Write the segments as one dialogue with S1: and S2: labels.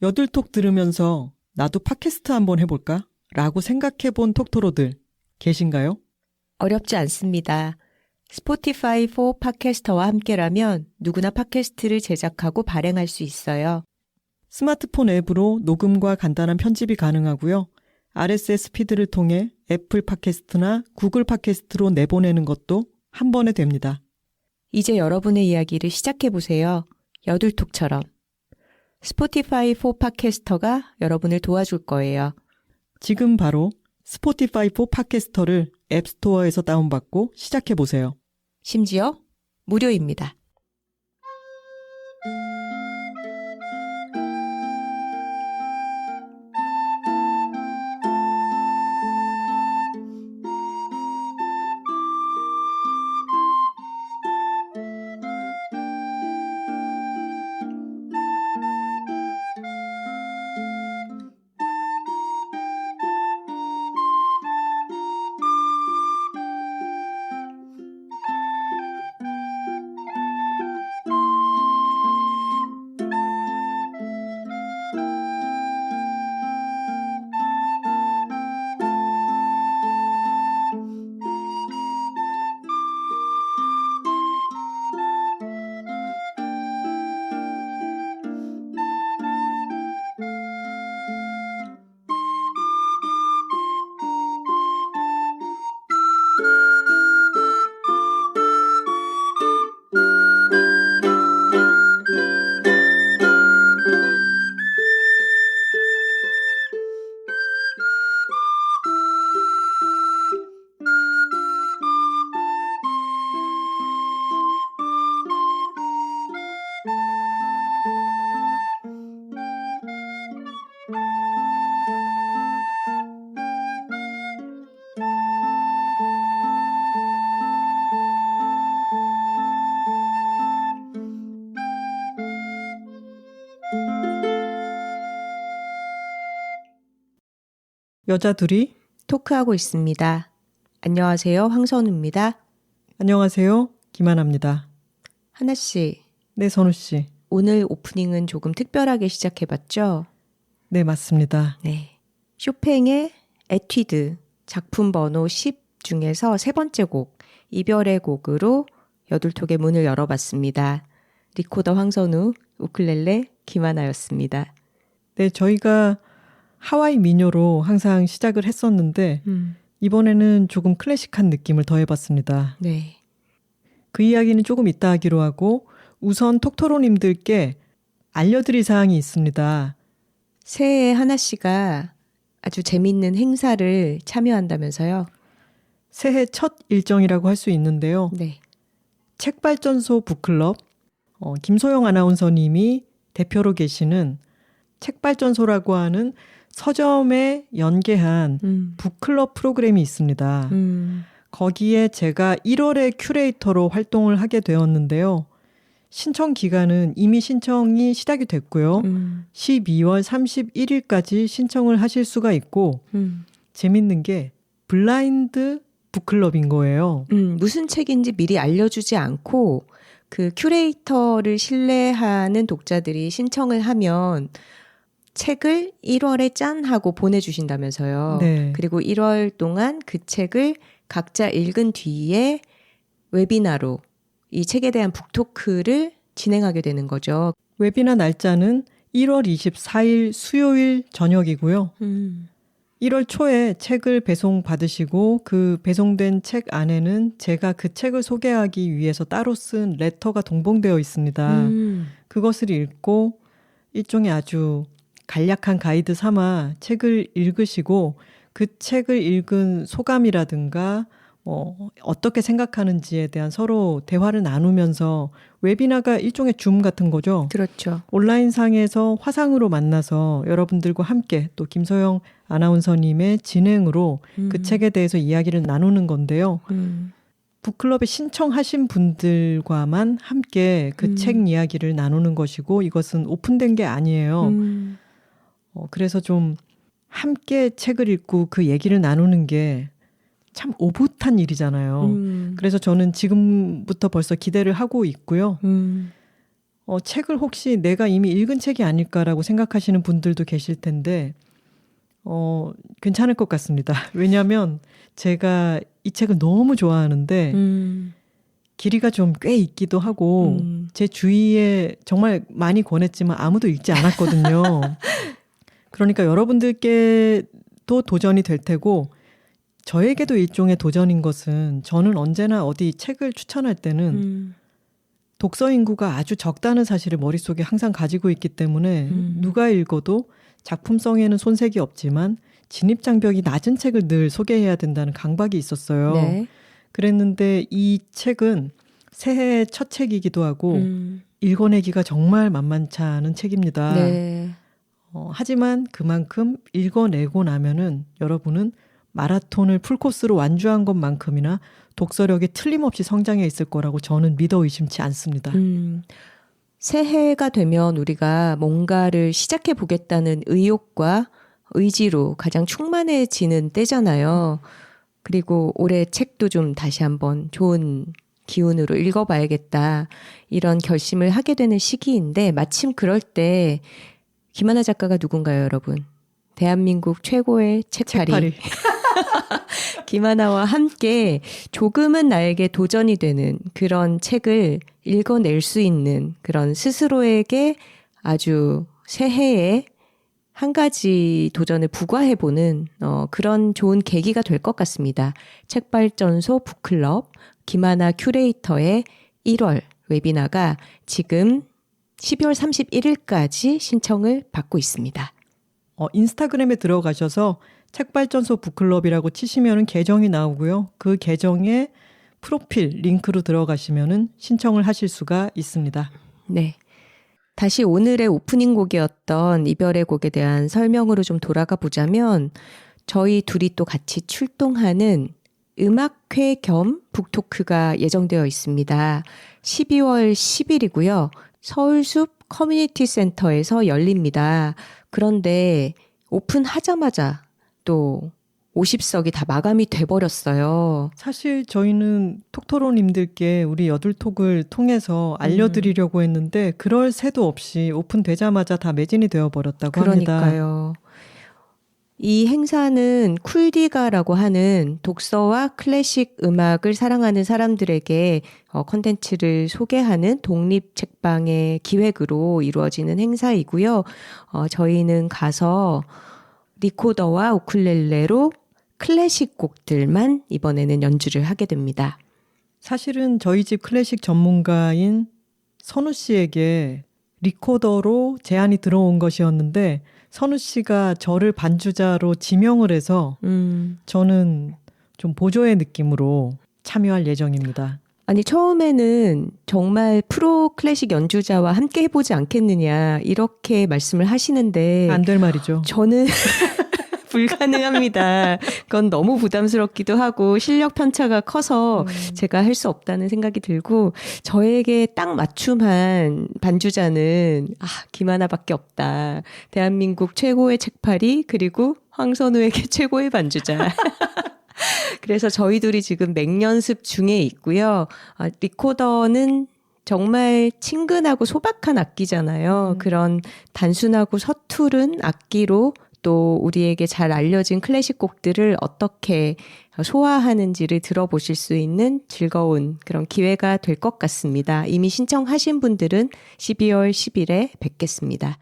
S1: 여들톡 들으면서 나도 팟캐스트 한번 해볼까? 라고 생각해본 톡토로들 계신가요?
S2: 어렵지 않습니다. 스포티파이 4 팟캐스터와 함께라면 누구나 팟캐스트를 제작하고 발행할 수 있어요.
S1: 스마트폰 앱으로 녹음과 간단한 편집이 가능하고요. RSS 피드를 통해 애플 팟캐스트나 구글 팟캐스트로 내보내는 것도 한 번에 됩니다.
S2: 이제 여러분의 이야기를 시작해보세요. 여들톡처럼. 스포티파이 4 팟캐스터가 여러분을 도와줄 거예요.
S1: 지금 바로 스포티파이 4 팟캐스터를 앱스토어에서 다운받고 시작해보세요.
S2: 심지어 무료입니다.
S1: 여자 둘이
S2: 토크하고 있습니다. 안녕하세요. 황선우입니다.
S1: 안녕하세요. 김하나입니다.
S2: 하나씨,
S1: 네, 선우씨.
S2: 오늘 오프닝은 조금 특별하게 시작해봤죠?
S1: 네, 맞습니다.
S2: 네. 쇼팽의 에뛰드 작품 번호 10 중에서 세 번째 곡, 이별의 곡으로 여둘톡의 문을 열어봤습니다. 리코더 황선우, 우쿨렐레 김하나였습니다.
S1: 네, 저희가 하와이 민요로 항상 시작을 했었는데 이번에는 조금 클래식한 느낌을 더해봤습니다.
S2: 네.
S1: 그 이야기는 조금 이따 하기로 하고 우선 톡토로님들께 알려드릴 사항이 있습니다.
S2: 새해에 하나씨가 아주 재밌는 행사를 참여한다면서요?
S1: 새해 첫 일정이라고 할 수 있는데요.
S2: 네.
S1: 책발전소 북클럽, 김소영 아나운서님이 대표로 계시는 책발전소라고 하는 서점에 연계한 북클럽 프로그램이 있습니다. 거기에 제가 1월에 큐레이터로 활동을 하게 되었는데요. 신청 기간은 이미 신청이 시작이 됐고요. 12월 31일까지 신청을 하실 수가 있고 재밌는 게 블라인드 북클럽인 거예요.
S2: 무슨 책인지 미리 알려주지 않고 그 큐레이터를 신뢰하는 독자들이 신청을 하면 책을 1월에 짠 하고 보내주신다면서요.
S1: 네.
S2: 그리고 1월 동안 그 책을 각자 읽은 뒤에 웨비나로 이 책에 대한 북토크를 진행하게 되는 거죠.
S1: 웨비나 날짜는 1월 24일 수요일 저녁이고요. 1월 초에 책을 배송받으시고 그 배송된 책 안에는 제가 그 책을 소개하기 위해서 따로 쓴 레터가 동봉되어 있습니다. 그것을 읽고 일종의 아주 간략한 가이드 삼아 책을 읽으시고 그 책을 읽은 소감이라든가 어떻게 생각하는지에 대한 서로 대화를 나누면서 웨비나가 일종의 줌 같은 거죠.
S2: 그렇죠.
S1: 온라인상에서 화상으로 만나서 여러분들과 함께 또 김소영 아나운서님의 진행으로 그 책에 대해서 이야기를 나누는 건데요. 북클럽에 신청하신 분들과만 함께 그 책 이야기를 나누는 것이고 이것은 오픈된 게 아니에요. 그래서 좀 함께 책을 읽고 그 얘기를 나누는 게 참 오붓한 일이잖아요. 그래서 저는 지금부터 벌써 기대를 하고 있고요. 책을 혹시 내가 이미 읽은 책이 아닐까라고 생각하시는 분들도 계실 텐데 괜찮을 것 같습니다. 왜냐하면 제가 이 책을 너무 좋아하는데 길이가 좀 꽤 있기도 하고 제 주위에 정말 많이 권했지만 아무도 읽지 않았거든요. 그러니까 여러분들께도 도전이 될 테고 저에게도 일종의 도전인 것은 저는 언제나 어디 책을 추천할 때는 독서 인구가 아주 적다는 사실을 머릿속에 항상 가지고 있기 때문에 누가 읽어도 작품성에는 손색이 없지만 진입장벽이 낮은 책을 늘 소개해야 된다는 강박이 있었어요.
S2: 네.
S1: 그랬는데 이 책은 새해 첫 책이기도 하고 읽어내기가 정말 만만치 않은 책입니다.
S2: 네.
S1: 하지만 그만큼 읽어내고 나면은 여러분은 마라톤을 풀코스로 완주한 것만큼이나 독서력이 틀림없이 성장해 있을 거라고 저는 믿어 의심치 않습니다.
S2: 새해가 되면 우리가 뭔가를 시작해 보겠다는 의욕과 의지로 가장 충만해지는 때잖아요. 그리고 올해 책도 좀 다시 한번 좋은 기운으로 읽어봐야겠다 이런 결심을 하게 되는 시기인데 마침 그럴 때 김하나 작가가 누군가요, 여러분? 대한민국 최고의 책파리. 김하나와 함께 조금은 나에게 도전이 되는 그런 책을 읽어낼 수 있는 그런 스스로에게 아주 새해에 한 가지 도전을 부과해보는 그런 좋은 계기가 될 것 같습니다. 책발전소 북클럽 김하나 큐레이터의 1월 웨비나가 지금 12월 31일까지 신청을 받고 있습니다.
S1: 인스타그램에 들어가셔서 책발전소 북클럽이라고 치시면은 계정이 나오고요. 그 계정에 프로필 링크로 들어가시면은 신청을 하실 수가 있습니다.
S2: 네. 다시 오늘의 오프닝 곡이었던 이별의 곡에 대한 설명으로 좀 돌아가 보자면 저희 둘이 또 같이 출동하는 음악회 겸 북토크가 예정되어 있습니다. 12월 10일이고요. 서울숲 커뮤니티 센터에서 열립니다. 그런데 오픈하자마자 또 50석이 다 마감이 돼버렸어요.
S1: 사실 저희는 톡토로님들께 우리 여둘톡을 통해서 알려드리려고 했는데 그럴 새도 없이 오픈되자마자 다 매진이 되어버렸다고 합니다.
S2: 그러니까요. 이 행사는 쿨디가라고 하는 독서와 클래식 음악을 사랑하는 사람들에게 콘텐츠를 소개하는 독립책방의 기획으로 이루어지는 행사이고요. 저희는 가서 리코더와 우쿨렐레로 클래식 곡들만 이번에는 연주를 하게 됩니다.
S1: 사실은 저희 집 클래식 전문가인 선우 씨에게 리코더로 제안이 들어온 것이었는데 선우 씨가 저를 반주자로 지명을 해서 저는 좀 보조의 느낌으로 참여할 예정입니다.
S2: 아니 처음에는 정말 프로 클래식 연주자와 함께 해보지 않겠느냐 이렇게 말씀을 하시는데
S1: 안 될 말이죠.
S2: 저는 불가능합니다. 그건 너무 부담스럽기도 하고 실력 편차가 커서 제가 할 수 없다는 생각이 들고 저에게 딱 맞춤한 반주자는 김하나밖에 없다. 대한민국 최고의 책팔이 그리고 황선우에게 최고의 반주자. 그래서 저희 둘이 지금 맹연습 중에 있고요. 리코더는 정말 친근하고 소박한 악기잖아요. 그런 단순하고 서투른 악기로 또 우리에게 잘 알려진 클래식 곡들을 어떻게 소화하는지를 들어보실 수 있는 즐거운 그런 기회가 될 것 같습니다. 이미 신청하신 분들은 12월 10일에 뵙겠습니다.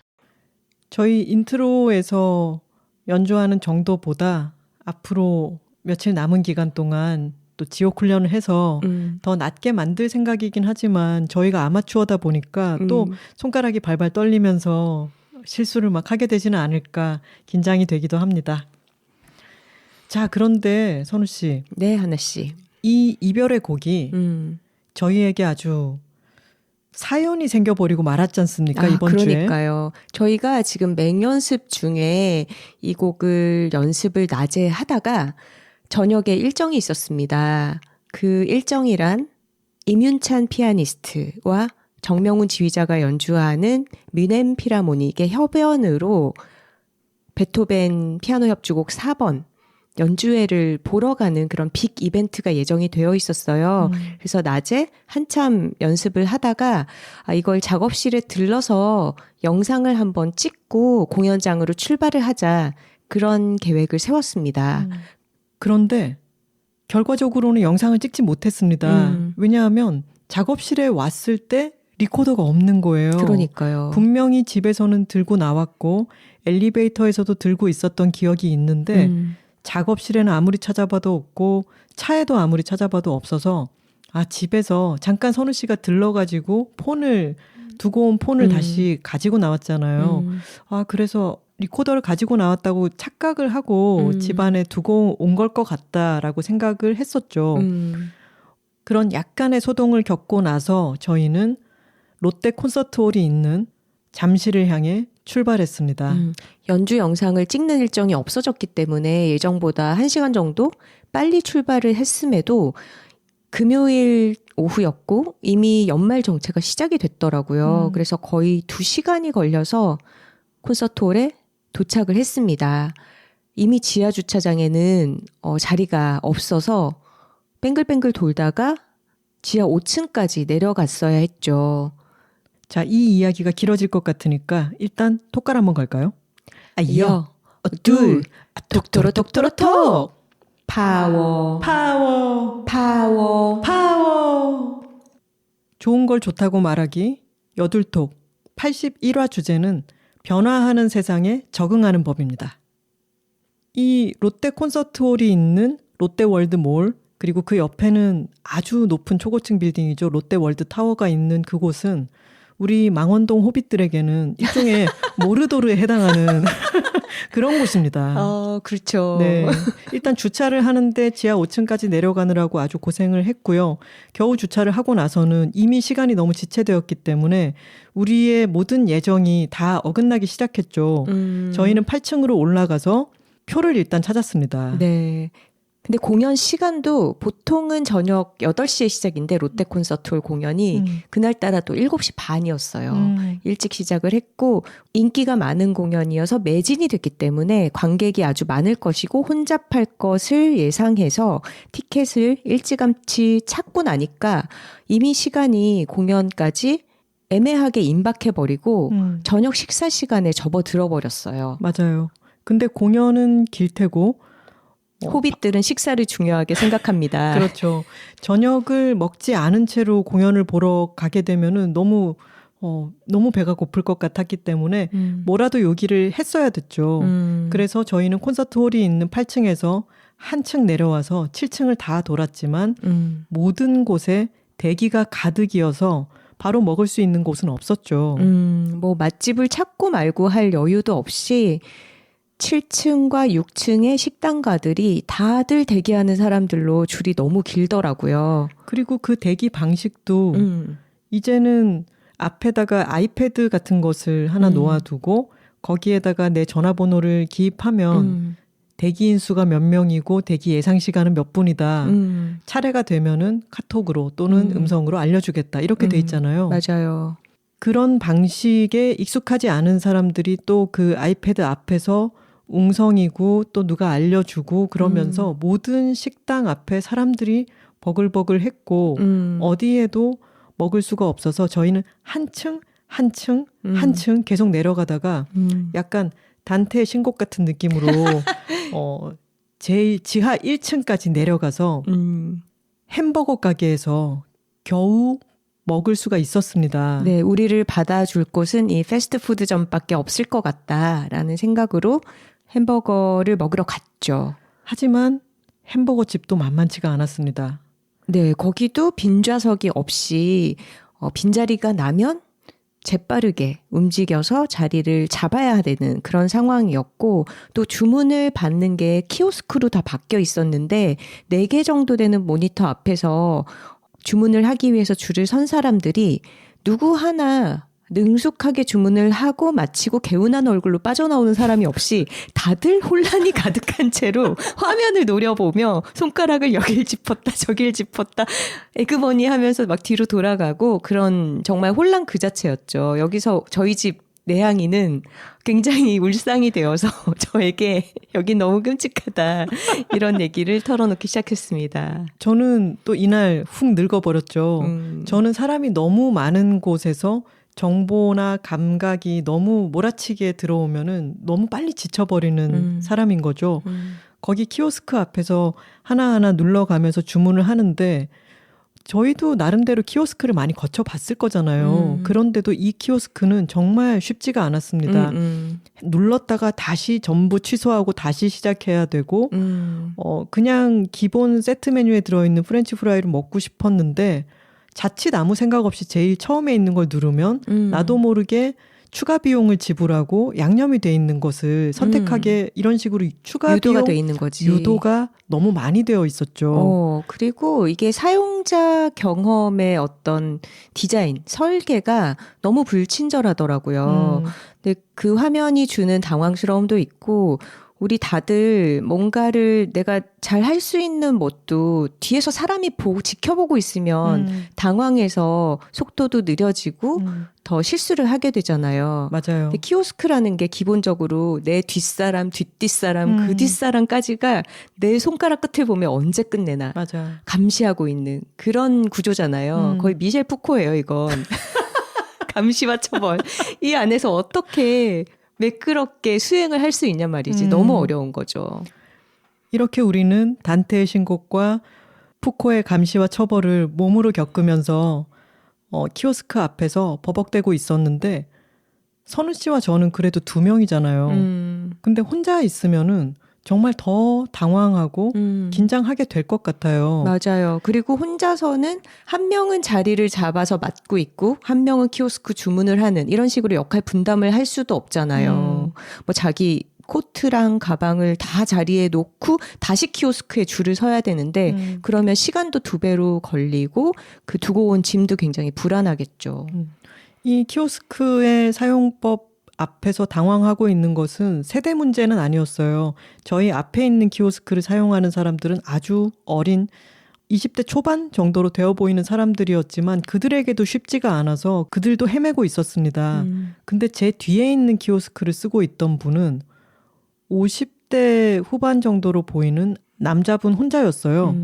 S1: 저희 인트로에서 연주하는 정도보다 앞으로 며칠 남은 기간 동안 또 지옥 훈련을 해서 더 낮게 만들 생각이긴 하지만 저희가 아마추어다 보니까 또 손가락이 발발 떨리면서 실수를 막 하게 되지는 않을까 긴장이 되기도 합니다. 자, 그런데 선우 씨.
S2: 네, 하나 씨.
S1: 이 이별의 곡이 저희에게 아주 사연이 생겨버리고 말았지 않습니까? 이번 주에.
S2: 그러니까요. 저희가 지금 맹연습 중에 이 곡을 연습을 낮에 하다가 저녁에 일정이 있었습니다. 그 일정이란 임윤찬 피아니스트와 정명훈 지휘자가 연주하는 뮌헨 필하모닉의 협연으로 베토벤 피아노 협주곡 4번 연주회를 보러 가는 그런 빅 이벤트가 예정이 되어 있었어요. 그래서 낮에 한참 연습을 하다가 이걸 작업실에 들러서 영상을 한번 찍고 공연장으로 출발을 하자, 그런 계획을 세웠습니다.
S1: 그런데 결과적으로는 영상을 찍지 못했습니다. 왜냐하면 작업실에 왔을 때 리코더가 없는 거예요.
S2: 그러니까요.
S1: 분명히 집에서는 들고 나왔고 엘리베이터에서도 들고 있었던 기억이 있는데 작업실에는 아무리 찾아봐도 없고 차에도 아무리 찾아봐도 없어서 집에서 잠깐 선우 씨가 들러가지고 두고 온 폰을 다시 가지고 나왔잖아요. 그래서 리코더를 가지고 나왔다고 착각을 하고 집안에 두고 온 걸 것 같다라고 생각을 했었죠. 그런 약간의 소동을 겪고 나서 저희는 롯데 콘서트홀이 있는 잠실을 향해 출발했습니다.
S2: 연주 영상을 찍는 일정이 없어졌기 때문에 예정보다 1시간 정도 빨리 출발을 했음에도 금요일 오후였고 이미 연말 정체가 시작이 됐더라고요. 그래서 거의 2시간이 걸려서 콘서트홀에 도착을 했습니다. 이미 지하 주차장에는 자리가 없어서 뱅글뱅글 돌다가 지하 5층까지 내려갔어야 했죠.
S1: 자, 이 이야기가 길어질 것 같으니까 일단 톡갈 한번 갈까요? 둘, 톡토로톡토로톡!
S2: 파워,
S1: 파워,
S2: 파워,
S1: 파워! 좋은 걸 좋다고 말하기, 여둘톡 81화 주제는 변화하는 세상에 적응하는 법입니다. 이 롯데 콘서트홀이 있는 롯데월드몰, 그리고 그 옆에는 아주 높은 초고층 빌딩이죠. 롯데월드 타워가 있는 그곳은 우리 망원동 호빗들에게는 일종의 모르도르에 해당하는 그런 곳입니다.
S2: 그렇죠.
S1: 네. 일단 주차를 하는데 지하 5층까지 내려가느라고 아주 고생을 했고요. 겨우 주차를 하고 나서는 이미 시간이 너무 지체되었기 때문에 우리의 모든 예정이 다 어긋나기 시작했죠. 저희는 8층으로 올라가서 표를 일단 찾았습니다.
S2: 네. 근데 공연 시간도 보통은 저녁 8시에 시작인데 롯데 콘서트홀 공연이 그날따라 또 7시 반이었어요. 일찍 시작을 했고 인기가 많은 공연이어서 매진이 됐기 때문에 관객이 아주 많을 것이고 혼잡할 것을 예상해서 티켓을 일찌감치 찾고 나니까 이미 시간이 공연까지 애매하게 임박해버리고 저녁 식사 시간에 접어들어버렸어요.
S1: 맞아요. 근데 공연은 길 테고
S2: 호빗들은 식사를 중요하게 생각합니다.
S1: 그렇죠. 저녁을 먹지 않은 채로 공연을 보러 가게 되면은 너무 배가 고플 것 같았기 때문에 뭐라도 요기를 했어야 됐죠. 그래서 저희는 콘서트홀이 있는 8층에서 한층 내려와서 7층을 다 돌았지만 모든 곳에 대기가 가득이어서 바로 먹을 수 있는 곳은 없었죠.
S2: 뭐 맛집을 찾고 말고 할 여유도 없이 7층과 6층의 식당가들이 다들 대기하는 사람들로 줄이 너무 길더라고요.
S1: 그리고 그 대기 방식도 이제는 앞에다가 아이패드 같은 것을 하나 놓아두고 거기에다가 내 전화번호를 기입하면 대기인 수가 몇 명이고 대기 예상 시간은 몇 분이다. 차례가 되면은 카톡으로 또는 음성으로 알려주겠다. 이렇게 돼 있잖아요.
S2: 맞아요.
S1: 그런 방식에 익숙하지 않은 사람들이 또 그 아이패드 앞에서 웅성이고 또 누가 알려주고 그러면서 모든 식당 앞에 사람들이 버글버글 했고 어디에도 먹을 수가 없어서 저희는 한층 계속 내려가다가 약간 단테의 신곡 같은 느낌으로 제일 지하 1층까지 내려가서 햄버거 가게에서 겨우 먹을 수가 있었습니다.
S2: 네, 우리를 받아줄 곳은 이 패스트푸드점밖에 없을 것 같다라는 생각으로 햄버거를 먹으러 갔죠.
S1: 하지만 햄버거 집도 만만치가 않았습니다.
S2: 네, 거기도 빈좌석이 없이 빈자리가 나면 재빠르게 움직여서 자리를 잡아야 되는 그런 상황이었고 또 주문을 받는 게 키오스크로 다 바뀌어 있었는데 4개 정도 되는 모니터 앞에서 주문을 하기 위해서 줄을 선 사람들이 누구 하나 능숙하게 주문을 하고 마치고 개운한 얼굴로 빠져나오는 사람이 없이 다들 혼란이 가득한 채로 화면을 노려보며 손가락을 여길 짚었다 저길 짚었다 에그머니 하면서 막 뒤로 돌아가고 그런 정말 혼란 그 자체였죠. 여기서 저희 집 내향인은 굉장히 울상이 되어서 저에게 여기 너무 끔찍하다 이런 얘기를 털어놓기 시작했습니다.
S1: 저는 또 이날 훅 늙어버렸죠. 저는 사람이 너무 많은 곳에서 정보나 감각이 너무 몰아치게 들어오면은 너무 빨리 지쳐버리는 사람인 거죠. 거기 키오스크 앞에서 하나하나 눌러가면서 주문을 하는데 저희도 나름대로 키오스크를 많이 거쳐봤을 거잖아요. 그런데도 이 키오스크는 정말 쉽지가 않았습니다. 눌렀다가 다시 전부 취소하고 다시 시작해야 되고 그냥 기본 세트 메뉴에 들어있는 프렌치 프라이를 먹고 싶었는데 자칫 아무 생각 없이 제일 처음에 있는 걸 누르면 나도 모르게 추가 비용을 지불하고 양념이 돼 있는 것을 선택하게 이런 식으로 추가
S2: 유도가
S1: 비용
S2: 돼 있는 거지.
S1: 유도가 너무 많이 되어 있었죠.
S2: 그리고 이게 사용자 경험의 어떤 디자인, 설계가 너무 불친절하더라고요. 근데 그 화면이 주는 당황스러움도 있고 우리 다들 뭔가를 내가 잘 할 수 있는 뭣도 뒤에서 사람이 지켜보고 있으면 당황해서 속도도 느려지고 더 실수를 하게 되잖아요.
S1: 맞아요.
S2: 근데 키오스크라는 게 기본적으로 내 뒷사람, 뒷뒷사람, 그 뒷사람까지가 내 손가락 끝을 보면 언제 끝내나
S1: 맞아.
S2: 감시하고 있는 그런 구조잖아요. 거의 미셸 푸코예요, 이건. 감시와 처벌. 이 안에서 어떻게 매끄럽게 수행을 할 수 있냔 말이지. 너무 어려운 거죠.
S1: 이렇게 우리는 단테의 신곡과 푸코의 감시와 처벌을 몸으로 겪으면서 키오스크 앞에서 버벅대고 있었는데 선우 씨와 저는 그래도 2명이잖아요. 근데 혼자 있으면은 정말 더 당황하고 긴장하게 될 것 같아요.
S2: 맞아요. 그리고 혼자서는 한 명은 자리를 잡아서 맡고 있고 한 명은 키오스크 주문을 하는 이런 식으로 역할 분담을 할 수도 없잖아요. 뭐 자기 코트랑 가방을 다 자리에 놓고 다시 키오스크에 줄을 서야 되는데 그러면 시간도 2배로 걸리고 그 두고 온 짐도 굉장히 불안하겠죠.
S1: 이 키오스크의 사용법 앞에서 당황하고 있는 것은 세대 문제는 아니었어요. 저희 앞에 있는 키오스크를 사용하는 사람들은 아주 어린 20대 초반 정도로 되어 보이는 사람들이었지만 그들에게도 쉽지가 않아서 그들도 헤매고 있었습니다. 근데 제 뒤에 있는 키오스크를 쓰고 있던 분은 50대 후반 정도로 보이는 남자분 혼자였어요.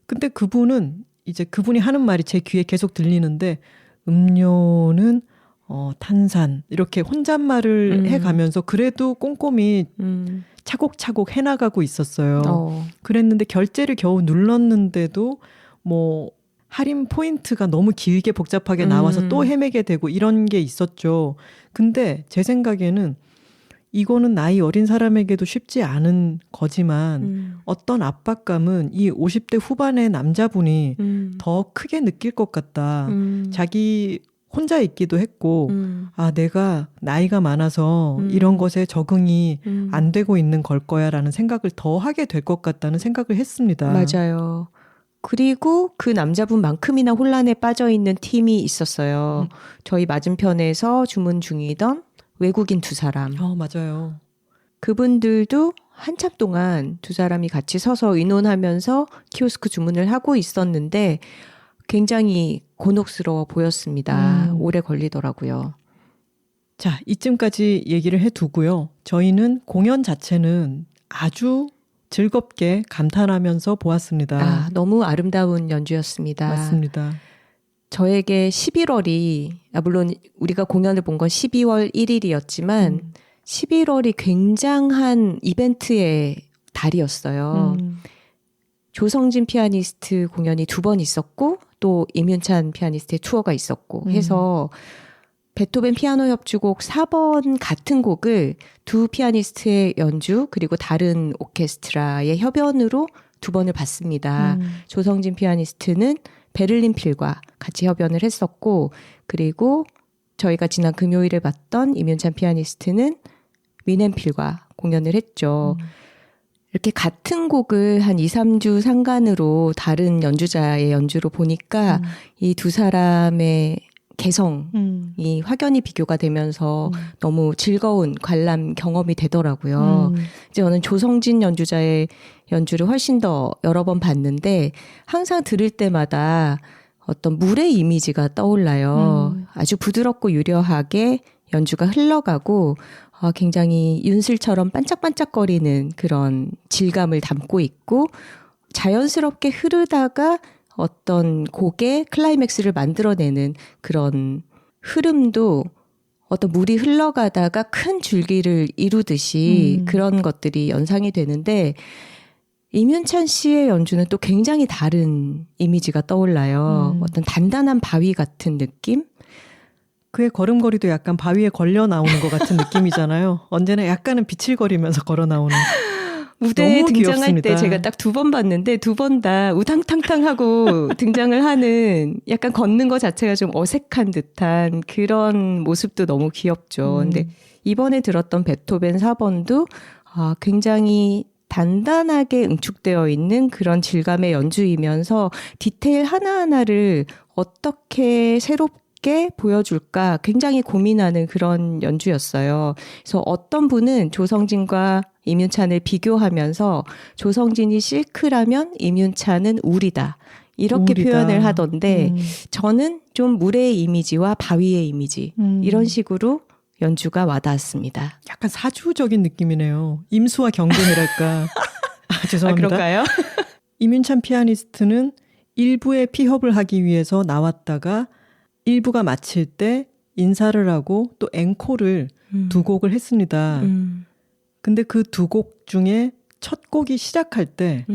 S1: 근데 그분이 하는 말이 제 귀에 계속 들리는데 음료는 탄산 이렇게 혼잣말을 해가면서 그래도 꼼꼼히 차곡차곡 해나가고 있었어요. 그랬는데 결제를 겨우 눌렀는데도 뭐 할인 포인트가 너무 길게 복잡하게 나와서 또 헤매게 되고 이런 게 있었죠. 근데 제 생각에는 이거는 나이 어린 사람에게도 쉽지 않은 거지만 어떤 압박감은 이 50대 후반의 남자분이 더 크게 느낄 것 같다. 자기 혼자 있기도 했고 내가 나이가 많아서 이런 것에 적응이 안 되고 있는 걸 거야 라는 생각을 더 하게 될 것 같다는 생각을 했습니다.
S2: 맞아요. 그리고 그 남자분만큼이나 혼란에 빠져 있는 팀이 있었어요. 저희 맞은편에서 주문 중이던 외국인 2사람.
S1: 맞아요.
S2: 그분들도 한참 동안 2사람이 같이 서서 의논하면서 키오스크 주문을 하고 있었는데 굉장히 곤혹스러워 보였습니다. 오래 걸리더라고요.
S1: 자, 이쯤까지 얘기를 해두고요. 저희는 공연 자체는 아주 즐겁게 감탄하면서 보았습니다.
S2: 너무 아름다운 연주였습니다.
S1: 맞습니다.
S2: 저에게 11월이 물론 우리가 공연을 본 건 12월 1일이었지만 11월이 굉장한 이벤트의 달이었어요. 조성진 피아니스트 공연이 2번 있었고 또 임윤찬 피아니스트의 투어가 있었고 해서 베토벤 피아노 협주곡 4번 같은 곡을 2 피아니스트의 연주 그리고 다른 오케스트라의 협연으로 2번을 봤습니다. 조성진 피아니스트는 베를린 필과 같이 협연을 했었고 그리고 저희가 지난 금요일에 봤던 임윤찬 피아니스트는 위넨 필과 공연을 했죠. 이렇게 같은 곡을 한 2, 3주 상간으로 다른 연주자의 연주로 보니까 이 2사람의 개성이 확연히 비교가 되면서 너무 즐거운 관람 경험이 되더라고요. 이제 저는 조성진 연주자의 연주를 훨씬 더 여러 번 봤는데 항상 들을 때마다 어떤 물의 이미지가 떠올라요. 아주 부드럽고 유려하게 연주가 흘러가고 굉장히 윤슬처럼 반짝반짝거리는 그런 질감을 담고 있고 자연스럽게 흐르다가 어떤 곡의 클라이맥스를 만들어내는 그런 흐름도 어떤 물이 흘러가다가 큰 줄기를 이루듯이 그런 것들이 연상이 되는데 임윤찬 씨의 연주는 또 굉장히 다른 이미지가 떠올라요. 어떤 단단한 바위 같은 느낌?
S1: 그의 걸음걸이도 약간 바위에 걸려 나오는 것 같은 느낌이잖아요. 언제나 약간은 비칠거리면서 걸어 나오는.
S2: 무대에
S1: 너무
S2: 등장할
S1: 귀엽습니다.
S2: 때 제가 딱 2번 봤는데 2번 다 우당탕탕하고 등장을 하는 약간 걷는 것 자체가 좀 어색한 듯한 그런 모습도 너무 귀엽죠. 근데 이번에 들었던 베토벤 4번도 굉장히 단단하게 응축되어 있는 그런 질감의 연주이면서 디테일 하나하나를 어떻게 새롭게 보여줄까 굉장히 고민하는 그런 연주였어요. 그래서 어떤 분은 조성진과 임윤찬을 비교하면서 조성진이 실크라면 임윤찬은 울이다. 이렇게
S1: 울이다.
S2: 표현을 하던데 저는 좀 물의 이미지와 바위의 이미지 이런 식으로 연주가 와닿았습니다.
S1: 약간 사주적인 느낌이네요. 임수와 경쟁이랄까. 죄송합니다.
S2: 그런가요?
S1: 임윤찬 피아니스트는 일부의 피협을 하기 위해서 나왔다가 일부가 마칠 때 인사를 하고 또 앵콜을 2곡을 했습니다. 근데 그 2곡 중에 첫 곡이 시작할 때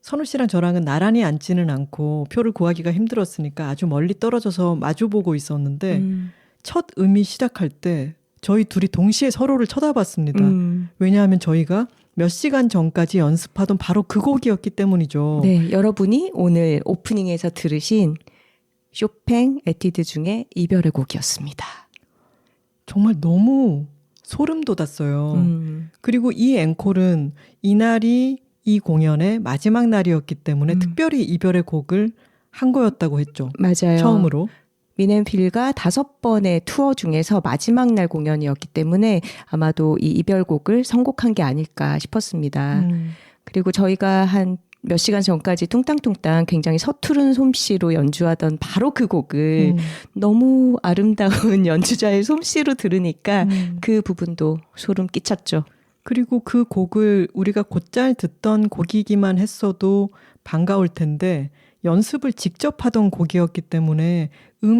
S1: 선우 씨랑 저랑은 나란히 앉지는 않고 표를 구하기가 힘들었으니까 아주 멀리 떨어져서 마주보고 있었는데 첫 음이 시작할 때 저희 둘이 동시에 서로를 쳐다봤습니다. 왜냐하면 저희가 몇 시간 전까지 연습하던 바로 그 곡이었기 때문이죠.
S2: 네, 여러분이 오늘 오프닝에서 들으신 쇼팽 에티드 중에 이별의 곡이었습니다.
S1: 정말 너무 소름 돋았어요. 그리고 이 앵콜은 이날이 이 공연의 마지막 날이었기 때문에 특별히 이별의 곡을 한 거였다고 했죠.
S2: 맞아요.
S1: 처음으로.
S2: 미넨필과 5번의 투어 중에서 마지막 날 공연이었기 때문에 아마도 이 이별곡을 선곡한 게 아닐까 싶었습니다. 그리고 저희가 한 몇 시간 전까지 뚱땅뚱땅 굉장히 서투른 솜씨로 연주하던 바로 그 곡을 너무 아름다운 연주자의 솜씨로 들으니까 그 부분도 소름 끼쳤죠.
S1: 그리고 그 곡을 우리가 곧잘 듣던 곡이기만 했어도 반가울 텐데 연습을 직접 하던 곡이었기 때문에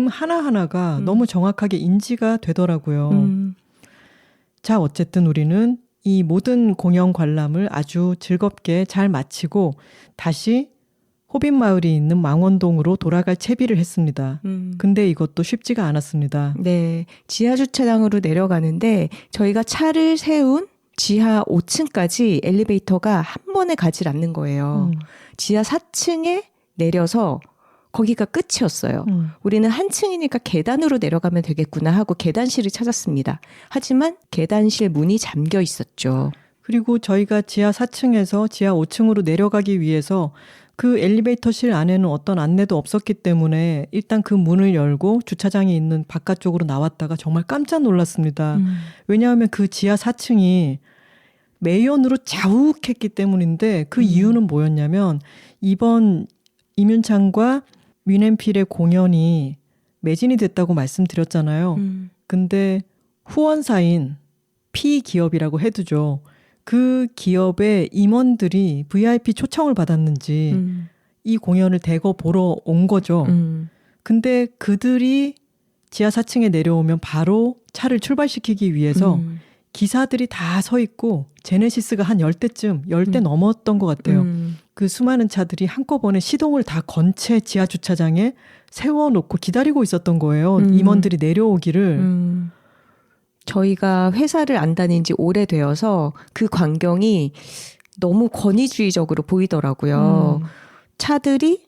S1: 하나하나가 너무 정확하게 인지가 되더라고요. 자, 어쨌든 우리는 이 모든 공연 관람을 아주 즐겁게 잘 마치고 다시 호빗마을이 있는 망원동으로 돌아갈 채비를 했습니다. 근데 이것도 쉽지가 않았습니다.
S2: 네, 지하주차장으로 내려가는데 저희가 차를 세운 지하 5층까지 엘리베이터가 한 번에 가질 않는 거예요. 지하 4층에 내려서 거기가 끝이었어요. 우리는 한 층이니까 계단으로 내려가면 되겠구나 하고 계단실을 찾았습니다. 하지만 계단실 문이 잠겨 있었죠.
S1: 그리고 저희가 지하 4층에서 지하 5층으로 내려가기 위해서 그 엘리베이터실 안에는 어떤 안내도 없었기 때문에 일단 그 문을 열고 주차장에 있는 바깥쪽으로 나왔다가 정말 깜짝 놀랐습니다. 왜냐하면 그 지하 4층이 매연으로 자욱했기 때문인데 그 이유는 뭐였냐면 이번 임윤찬과 미넨필의 공연이 매진이 됐다고 말씀드렸잖아요. 근데 후원사인 P기업이라고 해두죠. 그 기업의 임원들이 VIP 초청을 받았는지 이 공연을 대거 보러 온 거죠. 근데 그들이 지하 4층에 내려오면 바로 차를 출발시키기 위해서 기사들이 다 서 있고 제네시스가 한 10대 넘었던 것 같아요. 그 수많은 차들이 한꺼번에 시동을 다 건 채 지하 주차장에 세워놓고 기다리고 있었던 거예요. 임원들이 내려오기를.
S2: 저희가 회사를 안 다닌 지 오래되어서 그 광경이 너무 권위주의적으로 보이더라고요. 차들이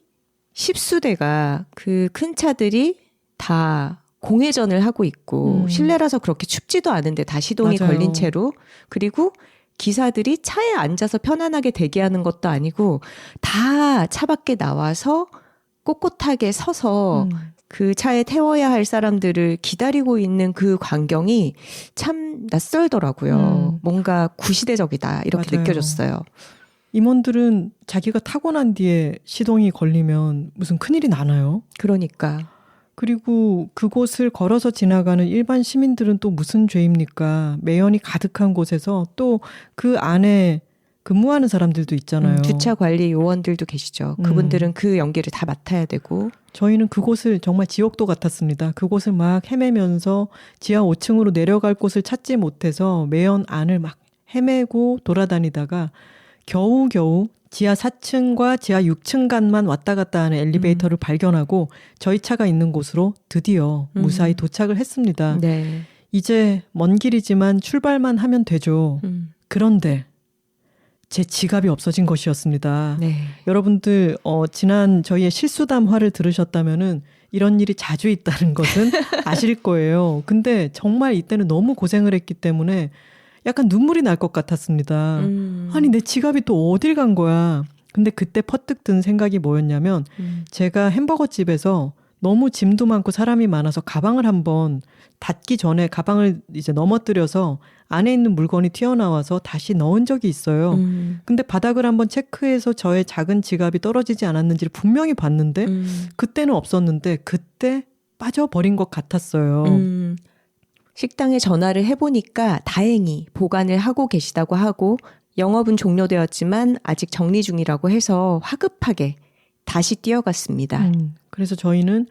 S2: 10수대가 그 큰 차들이 다 공회전을 하고 있고 실내라서 그렇게 춥지도 않은데 다 시동이
S1: 맞아요.
S2: 걸린 채로 그리고 기사들이 차에 앉아서 편안하게 대기하는 것도 아니고 다 차 밖에 나와서 꼿꼿하게 서서 그 차에 태워야 할 사람들을 기다리고 있는 그 광경이 참 낯설더라고요. 뭔가 구시대적이다 이렇게
S1: 맞아요.
S2: 느껴졌어요.
S1: 임원들은 자기가 타고 난 뒤에 시동이 걸리면 무슨 큰일이 나나요?
S2: 그러니까
S1: 그리고 그곳을 걸어서 지나가는 일반 시민들은 또 무슨 죄입니까? 매연이 가득한 곳에서 또 그 안에 근무하는 사람들도 있잖아요.
S2: 주차 관리 요원들도 계시죠. 그분들은 그 연기를 다 맡아야 되고.
S1: 저희는 그곳을 정말 지옥도 같았습니다. 그곳을 막 헤매면서 지하 5층으로 내려갈 곳을 찾지 못해서 매연 안을 막 헤매고 돌아다니다가 겨우겨우 지하 4층과 지하 6층 간만 왔다 갔다 하는 엘리베이터를 발견하고 저희 차가 있는 곳으로 드디어 무사히 도착을 했습니다.
S2: 네.
S1: 이제 먼 길이지만 출발만 하면 되죠. 그런데 제 지갑이 없어진 것이었습니다.
S2: 네.
S1: 여러분들 지난 저희의 실수담화를 들으셨다면은 이런 일이 자주 있다는 것은 아실 거예요. 근데 정말 이때는 너무 고생을 했기 때문에 약간 눈물이 날 것 같았습니다. 아니 내 지갑이 또 어딜 간 거야. 근데 그때 퍼뜩 든 생각이 뭐였냐면 제가 햄버거 집에서 너무 짐도 많고 사람이 많아서 가방을 한번 닫기 전에 가방을 이제 넘어뜨려서 안에 있는 물건이 튀어나와서 다시 넣은 적이 있어요. 근데 바닥을 한번 체크해서 저의 작은 지갑이 떨어지지 않았는지를 분명히 봤는데 그때는 없었는데 그때 빠져버린 것 같았어요.
S2: 식당에 전화를 해보니까 다행히 보관을 하고 계시다고 하고 영업은 종료되었지만 아직 정리 중이라고 해서 화급하게 다시 뛰어갔습니다.
S1: 그래서 저희는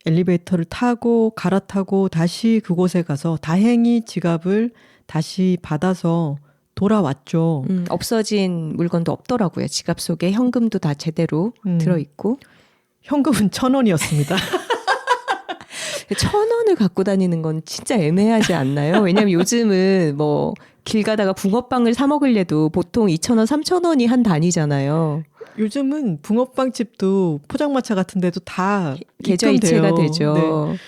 S1: 엘리베이터를 타고 갈아타고 다시 그곳에 가서 다행히 지갑을 다시 받아서 돌아왔죠.
S2: 없어진 물건도 없더라고요. 지갑 속에 현금도 다 제대로 들어있고.
S1: 현금은 1,000원이었습니다.
S2: 1,000원을 갖고 다니는 건 진짜 애매하지 않나요? 왜냐면 요즘은 뭐 길 가다가 붕어빵을 사 먹으려도 보통 2,000원, 3,000원이 한 단위잖아요.
S1: 요즘은 붕어빵 집도 포장마차 같은 데도 다
S2: 계좌이체가 되죠.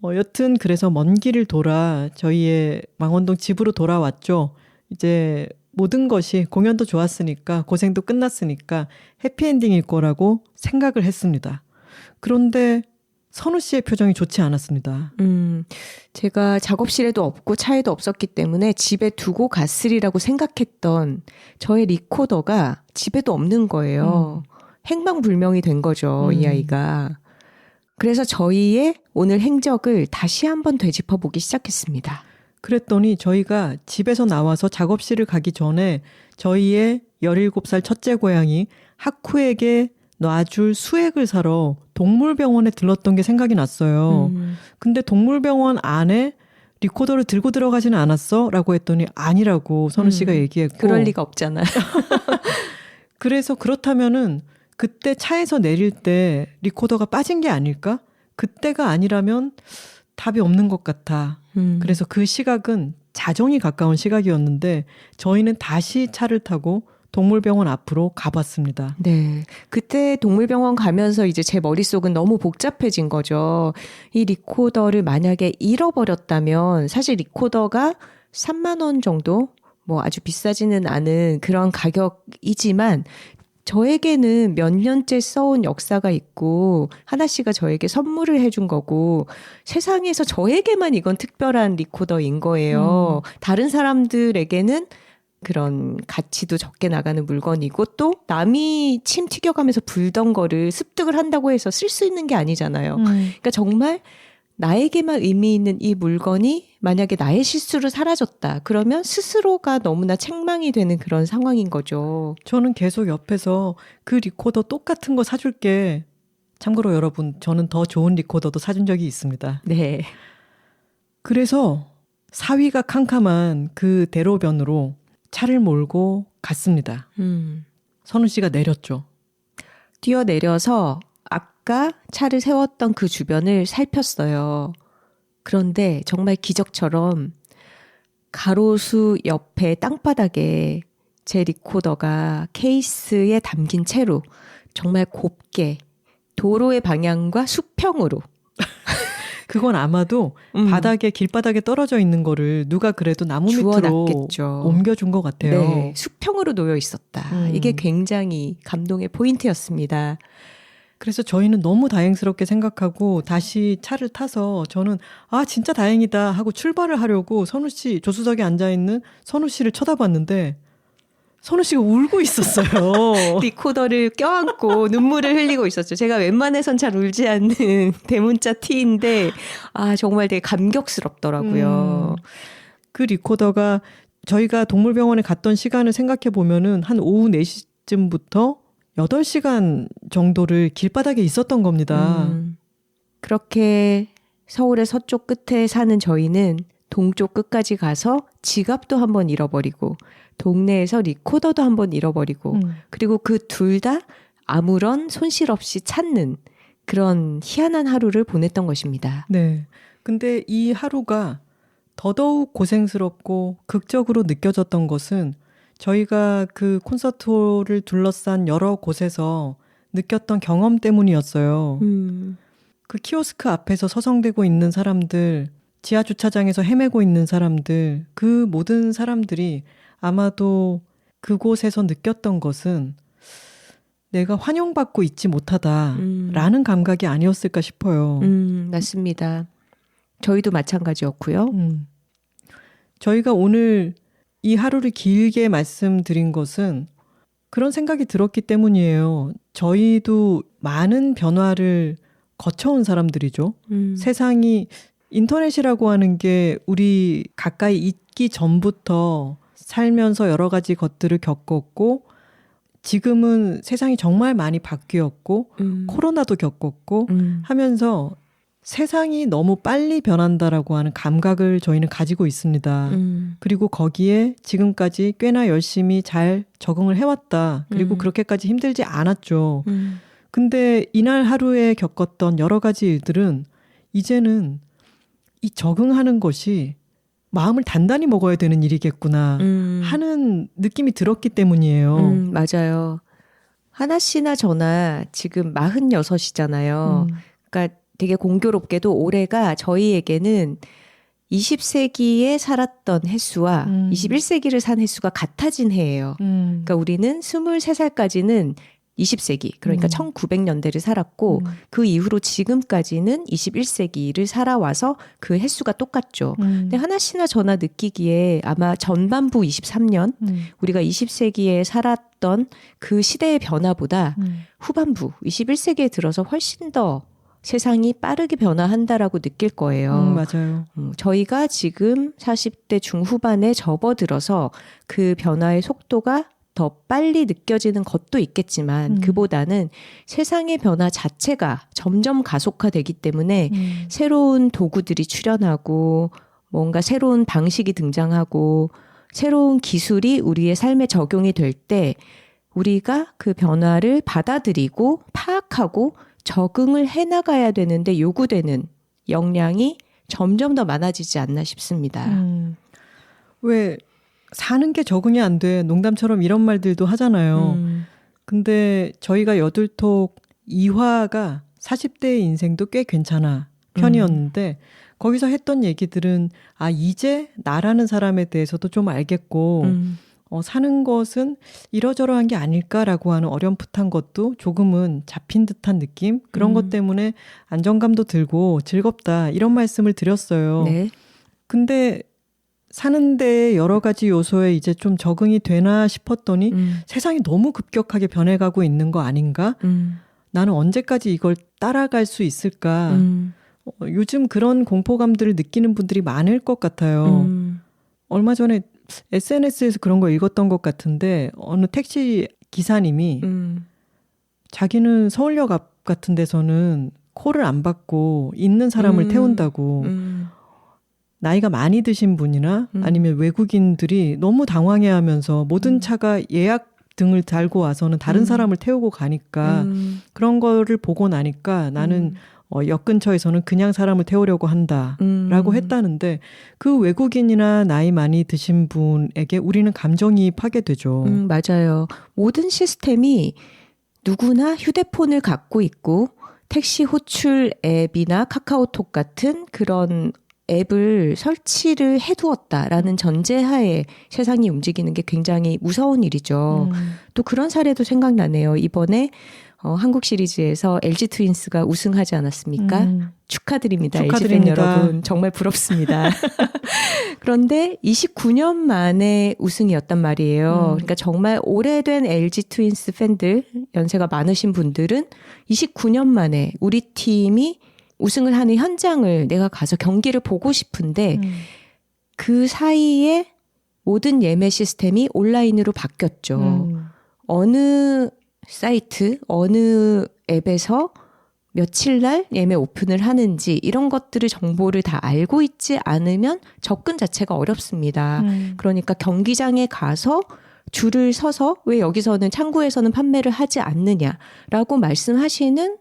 S1: 네. 여튼 그래서 먼 길을 돌아 저희의 망원동 집으로 돌아왔죠. 이제 모든 것이 공연도 좋았으니까 고생도 끝났으니까 해피엔딩일 거라고 생각을 했습니다. 그런데 선우 씨의 표정이 좋지 않았습니다.
S2: 제가 작업실에도 없고 차에도 없었기 때문에 집에 두고 갔으리라고 생각했던 저의 리코더가 집에도 없는 거예요. 행방불명이 된 거죠, 이 아이가. 그래서 저희의 오늘 행적을 다시 한번 되짚어보기 시작했습니다.
S1: 그랬더니 저희가 집에서 나와서 작업실을 가기 전에 저희의 17살 첫째 고양이 하쿠에게 놔줄 수액을 사러 동물병원에 들렀던 게 생각이 났어요. 근데 동물병원 안에 리코더를 들고 들어가지는 않았어? 라고 했더니 아니라고 선우 씨가 얘기했고.
S2: 그럴 리가 없잖아요.
S1: 그래서 그렇다면은 그때 차에서 내릴 때 리코더가 빠진 게 아닐까? 그때가 아니라면 답이 없는 것 같아. 그래서 그 시각은 자정이 가까운 시각이었는데 저희는 다시 차를 타고 동물병원 앞으로 가봤습니다.
S2: 네. 그때 동물병원 가면서 이제 제 머릿속은 너무 복잡해진 거죠. 이 리코더를 만약에 잃어버렸다면 사실 리코더가 3만 원 정도? 뭐 아주 비싸지는 않은 그런 가격이지만 저에게는 몇 년째 써온 역사가 있고 하나 씨가 저에게 선물을 해준 거고 세상에서 저에게만 이건 특별한 리코더인 거예요. 다른 사람들에게는 그런 가치도 적게 나가는 물건이고 또 남이 침 튀겨가면서 불던 거를 습득을 한다고 해서 쓸 수 있는 게 아니잖아요. 그러니까 정말 나에게만 의미 있는 이 물건이 만약에 나의 실수로 사라졌다. 그러면 스스로가 너무나 책망이 되는 그런 상황인 거죠.
S1: 저는 계속 옆에서 그 리코더 똑같은 거 사줄게. 참고로 여러분, 저는 더 좋은 리코더도 사준 적이 있습니다.
S2: 네.
S1: 그래서 사위가 캄캄한 그 대로변으로 차를 몰고 갔습니다. 선우 씨가 내렸죠.
S2: 뛰어내려서 아까 차를 세웠던 그 주변을 살폈어요. 그런데 정말 기적처럼 가로수 옆에 땅바닥에 제 리코더가 케이스에 담긴 채로 정말 곱게 도로의 방향과 수평으로
S1: 그건 아마도 바닥에 길바닥에 떨어져 있는 거를 누가 그래도 나무 밑으로
S2: 주워놨겠죠.
S1: 옮겨준 것 같아요.
S2: 네, 수평으로 놓여 있었다. 이게 굉장히 감동의 포인트였습니다.
S1: 그래서 저희는 너무 다행스럽게 생각하고 다시 차를 타서 저는 아 진짜 다행이다 하고 출발을 하려고 선우 씨 조수석에 앉아있는 선우 씨를 쳐다봤는데 선우 씨가 울고 있었어요.
S2: 리코더를 껴안고 눈물을 흘리고 있었죠. 제가 웬만해선 잘 울지 않는 대문자 T인데 정말 되게 감격스럽더라고요.
S1: 그 리코더가 저희가 동물병원에 갔던 시간을 생각해 보면은 한 오후 4시쯤부터 8시간 정도를 길바닥에 있었던 겁니다.
S2: 그렇게 서울의 서쪽 끝에 사는 저희는 동쪽 끝까지 가서 지갑도 한번 잃어버리고 동네에서 리코더도 한번 잃어버리고 그리고 그 둘 다 아무런 손실 없이 찾는 그런 희한한 하루를 보냈던 것입니다.
S1: 네. 근데 이 하루가 더더욱 고생스럽고 극적으로 느껴졌던 것은 저희가 그 콘서트홀을 둘러싼 여러 곳에서 느꼈던 경험 때문이었어요. 그 키오스크 앞에서 서성대고 있는 사람들, 지하 주차장에서 헤매고 있는 사람들, 그 모든 사람들이 아마도 그곳에서 느꼈던 것은 내가 환영받고 있지 못하다라는 감각이 아니었을까 싶어요.
S2: 맞습니다. 저희도 마찬가지였고요.
S1: 저희가 오늘 이 하루를 길게 말씀드린 것은 그런 생각이 들었기 때문이에요. 저희도 많은 변화를 거쳐온 사람들이죠. 세상이 인터넷이라고 하는 게 우리 가까이 있기 전부터 살면서 여러 가지 것들을 겪었고 지금은 세상이 정말 많이 바뀌었고 코로나도 겪었고 하면서 세상이 너무 빨리 변한다라고 하는 감각을 저희는 가지고 있습니다. 그리고 거기에 지금까지 꽤나 열심히 잘 적응을 해왔다. 그리고 그렇게까지 힘들지 않았죠. 근데 이날 하루에 겪었던 여러 가지 일들은 이제는 이 적응하는 것이 마음을 단단히 먹어야 되는 일이겠구나 하는 느낌이 들었기 때문이에요.
S2: 맞아요. 하나 씨나 저나 지금 46이잖아요. 그러니까 되게 공교롭게도 올해가 저희에게는 20세기에 살았던 횟수와 21세기를 산 횟수가 같아진 해예요. 그러니까 우리는 23살까지는 20세기, 그러니까 1900년대를 살았고 그 이후로 지금까지는 21세기를 살아와서 그 횟수가 똑같죠. 근데 하나 씨나 저나 느끼기에 아마 전반부 23년 우리가 20세기에 살았던 그 시대의 변화보다 후반부 21세기에 들어서 훨씬 더 세상이 빠르게 변화한다라고 느낄 거예요.
S1: 맞아요.
S2: 저희가 지금 40대 중후반에 접어들어서 그 변화의 속도가 더 빨리 느껴지는 것도 있겠지만 그보다는 세상의 변화 자체가 점점 가속화되기 때문에 새로운 도구들이 출현하고 뭔가 새로운 방식이 등장하고 새로운 기술이 우리의 삶에 적용이 될 때 우리가 그 변화를 받아들이고 파악하고 적응을 해나가야 되는데 요구되는 역량이 점점 더 많아지지 않나 싶습니다.
S1: 왜 사는 게 적응이 안 돼. 농담처럼 이런 말들도 하잖아요. 근데 저희가 여둘톡 2화가 40대의 인생도 꽤 괜찮아 편이었는데 거기서 했던 얘기들은 이제 나라는 사람에 대해서도 좀 알겠고 사는 것은 이러저러한 게 아닐까라고 하는 어렴풋한 것도 조금은 잡힌 듯한 느낌? 그런 것 때문에 안정감도 들고 즐겁다 이런 말씀을 드렸어요.
S2: 네.
S1: 근데 사는데 여러 가지 요소에 이제 좀 적응이 되나 싶었더니 세상이 너무 급격하게 변해가고 있는 거 아닌가? 나는 언제까지 이걸 따라갈 수 있을까? 요즘 그런 공포감들을 느끼는 분들이 많을 것 같아요. 얼마 전에 SNS에서 그런 거 읽었던 것 같은데 어느 택시 기사님이 자기는 서울역 앞 같은 데서는 콜을 안 받고 있는 사람을 태운다고 나이가 많이 드신 분이나 아니면 외국인들이 너무 당황해하면서 모든 차가 예약 등을 달고 와서는 다른 사람을 태우고 가니까 그런 거를 보고 나니까 나는 역 근처에서는 그냥 사람을 태우려고 한다라고 했다는데 그 외국인이나 나이 많이 드신 분에게 우리는 감정이입하게 되죠.
S2: 맞아요. 모든 시스템이 누구나 휴대폰을 갖고 있고 택시 호출 앱이나 카카오톡 같은 그런 앱을 설치를 해두었다라는 전제하에 세상이 움직이는 게 굉장히 무서운 일이죠. 또 그런 사례도 생각나네요. 이번에 한국 시리즈에서 LG 트윈스가 우승하지 않았습니까? 축하드립니다.
S1: 축하드립니다.
S2: LG 팬 여러분. 정말 부럽습니다. 그런데 29년 만에 우승이었단 말이에요. 그러니까 정말 오래된 LG 트윈스 팬들, 연세가 많으신 분들은 29년 만에 우리 팀이 우승을 하는 현장을 내가 가서 경기를 보고 싶은데 그 사이에 모든 예매 시스템이 온라인으로 바뀌었죠. 어느 사이트, 어느 앱에서 며칠 날 예매 오픈을 하는지 이런 것들을 정보를 다 알고 있지 않으면 접근 자체가 어렵습니다. 그러니까 경기장에 가서 줄을 서서 왜 여기서는 창구에서는 판매를 하지 않느냐라고 말씀하시는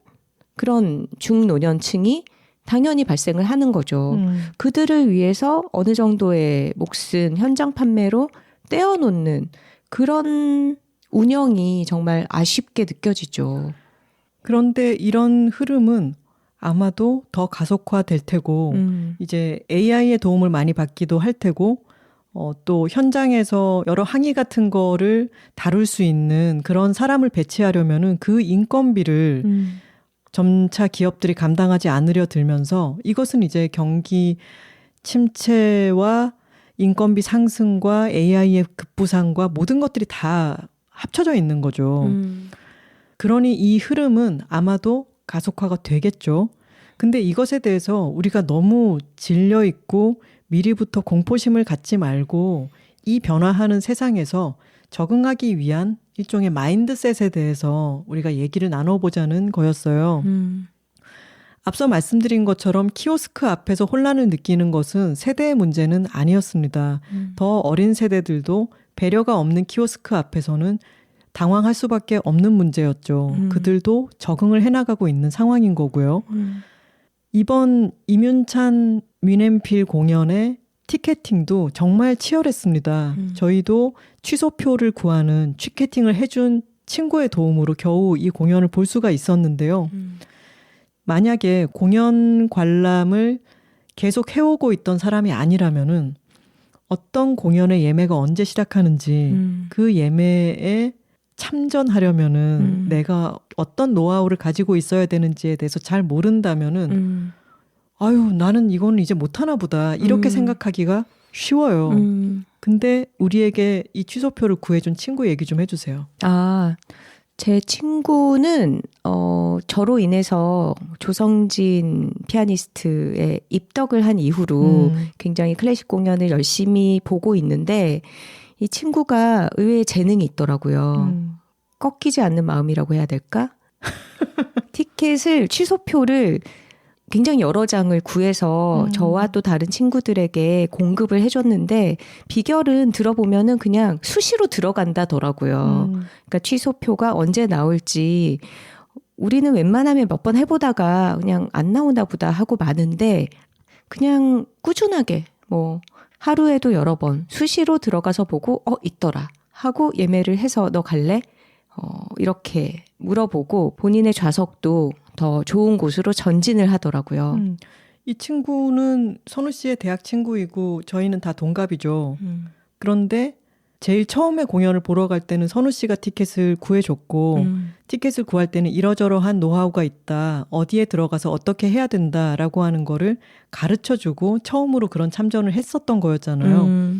S2: 그런 중노년층이 당연히 발생을 하는 거죠. 그들을 위해서 어느 정도의 몫은 현장 판매로 떼어놓는 그런 운영이 정말 아쉽게 느껴지죠.
S1: 그런데 이런 흐름은 아마도 더 가속화될 테고 이제 AI의 도움을 많이 받기도 할 테고 또 현장에서 여러 항의 같은 거를 다룰 수 있는 그런 사람을 배치하려면은 그 인건비를 점차 기업들이 감당하지 않으려 들면서 이것은 이제 경기 침체와 인건비 상승과 AI의 급부상과 모든 것들이 다 합쳐져 있는 거죠. 그러니 이 흐름은 아마도 가속화가 되겠죠. 근데 이것에 대해서 우리가 너무 질려 있고 미리부터 공포심을 갖지 말고 이 변화하는 세상에서 적응하기 위한 일종의 마인드셋에 대해서 우리가 얘기를 나눠보자는 거였어요. 앞서 말씀드린 것처럼 키오스크 앞에서 혼란을 느끼는 것은 세대의 문제는 아니었습니다. 더 어린 세대들도 배려가 없는 키오스크 앞에서는 당황할 수밖에 없는 문제였죠. 그들도 적응을 해나가고 있는 상황인 거고요. 이번 임윤찬 윈앤필 공연의 티켓팅도 정말 치열했습니다. 저희도 취소표를 구하는 취캐팅을 해준 친구의 도움으로 겨우 이 공연을 볼 수가 있었는데요. 만약에 공연 관람을 계속 해오고 있던 사람이 아니라면은 어떤 공연의 예매가 언제 시작하는지 그 예매에 참전하려면은 내가 어떤 노하우를 가지고 있어야 되는지에 대해서 잘 모른다면은 아유 나는 이건 이제 못하나 보다 이렇게 생각하기가 쉬워요. 근데 우리에게 이 취소표를 구해준 친구 얘기 좀 해주세요.
S2: 제 친구는 저로 인해서 조성진 피아니스트의 입덕을 한 이후로 굉장히 클래식 공연을 열심히 보고 있는데 이 친구가 의외의 재능이 있더라고요. 꺾이지 않는 마음이라고 해야 될까? 티켓을 취소표를 굉장히 여러 장을 구해서 저와 또 다른 친구들에게 공급을 해줬는데 비결은 들어보면은 그냥 수시로 들어간다더라고요. 그러니까 취소표가 언제 나올지 우리는 웬만하면 몇 번 해보다가 그냥 안 나오나 보다 하고 마는데 그냥 꾸준하게 뭐 하루에도 여러 번 수시로 들어가서 보고 있더라 하고 예매를 해서 너 갈래? 이렇게 물어보고 본인의 좌석도 더 좋은 곳으로 전진을 하더라고요.
S1: 이 친구는 선우 씨의 대학 친구이고 저희는 다 동갑이죠. 그런데 제일 처음에 공연을 보러 갈 때는 선우 씨가 티켓을 구해줬고 티켓을 구할 때는 이러저러한 노하우가 있다. 어디에 들어가서 어떻게 해야 된다라고 하는 거를 가르쳐주고 처음으로 그런 참전을 했었던 거였잖아요.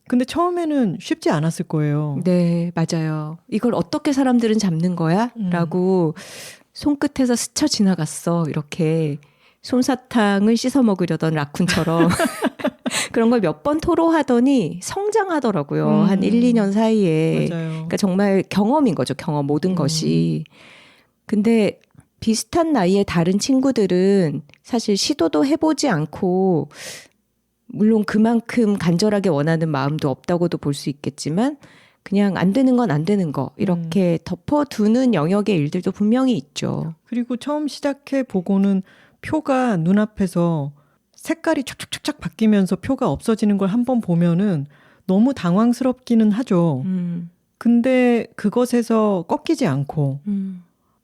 S1: 근데 처음에는 쉽지 않았을 거예요.
S2: 네, 맞아요. 이걸 어떻게 사람들은 잡는 거야? 라고 손끝에서 스쳐 지나갔어. 이렇게 솜사탕을 씻어 먹으려던 라쿤처럼 그런 걸 몇 번 토로하더니 성장하더라고요. 한 1, 2년 사이에.
S1: 맞아요.
S2: 그러니까 정말 경험인 거죠. 경험 모든 것이. 근데 비슷한 나이의 다른 친구들은 사실 시도도 해보지 않고 물론 그만큼 간절하게 원하는 마음도 없다고도 볼 수 있겠지만 그냥 안 되는 건 안 되는 거 이렇게 덮어두는 영역의 일들도 분명히 있죠.
S1: 그리고 처음 시작해 보고는 표가 눈앞에서 색깔이 촥촥촥촥 바뀌면서 표가 없어지는 걸 한번 보면은 너무 당황스럽기는 하죠. 근데 그것에서 꺾이지 않고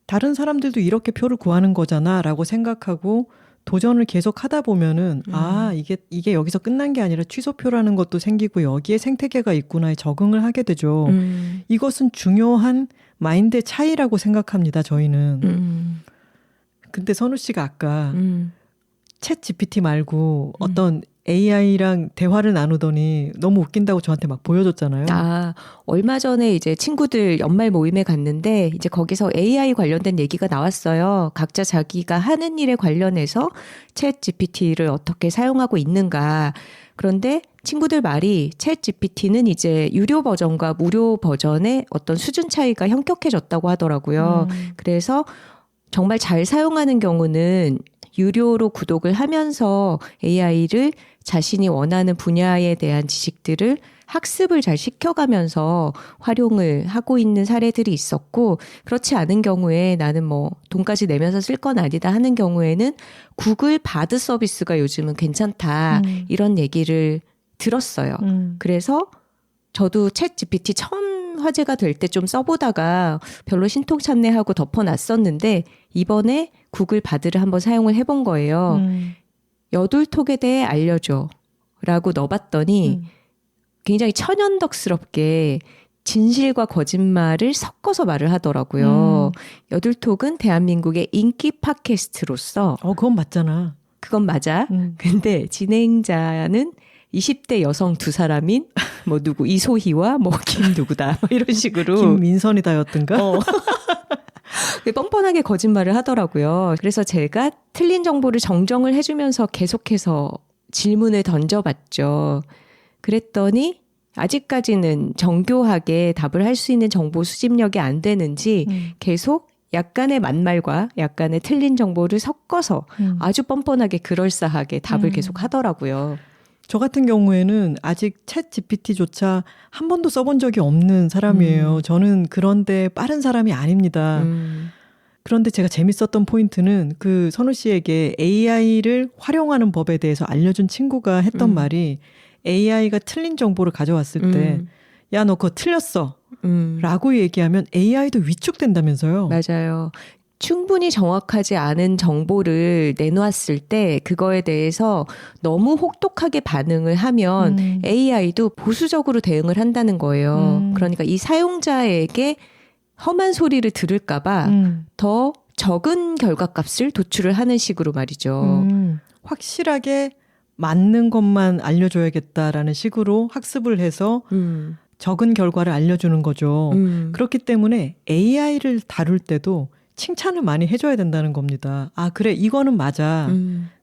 S1: 다른 사람들도 이렇게 표를 구하는 거잖아 라고 생각하고 도전을 계속 하다 보면은 이게 여기서 끝난 게 아니라 취소표라는 것도 생기고 여기에 생태계가 있구나에 적응을 하게 되죠. 이것은 중요한 마인드의 차이라고 생각합니다. 저희는. 근데 선우 씨가 아까 챗 GPT 말고 어떤 AI랑 대화를 나누더니 너무 웃긴다고 저한테 막 보여줬잖아요.
S2: 아, 얼마 전에 이제 친구들 연말 모임에 갔는데 이제 거기서 AI 관련된 얘기가 나왔어요. 각자 자기가 하는 일에 관련해서 챗 GPT를 어떻게 사용하고 있는가. 그런데 친구들 말이 챗 GPT는 이제 유료 버전과 무료 버전의 어떤 수준 차이가 현격해졌다고 하더라고요. 그래서 정말 잘 사용하는 경우는 유료로 구독을 하면서 AI를 자신이 원하는 분야에 대한 지식들을 학습을 잘 시켜가면서 활용을 하고 있는 사례들이 있었고, 그렇지 않은 경우에 나는 뭐 돈까지 내면서 쓸 건 아니다 하는 경우에는 구글 바드 서비스가 요즘은 괜찮다 이런 얘기를 들었어요. 그래서 저도 챗 GPT 처음 화제가 될 때 좀 써보다가 별로 신통찮네 하고 덮어놨었는데 이번에 구글 바드를 한번 사용을 해본 거예요. 여둘톡에 대해 알려줘 라고 넣어봤더니 굉장히 천연덕스럽게 진실과 거짓말을 섞어서 말을 하더라고요. 여둘톡은 대한민국의 인기 팟캐스트로서
S1: 그건 맞잖아.
S2: 그건 맞아. 근데 진행자는 20대 여성 두 사람인 뭐 누구 이소희와 뭐 김누구다 뭐 이런 식으로
S1: 김민선이다였던가?
S2: 뻔뻔하게 거짓말을 하더라고요. 그래서 제가 틀린 정보를 정정을 해주면서 계속해서 질문을 던져봤죠. 그랬더니 아직까지는 정교하게 답을 할 수 있는 정보 수집력이 안 되는지 계속 약간의 만말과 약간의 틀린 정보를 섞어서 아주 뻔뻔하게 그럴싸하게 답을 계속 하더라고요.
S1: 저 같은 경우에는 아직 챗 GPT조차 한 번도 써본 적이 없는 사람이에요. 저는 그런데 빠른 사람이 아닙니다. 그런데 제가 재밌었던 포인트는 그 선우 씨에게 AI를 활용하는 법에 대해서 알려준 친구가 했던 말이 AI가 틀린 정보를 가져왔을 때 야, 너 그거 틀렸어 라고 얘기하면 AI도 위축된다면서요.
S2: 맞아요. 충분히 정확하지 않은 정보를 내놓았을 때 그거에 대해서 너무 혹독하게 반응을 하면 AI도 보수적으로 대응을 한다는 거예요. 그러니까 이 사용자에게 험한 소리를 들을까봐 더 적은 결과값을 도출을 하는 식으로 말이죠.
S1: 확실하게 맞는 것만 알려줘야겠다라는 식으로 학습을 해서 적은 결과를 알려주는 거죠. 그렇기 때문에 AI를 다룰 때도 칭찬을 많이 해줘야 된다는 겁니다. 아, 그래, 이거는 맞아.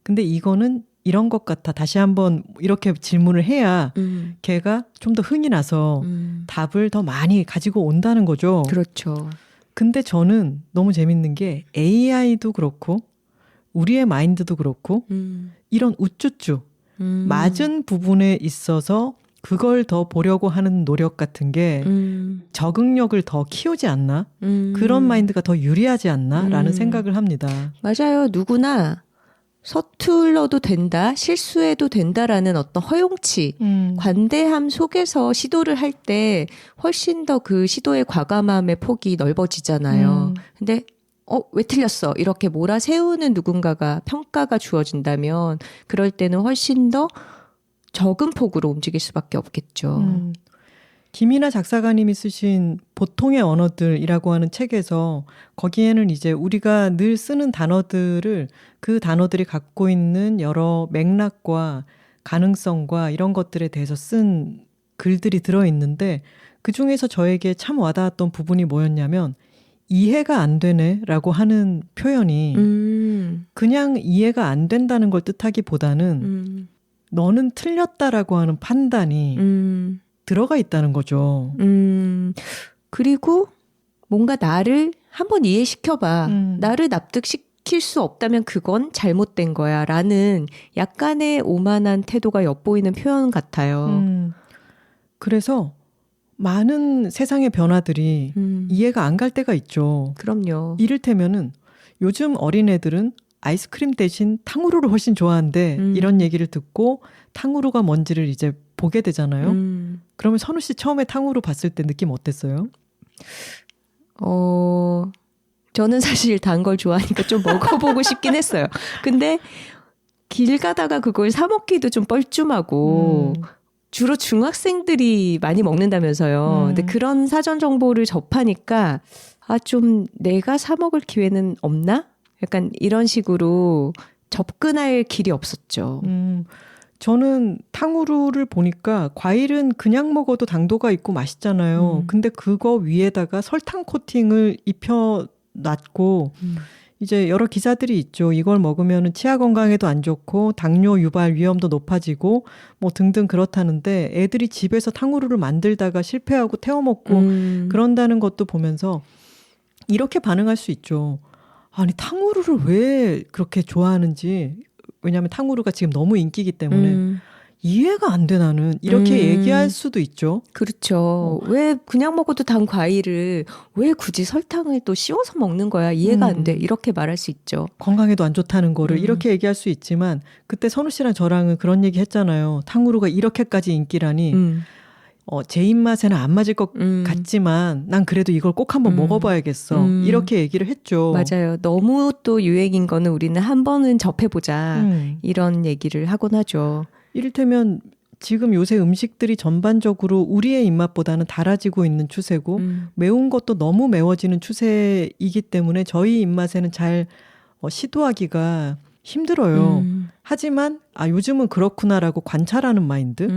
S1: 근데 이거는 이런 것 같아. 다시 한번 이렇게 질문을 해야 걔가 좀 더 흥이 나서 답을 더 많이 가지고 온다는 거죠.
S2: 그렇죠.
S1: 근데 저는 너무 재밌는 게 AI도 그렇고 우리의 마인드도 그렇고 이런 우쭈쭈 맞은 부분에 있어서 그걸 더 보려고 하는 노력 같은 게 적응력을 더 키우지 않나? 그런 마인드가 더 유리하지 않나? 라는 생각을 합니다.
S2: 맞아요. 누구나 서툴러도 된다, 실수해도 된다라는 어떤 허용치, 관대함 속에서 시도를 할 때 훨씬 더 그 시도의 과감함의 폭이 넓어지잖아요. 근데 왜 틀렸어? 이렇게 몰아세우는 누군가가 평가가 주어진다면 그럴 때는 훨씬 더 적은 폭으로 움직일 수밖에 없겠죠.
S1: 김이나 작사가님이 쓰신 보통의 언어들이라고 하는 책에서 거기에는 이제 우리가 늘 쓰는 단어들을 그 단어들이 갖고 있는 여러 맥락과 가능성과 이런 것들에 대해서 쓴 글들이 들어있는데 그중에서 저에게 참 와닿았던 부분이 뭐였냐면 이해가 안 되네 라고 하는 표현이 그냥 이해가 안 된다는 걸 뜻하기보다는 너는 틀렸다라고 하는 판단이 들어가 있다는 거죠.
S2: 그리고 뭔가 나를 한번 이해시켜봐. 나를 납득시킬 수 없다면 그건 잘못된 거야. 라는 약간의 오만한 태도가 엿보이는 표현 같아요.
S1: 그래서 많은 세상의 변화들이 이해가 안 갈 때가 있죠.
S2: 그럼요.
S1: 이를테면은 요즘 어린애들은 아이스크림 대신 탕후루를 훨씬 좋아하는데 이런 얘기를 듣고 탕후루가 뭔지를 이제 보게 되잖아요. 그러면 선우 씨 처음에 탕후루 봤을 때 느낌 어땠어요?
S2: 저는 사실 단 걸 좋아하니까 좀 먹어보고 싶긴 했어요. 근데 길 가다가 그걸 사 먹기도 좀 뻘쭘하고 주로 중학생들이 많이 먹는다면서요. 근데 그런 사전 정보를 접하니까 좀 내가 사 먹을 기회는 없나? 약간 이런 식으로 접근할 길이 없었죠.
S1: 저는 탕후루를 보니까 과일은 그냥 먹어도 당도가 있고 맛있잖아요. 근데 그거 위에다가 설탕 코팅을 입혀놨고 이제 여러 기사들이 있죠. 이걸 먹으면 치아 건강에도 안 좋고 당뇨 유발 위험도 높아지고 뭐 등등 그렇다는데 애들이 집에서 탕후루를 만들다가 실패하고 태워 먹고 그런다는 것도 보면서 이렇게 반응할 수 있죠. 아니 탕후루를 왜 그렇게 좋아하는지. 왜냐하면 탕후루가 지금 너무 인기이기 때문에 이해가 안 돼 나는. 이렇게 얘기할 수도 있죠.
S2: 그렇죠. 왜 그냥 먹어도 단 과일을 왜 굳이 설탕을 또 씌워서 먹는 거야. 이해가 안 돼. 이렇게 말할 수 있죠.
S1: 건강에도 안 좋다는 거를 이렇게 얘기할 수 있지만 그때 선우 씨랑 저랑은 그런 얘기 했잖아요. 탕후루가 이렇게까지 인기라니 제 입맛에는 안 맞을 것 같지만 난 그래도 이걸 꼭 한번 먹어봐야겠어. 이렇게 얘기를 했죠.
S2: 맞아요. 너무 또 유행인 거는 우리는 한 번은 접해보자. 이런 얘기를 하곤 하죠.
S1: 이를테면 지금 요새 음식들이 전반적으로 우리의 입맛보다는 달아지고 있는 추세고 매운 것도 너무 매워지는 추세이기 때문에 저희 입맛에는 잘 시도하기가 힘들어요. 하지만 요즘은 그렇구나라고 관찰하는 마인드.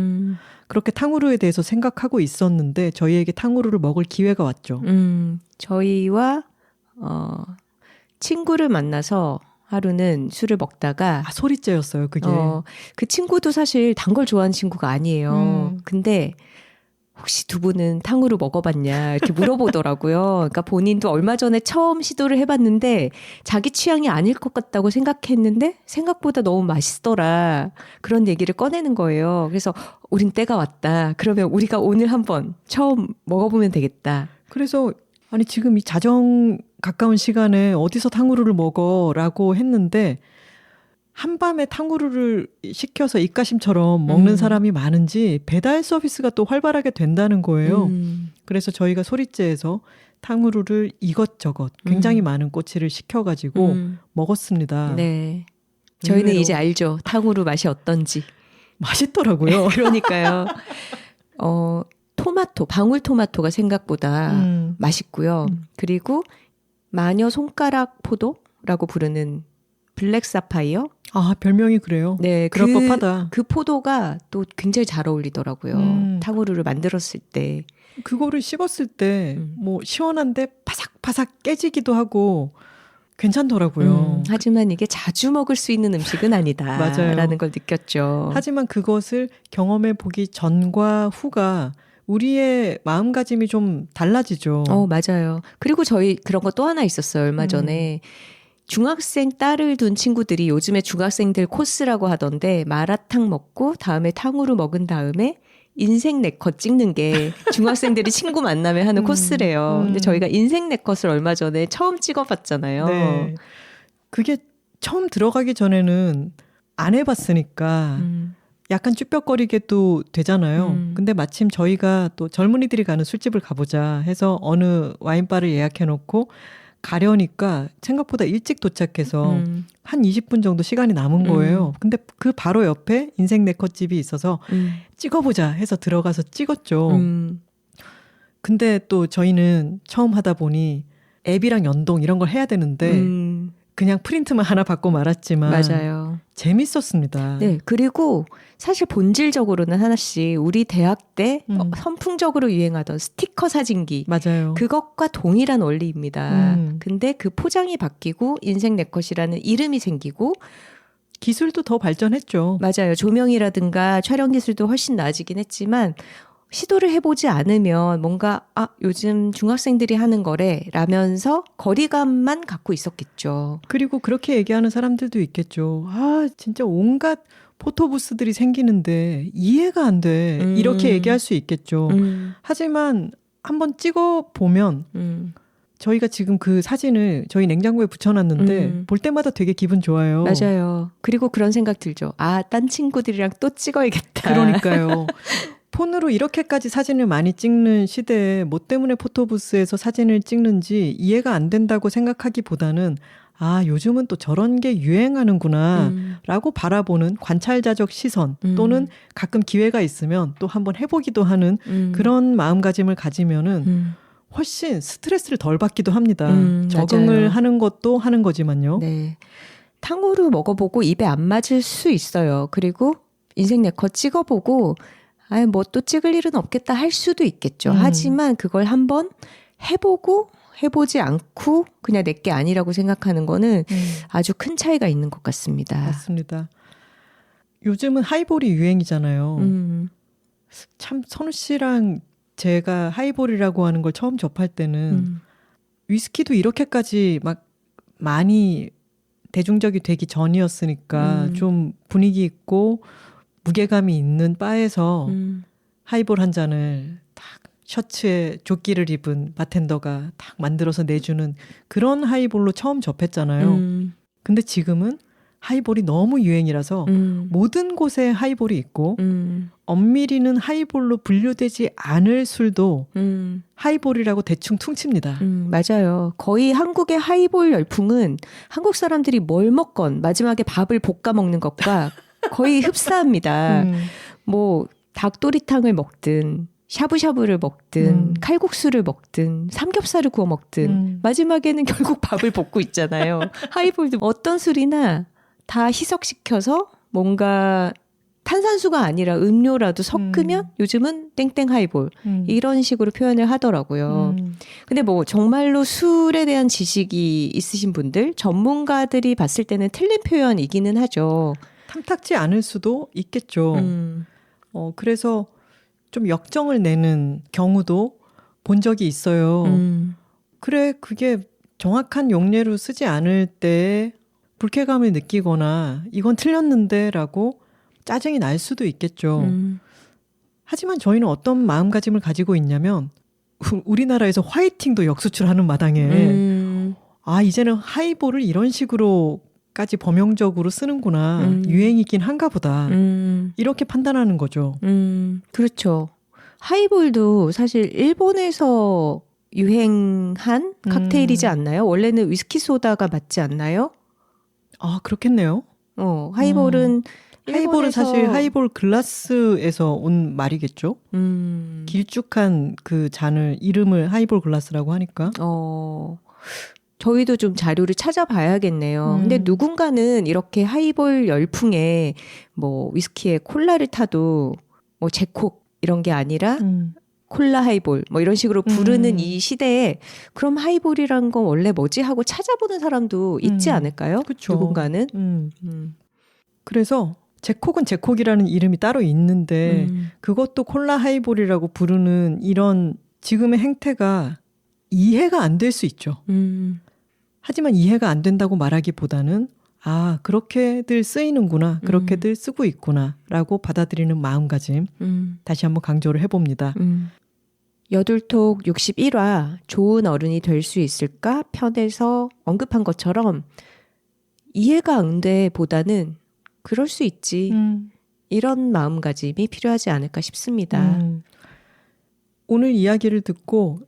S1: 그렇게 탕후루에 대해서 생각하고 있었는데 저희에게 탕후루를 먹을 기회가 왔죠.
S2: 저희와 친구를 만나서 하루는 술을 먹다가
S1: 소리째였어요 그게.
S2: 그 친구도 사실 단 걸 좋아하는 친구가 아니에요. 근데 혹시 두 분은 탕후루 먹어봤냐 이렇게 물어보더라고요. 그러니까 본인도 얼마 전에 처음 시도를 해봤는데 자기 취향이 아닐 것 같다고 생각했는데 생각보다 너무 맛있더라. 그런 얘기를 꺼내는 거예요. 그래서 우린 때가 왔다. 그러면 우리가 오늘 한번 처음 먹어보면 되겠다.
S1: 그래서 아니 지금 이 자정 가까운 시간에 어디서 탕후루를 먹어라고 했는데 한밤에 탕후루를 시켜서 입가심처럼 먹는 사람이 많은지 배달 서비스가 또 활발하게 된다는 거예요. 그래서 저희가 소리째에서 탕후루를 이것저것 굉장히 많은 꼬치를 시켜가지고 먹었습니다.
S2: 네, 저희는
S1: 의외로
S2: 이제 알죠. 탕후루 맛이 어떤지.
S1: 맛있더라고요.
S2: 그러니까요. 토마토, 방울토마토가 생각보다 맛있고요. 그리고 마녀 손가락 포도라고 부르는 블랙 사파이어?
S1: 별명이 그래요?
S2: 네,
S1: 그럴 법하다.
S2: 그 포도가 또 굉장히 잘 어울리더라고요. 탕후루를 만들었을 때.
S1: 그거를 씹었을 때 뭐 시원한데 바삭바삭 깨지기도 하고 괜찮더라고요.
S2: 하지만 이게 자주 먹을 수 있는 음식은 아니다.
S1: 맞아요.
S2: 라는 걸 느꼈죠.
S1: 하지만 그것을 경험해 보기 전과 후가 우리의 마음가짐이 좀 달라지죠.
S2: 맞아요. 그리고 저희 그런 거 또 하나 있었어요. 얼마 전에. 중학생 딸을 둔 친구들이 요즘에 중학생들 코스라고 하던데 마라탕 먹고 다음에 탕후루 먹은 다음에 인생 네컷 찍는 게 중학생들이 친구 만나면 하는 코스래요. 근데 저희가 인생 네컷을 얼마 전에 처음 찍어봤잖아요.
S1: 네. 그게 처음 들어가기 전에는 안 해봤으니까 약간 쭈뼛거리게도 되잖아요. 근데 마침 저희가 또 젊은이들이 가는 술집을 가보자 해서 어느 와인바를 예약해놓고 가려니까 생각보다 일찍 도착해서 한 20분 정도 시간이 남은 거예요. 근데 그 바로 옆에 인생 네컷 집이 있어서 찍어보자 해서 들어가서 찍었죠. 근데 또 저희는 처음 하다 보니 앱이랑 연동 이런 걸 해야 되는데 그냥 프린트만 하나 받고 말았지만
S2: 맞아요.
S1: 재밌었습니다.
S2: 네, 그리고 사실 본질적으로는 하나씩 우리 대학 때 선풍적으로 유행하던 스티커 사진기
S1: 맞아요.
S2: 그것과 동일한 원리입니다. 근데 그 포장이 바뀌고 인생 네컷이라는 이름이 생기고
S1: 기술도 더 발전했죠.
S2: 맞아요. 조명이라든가 촬영 기술도 훨씬 나아지긴 했지만 시도를 해보지 않으면 뭔가 요즘 중학생들이 하는 거래 라면서 거리감만 갖고 있었겠죠.
S1: 그리고 그렇게 얘기하는 사람들도 있겠죠. 진짜 온갖 포토부스들이 생기는데 이해가 안 돼. 이렇게 얘기할 수 있겠죠. 하지만 한번 찍어보면 저희가 지금 그 사진을 저희 냉장고에 붙여놨는데 볼 때마다 되게 기분 좋아요.
S2: 맞아요. 그리고 그런 생각 들죠. 딴 친구들이랑 또 찍어야겠다.
S1: 그러니까요. 폰으로 이렇게까지 사진을 많이 찍는 시대에 뭐 때문에 포토부스에서 사진을 찍는지 이해가 안 된다고 생각하기보다는 아, 요즘은 또 저런 게 유행하는구나 라고 바라보는 관찰자적 시선 또는 가끔 기회가 있으면 또 한번 해보기도 하는 그런 마음가짐을 가지면은 훨씬 스트레스를 덜 받기도 합니다. 적응을
S2: 맞아요.
S1: 하는 것도 하는 거지만요.
S2: 네. 탕후루 먹어보고 입에 안 맞을 수 있어요. 그리고 인생 네컷 찍어보고 아, 뭐 또 찍을 일은 없겠다 할 수도 있겠죠. 하지만 그걸 한번 해보고 해보지 않고 그냥 내게 아니라고 생각하는 거는 아주 큰 차이가 있는 것 같습니다.
S1: 맞습니다. 요즘은 하이볼이 유행이잖아요. 참 선우 씨랑 제가 하이볼이라고 하는 걸 처음 접할 때는 위스키도 이렇게까지 막 많이 대중적이 되기 전이었으니까 좀 분위기 있고 무게감이 있는 바에서 하이볼 한 잔을 딱 셔츠에 조끼를 입은 바텐더가 딱 만들어서 내주는 그런 하이볼로 처음 접했잖아요. 근데 지금은 하이볼이 너무 유행이라서 모든 곳에 하이볼이 있고 엄밀히는 하이볼로 분류되지 않을 술도 하이볼이라고 대충 퉁칩니다.
S2: 맞아요. 거의 한국의 하이볼 열풍은 한국 사람들이 뭘 먹건 마지막에 밥을 볶아 먹는 것과 거의 흡사합니다. 뭐 닭도리탕을 먹든 샤브샤브를 먹든 칼국수를 먹든 삼겹살을 구워 먹든 마지막에는 결국 밥을 볶고 있잖아요. 하이볼도 어떤 술이나 다 희석시켜서 뭔가 탄산수가 아니라 음료라도 섞으면 요즘은 땡땡 하이볼 이런 식으로 표현을 하더라고요. 근데 뭐 정말로 술에 대한 지식이 있으신 분들, 전문가들이 봤을 때는 틀린 표현이기는 하죠.
S1: 탐탁지 않을 수도 있겠죠. 그래서 좀 역정을 내는 경우도 본 적이 있어요. 그래, 그게 정확한 용례로 쓰지 않을 때 불쾌감을 느끼거나 이건 틀렸는데 라고 짜증이 날 수도 있겠죠. 하지만 저희는 어떤 마음가짐을 가지고 있냐면 우리나라에서 화이팅도 역수출하는 마당에 아, 이제는 하이볼을 이런 식으로까지 범용적으로 쓰는구나. 유행이긴 한가 보다. 이렇게 판단하는 거죠.
S2: 그렇죠. 하이볼도 사실 일본에서 유행한 칵테일이지 않나요? 원래는 위스키 소다가 맞지 않나요?
S1: 아, 그렇겠네요.
S2: 하이볼은
S1: 하이볼은 사실 하이볼 글라스에서 온 말이겠죠. 길쭉한 그 잔을 이름을 하이볼 글라스라고 하니까.
S2: 저희도 좀 자료를 찾아봐야겠네요. 근데 누군가는 이렇게 하이볼 열풍에 뭐 위스키에 콜라를 타도 뭐 제콕 이런 게 아니라 콜라 하이볼 뭐 이런 식으로 부르는 이 시대에 그럼 하이볼이란 건 원래 뭐지 하고 찾아보는 사람도 있지 않을까요?
S1: 그쵸.
S2: 누군가는.
S1: 그래서 제콕은 제콕이라는 이름이 따로 있는데 그것도 콜라 하이볼이라고 부르는 이런 지금의 행태가 이해가 안 될 수 있죠. 하지만 이해가 안 된다고 말하기보다는 아, 그렇게들 쓰이는구나. 그렇게들 쓰고 있구나. 라고 받아들이는 마음가짐. 다시 한번 강조를 해봅니다.
S2: 여둘톡 61화 좋은 어른이 될 수 있을까 편에서 언급한 것처럼 이해가 안 돼 보다는 그럴 수 있지. 이런 마음가짐이 필요하지 않을까 싶습니다.
S1: 오늘 이야기를 듣고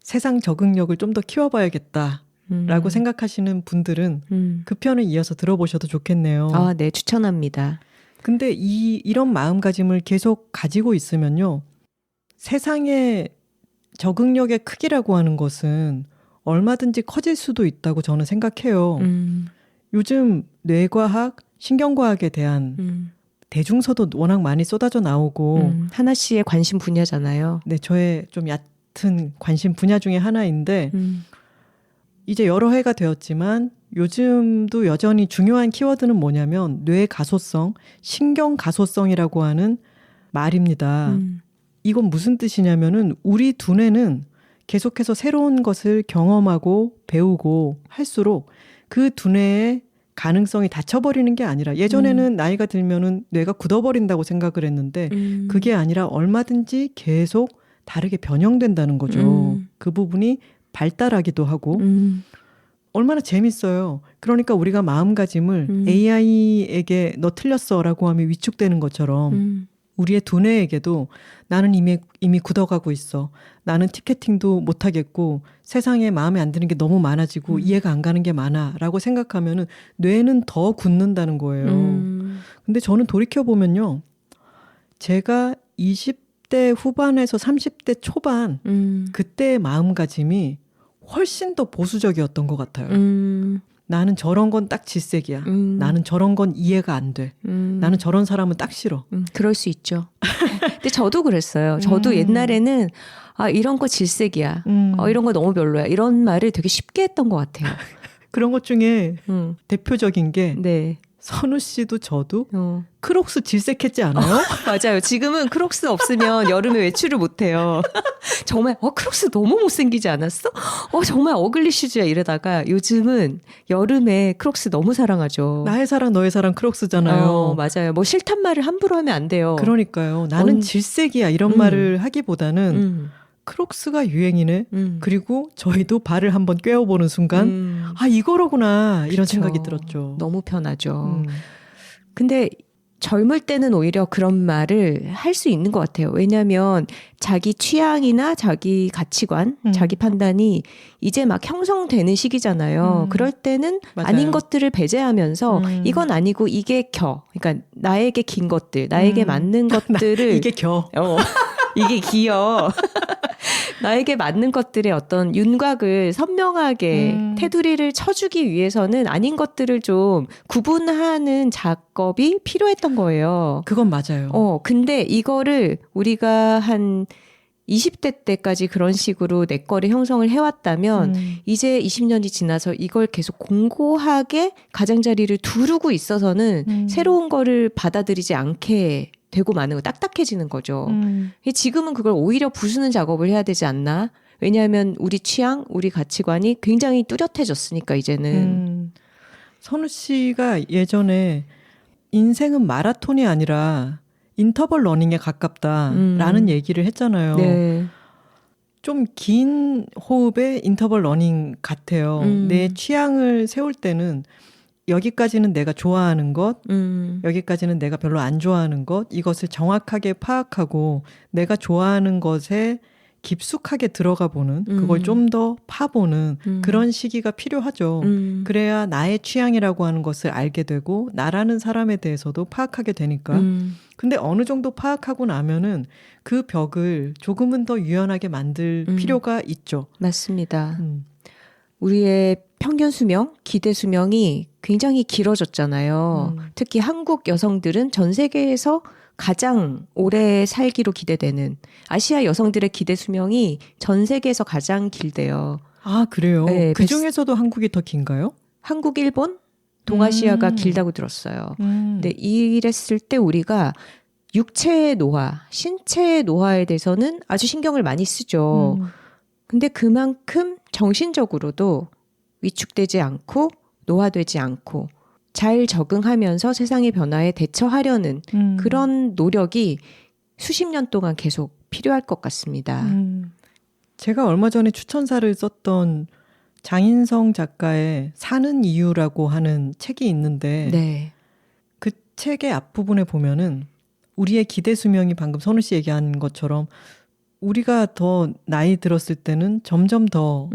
S1: 세상 적응력을 좀 더 키워봐야겠다라고 생각하시는 분들은 그 편을 이어서 들어보셔도 좋겠네요.
S2: 아, 네, 추천합니다.
S1: 근데 이런 마음가짐을 계속 가지고 있으면요. 세상의 적응력의 크기라고 하는 것은 얼마든지 커질 수도 있다고 저는 생각해요. 요즘 뇌과학, 신경과학에 대한 대중서도 워낙 많이 쏟아져 나오고
S2: 하나 씨의 관심 분야잖아요.
S1: 네, 저의 좀 얕은 관심 분야 중에 하나인데 이제 여러 해가 되었지만 요즘도 여전히 중요한 키워드는 뭐냐면 뇌 가소성, 신경 가소성이라고 하는 말입니다. 이건 무슨 뜻이냐면은 우리 두뇌는 계속해서 새로운 것을 경험하고 배우고 할수록 그 두뇌의 가능성이 닫혀버리는 게 아니라 예전에는 나이가 들면은 뇌가 굳어버린다고 생각을 했는데 그게 아니라 얼마든지 계속 다르게 변형된다는 거죠. 그 부분이 발달하기도 하고 얼마나 재밌어요. 그러니까 우리가 마음가짐을 AI에게 너 틀렸어 라고 하면 위축되는 것처럼 우리의 두뇌에게도 나는 이미 굳어가고 있어. 나는 티켓팅도 못하겠고 세상에 마음에 안 드는 게 너무 많아지고 이해가 안 가는 게 많아 라고 생각하면은 뇌는 더 굳는다는 거예요. 근데 저는 돌이켜보면요. 제가 20대 후반에서 30대 초반 그때의 마음가짐이 훨씬 더 보수적이었던 것 같아요. 나는 저런 건 딱 질색이야. 나는 저런 건 이해가 안 돼. 나는 저런 사람은 딱 싫어.
S2: 그럴 수 있죠. 근데 저도 그랬어요. 저도 옛날에는 이런 거 질색이야. 이런 거 너무 별로야. 이런 말을 되게 쉽게 했던 것 같아요.
S1: 그런 것 중에 대표적인 게
S2: 네.
S1: 선우 씨도 저도 크록스 질색했지 않아요?
S2: 맞아요. 지금은 크록스 없으면 여름에 외출을 못해요. 정말 크록스 너무 못생기지 않았어? 정말 어글리 슈즈야 이러다가 요즘은 여름에 크록스 너무 사랑하죠.
S1: 나의 사랑 너의 사랑 크록스잖아요.
S2: 맞아요. 뭐 싫단 말을 함부로 하면 안 돼요.
S1: 그러니까요. 나는 질색이야 이런 말을 하기보다는 크록스가 유행이네. 그리고 저희도 발을 한번 꿰어보는 순간 이거로구나 이런
S2: 그쵸.
S1: 생각이 들었죠.
S2: 너무 편하죠. 근데 젊을 때는 오히려 그런 말을 할 수 있는 것 같아요. 왜냐하면 자기 취향이나 자기 가치관, 자기 판단이 이제 막 형성되는 시기잖아요. 그럴 때는
S1: 맞아요.
S2: 아닌 것들을 배제하면서 이건 아니고 이게 그러니까 나에게 긴 것들, 나에게 맞는 것들을
S1: 이게
S2: 이게 기여. 나에게 맞는 것들의 어떤 윤곽을 선명하게 테두리를 쳐주기 위해서는 아닌 것들을 좀 구분하는 작업이 필요했던 거예요.
S1: 그건 맞아요.
S2: 근데 이거를 우리가 한 20대 때까지 그런 식으로 내 거를 형성을 해왔다면 이제 20년이 지나서 이걸 계속 공고하게 가장자리를 두르고 있어서는 새로운 거를 받아들이지 않게 되고 마는 거 딱딱해지는 거죠. 지금은 그걸 오히려 부수는 작업을 해야 되지 않나? 왜냐하면 우리 취향, 우리 가치관이 굉장히 뚜렷해졌으니까 이제는.
S1: 선우 씨가 예전에 인생은 마라톤이 아니라 인터벌 러닝에 가깝다라는 얘기를 했잖아요.
S2: 네.
S1: 좀 긴 호흡의 인터벌 러닝 같아요. 내 취향을 세울 때는 여기까지는 내가 좋아하는 것, 여기까지는 내가 별로 안 좋아하는 것, 이것을 정확하게 파악하고 내가 좋아하는 것에 깊숙하게 들어가 보는, 그걸 좀 더 파보는 그런 시기가 필요하죠. 그래야 나의 취향이라고 하는 것을 알게 되고 나라는 사람에 대해서도 파악하게 되니까. 근데 어느 정도 파악하고 나면은 그 벽을 조금은 더 유연하게 만들 필요가 있죠.
S2: 맞습니다. 우리의 평균 수명, 기대 수명이 굉장히 길어졌잖아요. 특히 한국 여성들은 전 세계에서 가장 오래 살기로 기대되는, 아시아 여성들의 기대 수명이 전 세계에서 가장 길대요.
S1: 아, 그래요?
S2: 네,
S1: 그 중에서도 한국이 더 긴가요?
S2: 한국, 일본, 동아시아가 길다고 들었어요. 근데 이랬을 때 우리가 육체의 노화, 신체의 노화에 대해서는 아주 신경을 많이 쓰죠. 근데 그만큼 정신적으로도 위축되지 않고 노화되지 않고 잘 적응하면서 세상의 변화에 대처하려는 그런 노력이 수십 년 동안 계속 필요할 것 같습니다.
S1: 제가 얼마 전에 추천사를 썼던 장인성 작가의 사는 이유라고 하는 책이 있는데
S2: 네.
S1: 그 책의 앞부분에 보면은 우리의 기대 수명이 방금 선우 씨 얘기한 것처럼 우리가 더 나이 들었을 때는 점점 더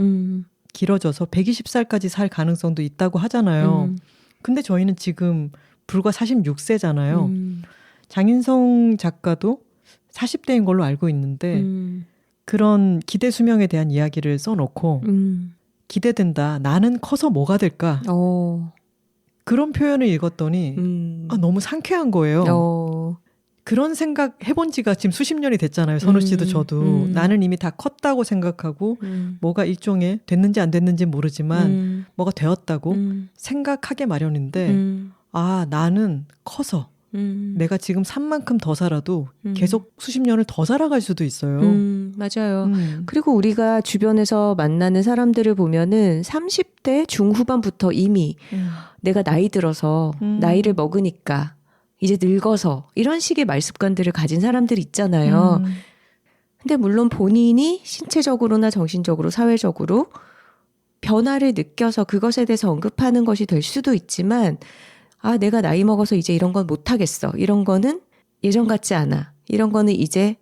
S1: 길어져서 120살까지 살 가능성도 있다고 하잖아요. 근데 저희는 지금 불과 46세잖아요. 장인성 작가도 40대인 걸로 알고 있는데 그런 기대 수명에 대한 이야기를 써놓고 기대된다. 나는 커서 뭐가 될까? 그런 표현을 읽었더니 너무 상쾌한 거예요. 그런 생각 해본 지가 지금 수십 년이 됐잖아요. 선우 씨도 저도. 나는 이미 다 컸다고 생각하고 뭐가 일종의 됐는지 안 됐는지 모르지만 뭐가 되었다고 생각하게 마련인데 나는 커서 내가 지금 산 만큼 더 살아도 계속 수십 년을 더 살아갈 수도 있어요.
S2: 맞아요. 그리고 우리가 주변에서 만나는 사람들을 보면은 30대 중후반부터 이미 내가 나이 들어서 나이를 먹으니까 이제 늙어서 이런 식의 말습관들을 가진 사람들이 있잖아요. 근데 물론 본인이 신체적으로나 정신적으로 사회적으로 변화를 느껴서 그것에 대해서 언급하는 것이 될 수도 있지만 내가 나이 먹어서 이제 이런 건 못하겠어. 이런 거는 예전 같지 않아. 이런 거는 이제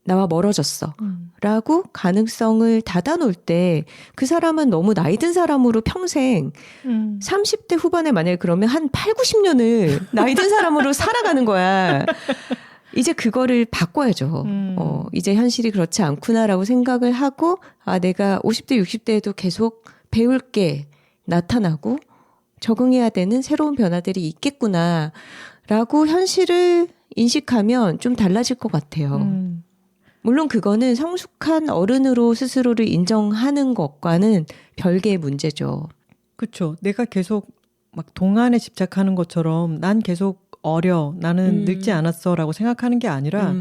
S2: 나와 멀어졌어. 라고 가능성을 닫아놓을 때 그 사람은 너무 나이 든 사람으로 평생 30대 후반에 만약에 그러면 한 8, 90년을 나이 든 사람으로 살아가는 거야. 이제 그거를 바꿔야죠. 이제 현실이 그렇지 않구나라고 생각을 하고 내가 50대, 60대에도 계속 배울 게 나타나고 적응해야 되는 새로운 변화들이 있겠구나라고 현실을 인식하면 좀 달라질 것 같아요. 물론 그거는 성숙한 어른으로 스스로를 인정하는 것과는 별개의 문제죠.
S1: 그렇죠. 내가 계속 막 동안에 집착하는 것처럼 난 계속 어려, 나는 늙지 않았어라고 생각하는 게 아니라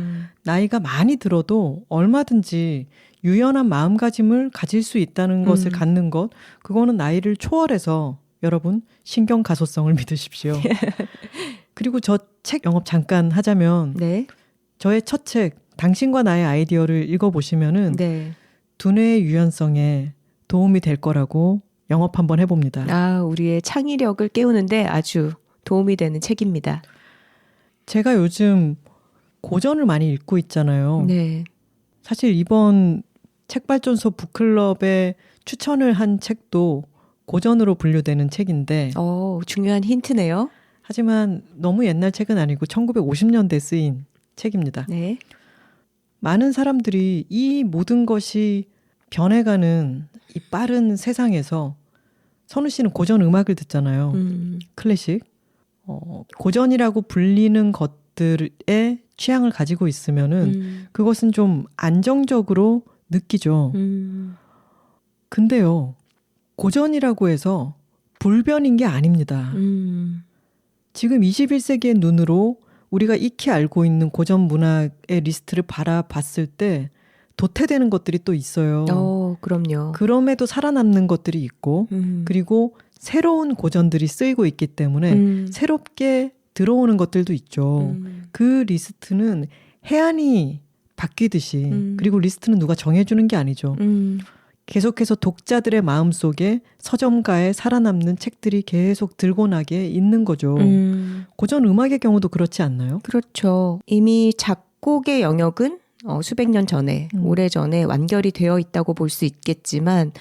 S1: 나이가 많이 들어도 얼마든지 유연한 마음가짐을 가질 수 있다는 것을 갖는 것, 그거는 나이를 초월해서 여러분 신경 가소성을 믿으십시오. 그리고 저 책 영업 잠깐 하자면
S2: 네.
S1: 저의 첫 책 당신과 나의 아이디어를 읽어보시면은
S2: 네.
S1: 두뇌의 유연성에 도움이 될 거라고 영업 한번 해봅니다.
S2: 우리의 창의력을 깨우는데 아주 도움이 되는 책입니다.
S1: 제가 요즘 고전을 많이 읽고 있잖아요.
S2: 네.
S1: 사실 이번 책발전소 북클럽에 추천을 한 책도 고전으로 분류되는 책인데
S2: 중요한 힌트네요.
S1: 하지만 너무 옛날 책은 아니고 1950년대 쓰인 책입니다.
S2: 네.
S1: 많은 사람들이 이 모든 것이 변해가는 이 빠른 세상에서 선우 씨는 고전 음악을 듣잖아요. 클래식. 고전이라고 불리는 것들의 취향을 가지고 있으면은 그것은 좀 안정적으로 느끼죠. 근데요, 고전이라고 해서 불변인 게 아닙니다. 지금 21세기의 눈으로 우리가 익히 알고 있는 고전 문학의 리스트를 바라봤을 때 도태되는 것들이 또 있어요.
S2: 그럼요.
S1: 그럼에도 살아남는 것들이 있고 그리고 새로운 고전들이 쓰이고 있기 때문에 새롭게 들어오는 것들도 있죠. 그 리스트는 해안이 바뀌듯이 그리고 리스트는 누가 정해주는 게 아니죠. 계속해서 독자들의 마음속에 서점가에 살아남는 책들이 계속 들고나게 있는 거죠. 고전 음악의 경우도 그렇지 않나요?
S2: 그렇죠. 이미 작곡의 영역은 수백 년 전에, 오래전에 완결이 되어 있다고 볼 수 있겠지만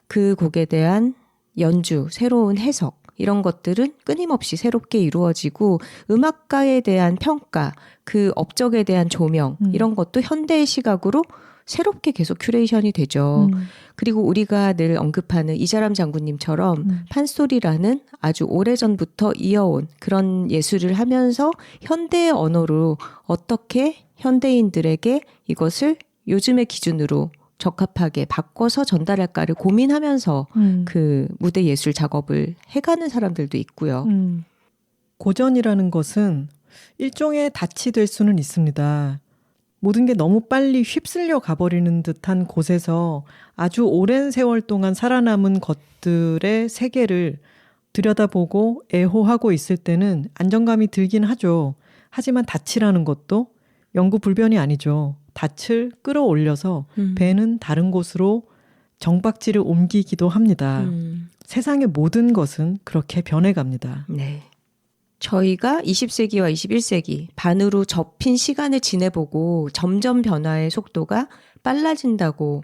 S2: 그 곡에 대한 연주, 새로운 해석 이런 것들은 끊임없이 새롭게 이루어지고 음악가에 대한 평가, 그 업적에 대한 조명 이런 것도 현대의 시각으로 새롭게 계속 큐레이션이 되죠. 그리고 우리가 늘 언급하는 이자람 장군님처럼 판소리라는 아주 오래전부터 이어온 그런 예술을 하면서 현대의 언어로 어떻게 현대인들에게 이것을 요즘의 기준으로 적합하게 바꿔서 전달할까를 고민하면서 그 무대 예술 작업을 해가는 사람들도 있고요.
S1: 고전이라는 것은 일종의 닻이 될 수는 있습니다. 모든 게 너무 빨리 휩쓸려 가버리는 듯한 곳에서 아주 오랜 세월 동안 살아남은 것들의 세계를 들여다보고 애호하고 있을 때는 안정감이 들긴 하죠. 하지만 닻이라는 것도 영구불변이 아니죠. 닻을 끌어올려서 배는 다른 곳으로 정박지를 옮기기도 합니다. 세상의 모든 것은 그렇게 변해갑니다.
S2: 네. 저희가 20세기와 21세기 반으로 접힌 시간을 지내보고 점점 변화의 속도가 빨라진다고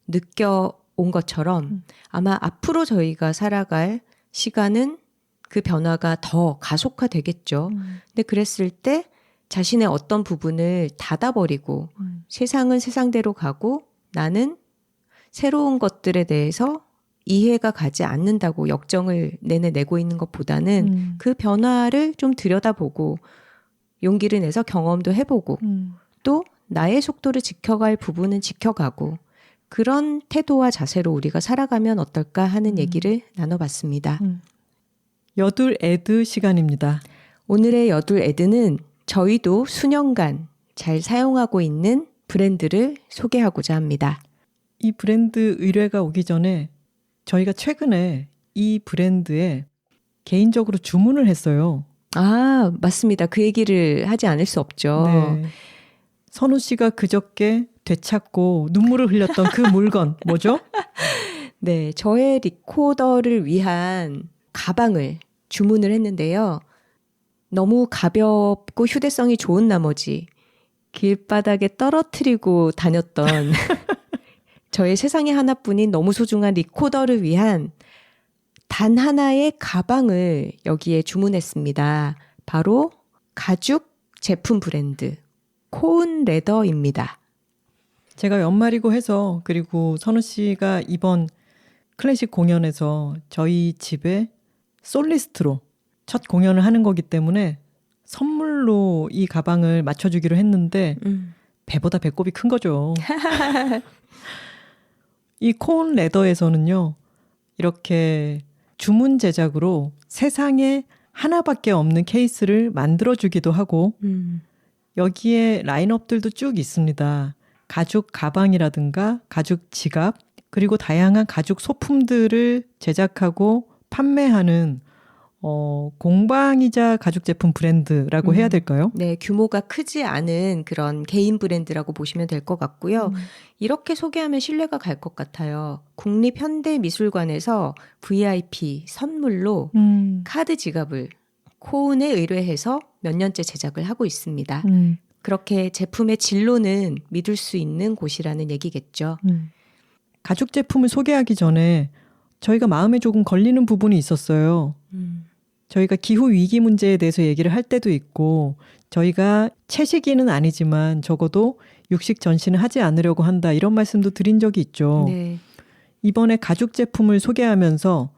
S2: 느껴온 것처럼 아마 앞으로 저희가 살아갈 시간은 그 변화가 더 가속화되겠죠. 근데 그랬을 때 자신의 어떤 부분을 닫아버리고 세상은 세상대로 가고 나는 새로운 것들에 대해서 이해가 가지 않는다고 역정을 내고 있는 것보다는 그 변화를 좀 들여다보고 용기를 내서 경험도 해보고 또 나의 속도를 지켜갈 부분은 지켜가고 그런 태도와 자세로 우리가 살아가면 어떨까 하는 얘기를 나눠봤습니다.
S1: 여둘 애드 시간입니다.
S2: 오늘의 여둘 애드는 저희도 수년간 잘 사용하고 있는 브랜드를 소개하고자 합니다.
S1: 이 브랜드 의뢰가 오기 전에 저희가 최근에 이 브랜드에 개인적으로 주문을 했어요.
S2: 맞습니다. 그 얘기를 하지 않을 수 없죠.
S1: 네. 선우 씨가 그저께 되찾고 눈물을 흘렸던 그 물건 뭐죠?
S2: 네, 저의 리코더를 위한 가방을 주문을 했는데요. 너무 가볍고 휴대성이 좋은 나머지 길바닥에 떨어뜨리고 다녔던 저의 세상에 하나뿐인 너무 소중한 리코더를 위한 단 하나의 가방을 여기에 주문했습니다. 바로 가죽 제품 브랜드 코운 레더입니다.
S1: 제가 연말이고 해서 그리고 선우 씨가 이번 클래식 공연에서 저희 집에 솔리스트로 첫 공연을 하는 거기 때문에 선물로 이 가방을 맞춰주기로 했는데 배보다 배꼽이 큰 거죠. 이 코운 레더에서는요. 이렇게 주문 제작으로 세상에 하나밖에 없는 케이스를 만들어주기도 하고 여기에 라인업들도 쭉 있습니다. 가죽 가방이라든가 가죽 지갑 그리고 다양한 가죽 소품들을 제작하고 판매하는 공방이자 가죽 제품 브랜드라고 해야 될까요?
S2: 네, 규모가 크지 않은 그런 개인 브랜드라고 보시면 될 것 같고요. 이렇게 소개하면 신뢰가 갈 것 같아요. 국립현대미술관에서 VIP 선물로 카드 지갑을 코운에 의뢰해서 몇 년째 제작을 하고 있습니다. 그렇게 제품의 진로는 믿을 수 있는 곳이라는 얘기겠죠.
S1: 가죽 제품을 소개하기 전에 저희가 마음에 조금 걸리는 부분이 있었어요. 저희가 기후 위기 문제에 대해서 얘기를 할 때도 있고 저희가 채식인은 아니지만 적어도 육식 전신을 하지 않으려고 한다 이런 말씀도 드린 적이 있죠.
S2: 네.
S1: 이번에 가죽 제품을 소개하면서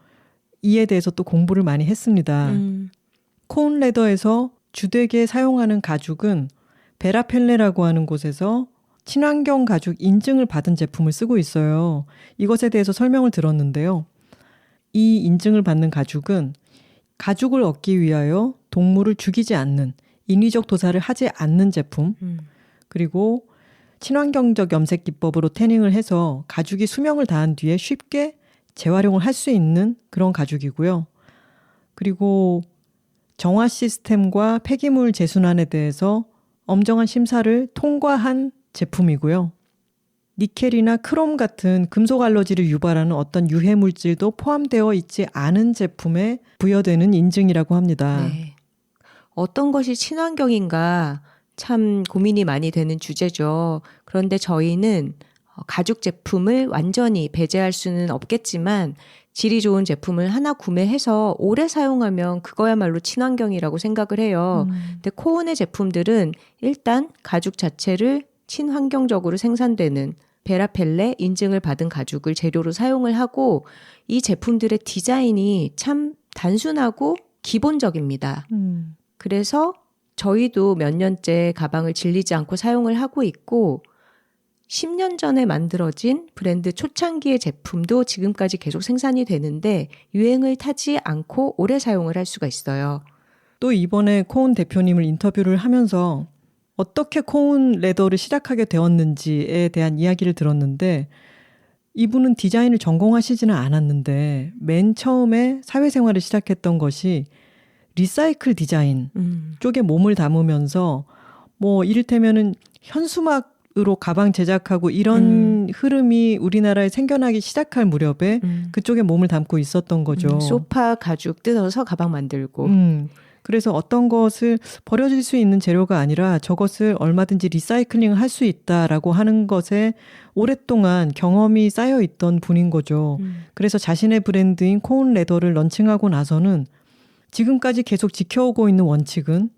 S1: 이에 대해서 또 공부를 많이 했습니다. 코운 레더에서 주되게 사용하는 가죽은 베라펠레라고 하는 곳에서 친환경 가죽 인증을 받은 제품을 쓰고 있어요. 이것에 대해서 설명을 들었는데요. 이 인증을 받는 가죽은 가죽을 얻기 위하여 동물을 죽이지 않는 인위적 도살을 하지 않는 제품 그리고 친환경적 염색 기법으로 태닝을 해서 가죽이 수명을 다한 뒤에 쉽게 재활용을 할 수 있는 그런 가죽이고요. 그리고 정화 시스템과 폐기물 재순환에 대해서 엄정한 심사를 통과한 제품이고요. 니켈이나 크롬 같은 금속 알러지를 유발하는 어떤 유해 물질도 포함되어 있지 않은 제품에 부여되는 인증이라고 합니다.
S2: 네. 어떤 것이 친환경인가 참 고민이 많이 되는 주제죠. 그런데 저희는 가죽 제품을 완전히 배제할 수는 없겠지만 질이 좋은 제품을 하나 구매해서 오래 사용하면 그거야말로 친환경이라고 생각을 해요. 근데 코운의 제품들은 일단 가죽 자체를 친환경적으로 생산되는 베라펠레 인증을 받은 가죽을 재료로 사용을 하고 이 제품들의 디자인이 참 단순하고 기본적입니다. 그래서 저희도 몇 년째 가방을 질리지 않고 사용을 하고 있고 10년 전에 만들어진 브랜드 초창기의 제품도 지금까지 계속 생산이 되는데 유행을 타지 않고 오래 사용을 할 수가 있어요.
S1: 또 이번에 코운 대표님을 인터뷰를 하면서 어떻게 코운 레더를 시작하게 되었는지에 대한 이야기를 들었는데 이분은 디자인을 전공하시지는 않았는데 맨 처음에 사회생활을 시작했던 것이 리사이클 디자인 쪽에 몸을 담으면서 뭐 이를테면은 현수막으로 가방 제작하고 이런 흐름이 우리나라에 생겨나기 시작할 무렵에 그쪽에 몸을 담고 있었던 거죠.
S2: 소파 가죽 뜯어서 가방 만들고
S1: 그래서 어떤 것을 버려질 수 있는 재료가 아니라 저것을 얼마든지 리사이클링을 할 수 있다라고 하는 것에 오랫동안 경험이 쌓여 있던 분인 거죠. 그래서 자신의 브랜드인 코운 레더를 런칭하고 나서는 지금까지 계속 지켜오고 있는 원칙은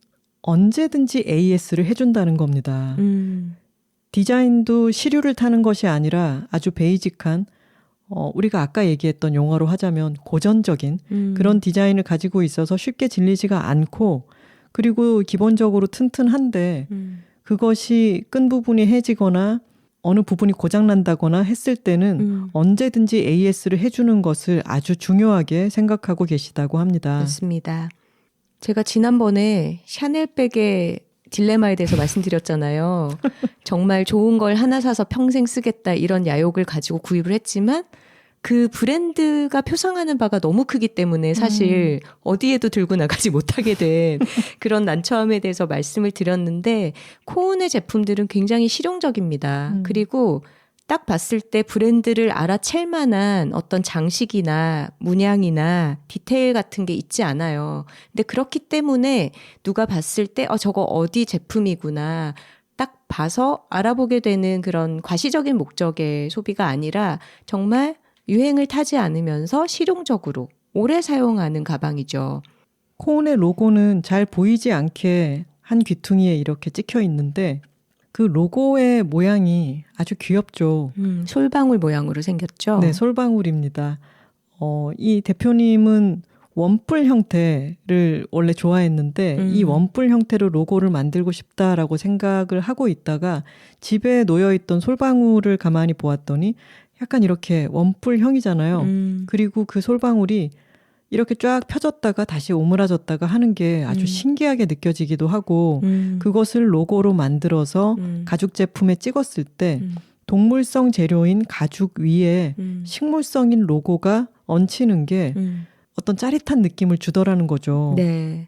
S1: 언제든지 AS를 해준다는 겁니다. 디자인도 시류를 타는 것이 아니라 아주 베이직한 우리가 아까 얘기했던 용어로 하자면 고전적인 그런 디자인을 가지고 있어서 쉽게 질리지가 않고 그리고 기본적으로 튼튼한데 그것이 끈 부분이 해지거나 어느 부분이 고장난다거나 했을 때는 언제든지 AS를 해주는 것을 아주 중요하게 생각하고 계시다고 합니다.
S2: 맞습니다. 제가 지난번에 샤넬백의 딜레마에 대해서 말씀드렸잖아요. 정말 좋은 걸 하나 사서 평생 쓰겠다 이런 야욕을 가지고 구입을 했지만 그 브랜드가 표상하는 바가 너무 크기 때문에 사실 어디에도 들고 나가지 못하게 된 그런 난처함에 대해서 말씀을 드렸는데 코운의 제품들은 굉장히 실용적입니다. 그리고 딱 봤을 때 브랜드를 알아챌 만한 어떤 장식이나 문양이나 디테일 같은 게 있지 않아요. 근데 그렇기 때문에 누가 봤을 때 저거 어디 제품이구나 딱 봐서 알아보게 되는 그런 과시적인 목적의 소비가 아니라 정말 유행을 타지 않으면서 실용적으로 오래 사용하는 가방이죠.
S1: 코온의 로고는 잘 보이지 않게 한 귀퉁이에 이렇게 찍혀 있는데 그 로고의 모양이 아주 귀엽죠.
S2: 솔방울 모양으로 생겼죠.
S1: 네, 솔방울입니다. 이 대표님은 원뿔 형태를 원래 좋아했는데 이 원뿔 형태로 로고를 만들고 싶다라고 생각을 하고 있다가 집에 놓여있던 솔방울을 가만히 보았더니 약간 이렇게 원뿔형이잖아요. 그리고 그 솔방울이 이렇게 쫙 펴졌다가 다시 오므라졌다가 하는 게 아주 신기하게 느껴지기도 하고 그것을 로고로 만들어서 가죽 제품에 찍었을 때 동물성 재료인 가죽 위에 식물성인 로고가 얹히는 게 어떤 짜릿한 느낌을 주더라는 거죠.
S2: 네.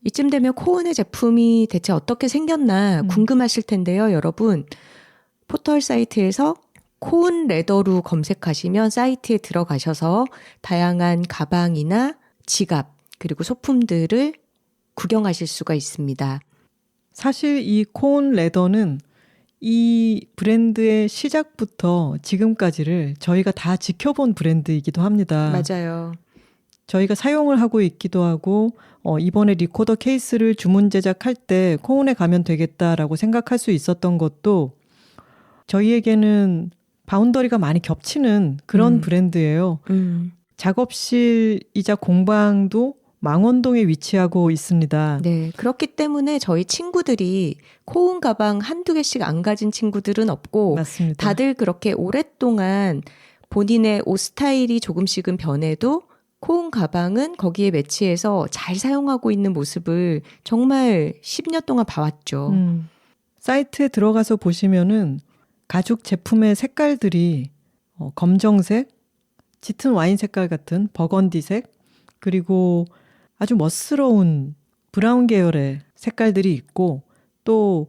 S2: 이쯤 되면 코온의 제품이 대체 어떻게 생겼나 궁금하실 텐데요, 여러분. 포털 사이트에서 코온 레더로 검색하시면 사이트에 들어가셔서 다양한 가방이나 지갑 그리고 소품들을 구경하실 수가 있습니다.
S1: 사실 이 코온 레더는 이 브랜드의 시작부터 지금까지를 저희가 다 지켜본 브랜드이기도 합니다.
S2: 맞아요.
S1: 저희가 사용을 하고 있기도 하고 이번에 리코더 케이스를 주문 제작할 때 코온에 가면 되겠다라고 생각할 수 있었던 것도 저희에게는 바운더리가 많이 겹치는 그런 브랜드예요. 작업실이자 공방도 망원동에 위치하고 있습니다.
S2: 네, 그렇기 때문에 저희 친구들이 코온 가방 한두 개씩 안 가진 친구들은 없고
S1: 맞습니다.
S2: 다들 그렇게 오랫동안 본인의 옷 스타일이 조금씩은 변해도 코온 가방은 거기에 매치해서 잘 사용하고 있는 모습을 정말 10년 동안 봐왔죠.
S1: 사이트에 들어가서 보시면은 가죽 제품의 색깔들이 검정색, 짙은 와인 색깔 같은 버건디색, 그리고 아주 멋스러운 브라운 계열의 색깔들이 있고 또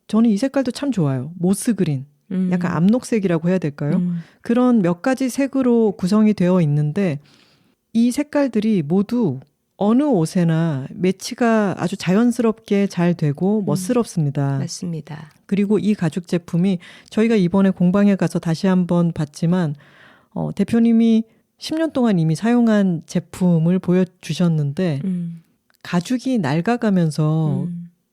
S1: 저는 이 색깔도 참 좋아요. 모스그린, 약간 암록색이라고 해야 될까요? 그런 몇 가지 색으로 구성이 되어 있는데 이 색깔들이 모두 어느 옷에나 매치가 아주 자연스럽게 잘 되고 멋스럽습니다.
S2: 맞습니다.
S1: 그리고 이 가죽 제품이 저희가 이번에 공방에 가서 다시 한번 봤지만 대표님이 10년 동안 이미 사용한 제품을 보여주셨는데 가죽이 낡아가면서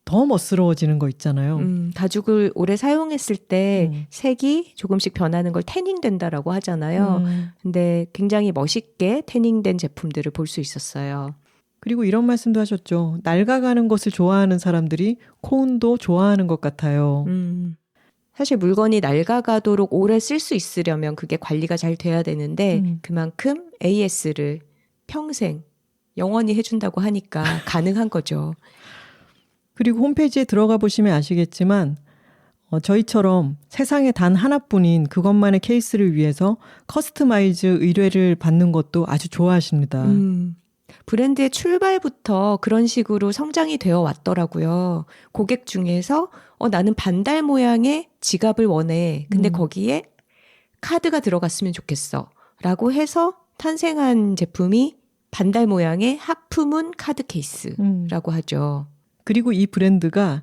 S1: 더 멋스러워지는 거 있잖아요.
S2: 가죽을 오래 사용했을 때 색이 조금씩 변하는 걸 태닝 된다라고 하잖아요. 근데 굉장히 멋있게 태닝된 제품들을 볼 수 있었어요.
S1: 그리고 이런 말씀도 하셨죠. 낡아가는 것을 좋아하는 사람들이 코온도 좋아하는 것 같아요.
S2: 사실 물건이 낡아가도록 오래 쓸 수 있으려면 그게 관리가 잘 돼야 되는데 그만큼 AS를 평생 영원히 해준다고 하니까 가능한 거죠.
S1: 그리고 홈페이지에 들어가 보시면 아시겠지만 저희처럼 세상에 단 하나뿐인 그것만의 케이스를 위해서 커스터마이즈 의뢰를 받는 것도 아주 좋아하십니다.
S2: 브랜드의 출발부터 그런 식으로 성장이 되어 왔더라고요. 고객 중에서 나는 반달 모양의 지갑을 원해. 근데 거기에 카드가 들어갔으면 좋겠어. 라고 해서 탄생한 제품이 반달 모양의 하프문 카드 케이스라고 하죠.
S1: 그리고 이 브랜드가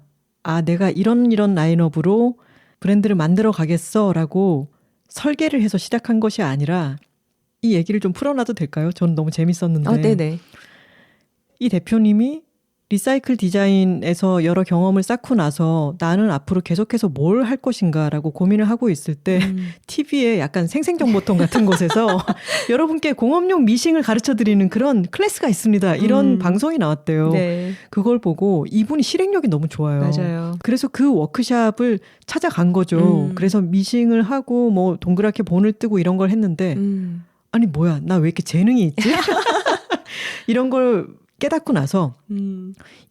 S1: 내가 이런 라인업으로 브랜드를 만들어 가겠어 라고 설계를 해서 시작한 것이 아니라 이 얘기를 좀 풀어놔도 될까요? 저는 너무 재밌었는데
S2: 네네.
S1: 이 대표님이 리사이클 디자인에서 여러 경험을 쌓고 나서 나는 앞으로 계속해서 뭘 할 것인가 라고 고민을 하고 있을 때 TV에 약간 생생정보통 같은 곳에서 여러분께 공업용 미싱을 가르쳐드리는 그런 클래스가 있습니다. 이런 방송이 나왔대요.
S2: 네.
S1: 그걸 보고 이분이 실행력이 너무 좋아요.
S2: 맞아요.
S1: 그래서 그 워크샵을 찾아간 거죠. 그래서 미싱을 하고 뭐 동그랗게 본을 뜨고 이런 걸 했는데 아니 뭐야 나 왜 이렇게 재능이 있지? 이런 걸 깨닫고 나서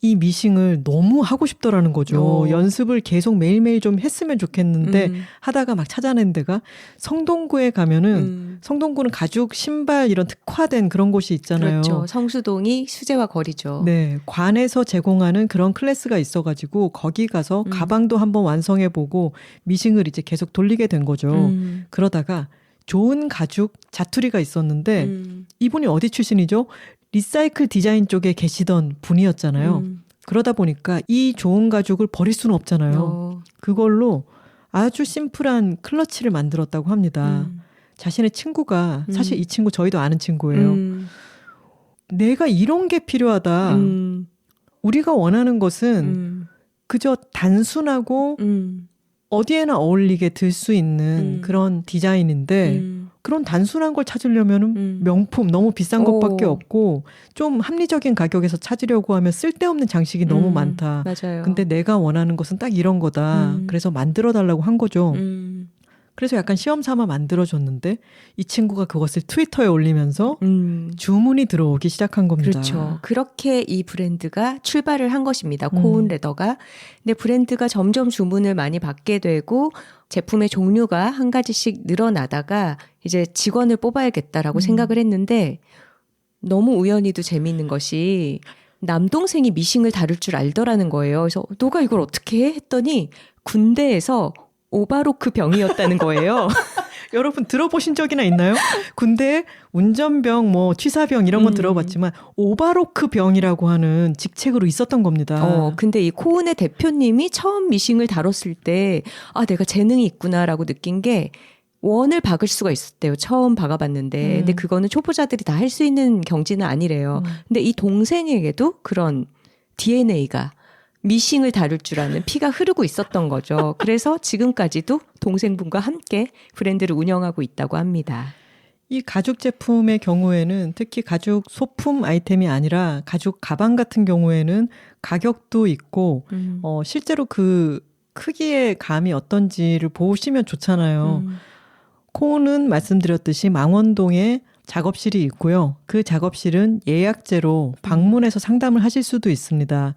S1: 이 미싱을 너무 하고 싶더라는 거죠. 연습을 계속 매일매일 좀 했으면 좋겠는데 하다가 막 찾아낸 데가 성동구에 가면은 성동구는 가죽, 신발 이런 특화된 그런 곳이 있잖아요.
S2: 그렇죠. 성수동이 수제화 거리죠.
S1: 네, 관에서 제공하는 그런 클래스가 있어가지고 거기 가서 가방도 한번 완성해보고 미싱을 이제 계속 돌리게 된 거죠. 그러다가 좋은 가죽 자투리가 있었는데 이분이 어디 출신이죠? 리사이클 디자인 쪽에 계시던 분이었잖아요. 그러다 보니까 이 좋은 가죽을 버릴 수는 없잖아요. 그걸로 아주 심플한 클러치를 만들었다고 합니다. 자신의 친구가 사실 이 친구 저희도 아는 친구예요. 내가 이런 게 필요하다. 우리가 원하는 것은 그저 단순하고 어디에나 어울리게 들 수 있는 그런 디자인인데 그런 단순한 걸 찾으려면 명품 너무 비싼 것밖에 없고 좀 합리적인 가격에서 찾으려고 하면 쓸데없는 장식이 너무 많다.
S2: 맞아요.
S1: 근데 내가 원하는 것은 딱 이런 거다. 그래서 만들어 달라고 한 거죠. 그래서 약간 시험 삼아 만들어줬는데 이 친구가 그것을 트위터에 올리면서 주문이 들어오기 시작한 겁니다.
S2: 그렇죠. 그렇게 이 브랜드가 출발을 한 것입니다. 코운 레더가. 근데 브랜드가 점점 주문을 많이 받게 되고 제품의 종류가 한 가지씩 늘어나다가 이제 직원을 뽑아야겠다라고 생각을 했는데 너무 우연히도 재미있는 것이 남동생이 미싱을 다룰 줄 알더라는 거예요. 그래서 너가 이걸 어떻게 해? 했더니 군대에서 오바로크 병이었다는 거예요.
S1: 여러분 들어보신 적이나 있나요? 군대 운전병, 뭐 취사병 이런 건 들어봤지만 오바로크 병이라고 하는 직책으로 있었던 겁니다.
S2: 근데 이 코운의 대표님이 처음 미싱을 다뤘을 때 내가 재능이 있구나라고 느낀 게 원을 박을 수가 있었대요. 처음 박아봤는데. 근데 그거는 초보자들이 다 할 수 있는 경지는 아니래요. 근데 이 동생에게도 그런 DNA가 미싱을 다룰 줄 아는 피가 흐르고 있었던 거죠. 그래서 지금까지도 동생분과 함께 브랜드를 운영하고 있다고 합니다.
S1: 이 가죽 제품의 경우에는 특히 가죽 소품 아이템이 아니라 가죽 가방 같은 경우에는 가격도 있고 실제로 그 크기의 감이 어떤지를 보시면 좋잖아요. 코운은 말씀드렸듯이 망원동에 작업실이 있고요. 그 작업실은 예약제로 방문해서 상담을 하실 수도 있습니다.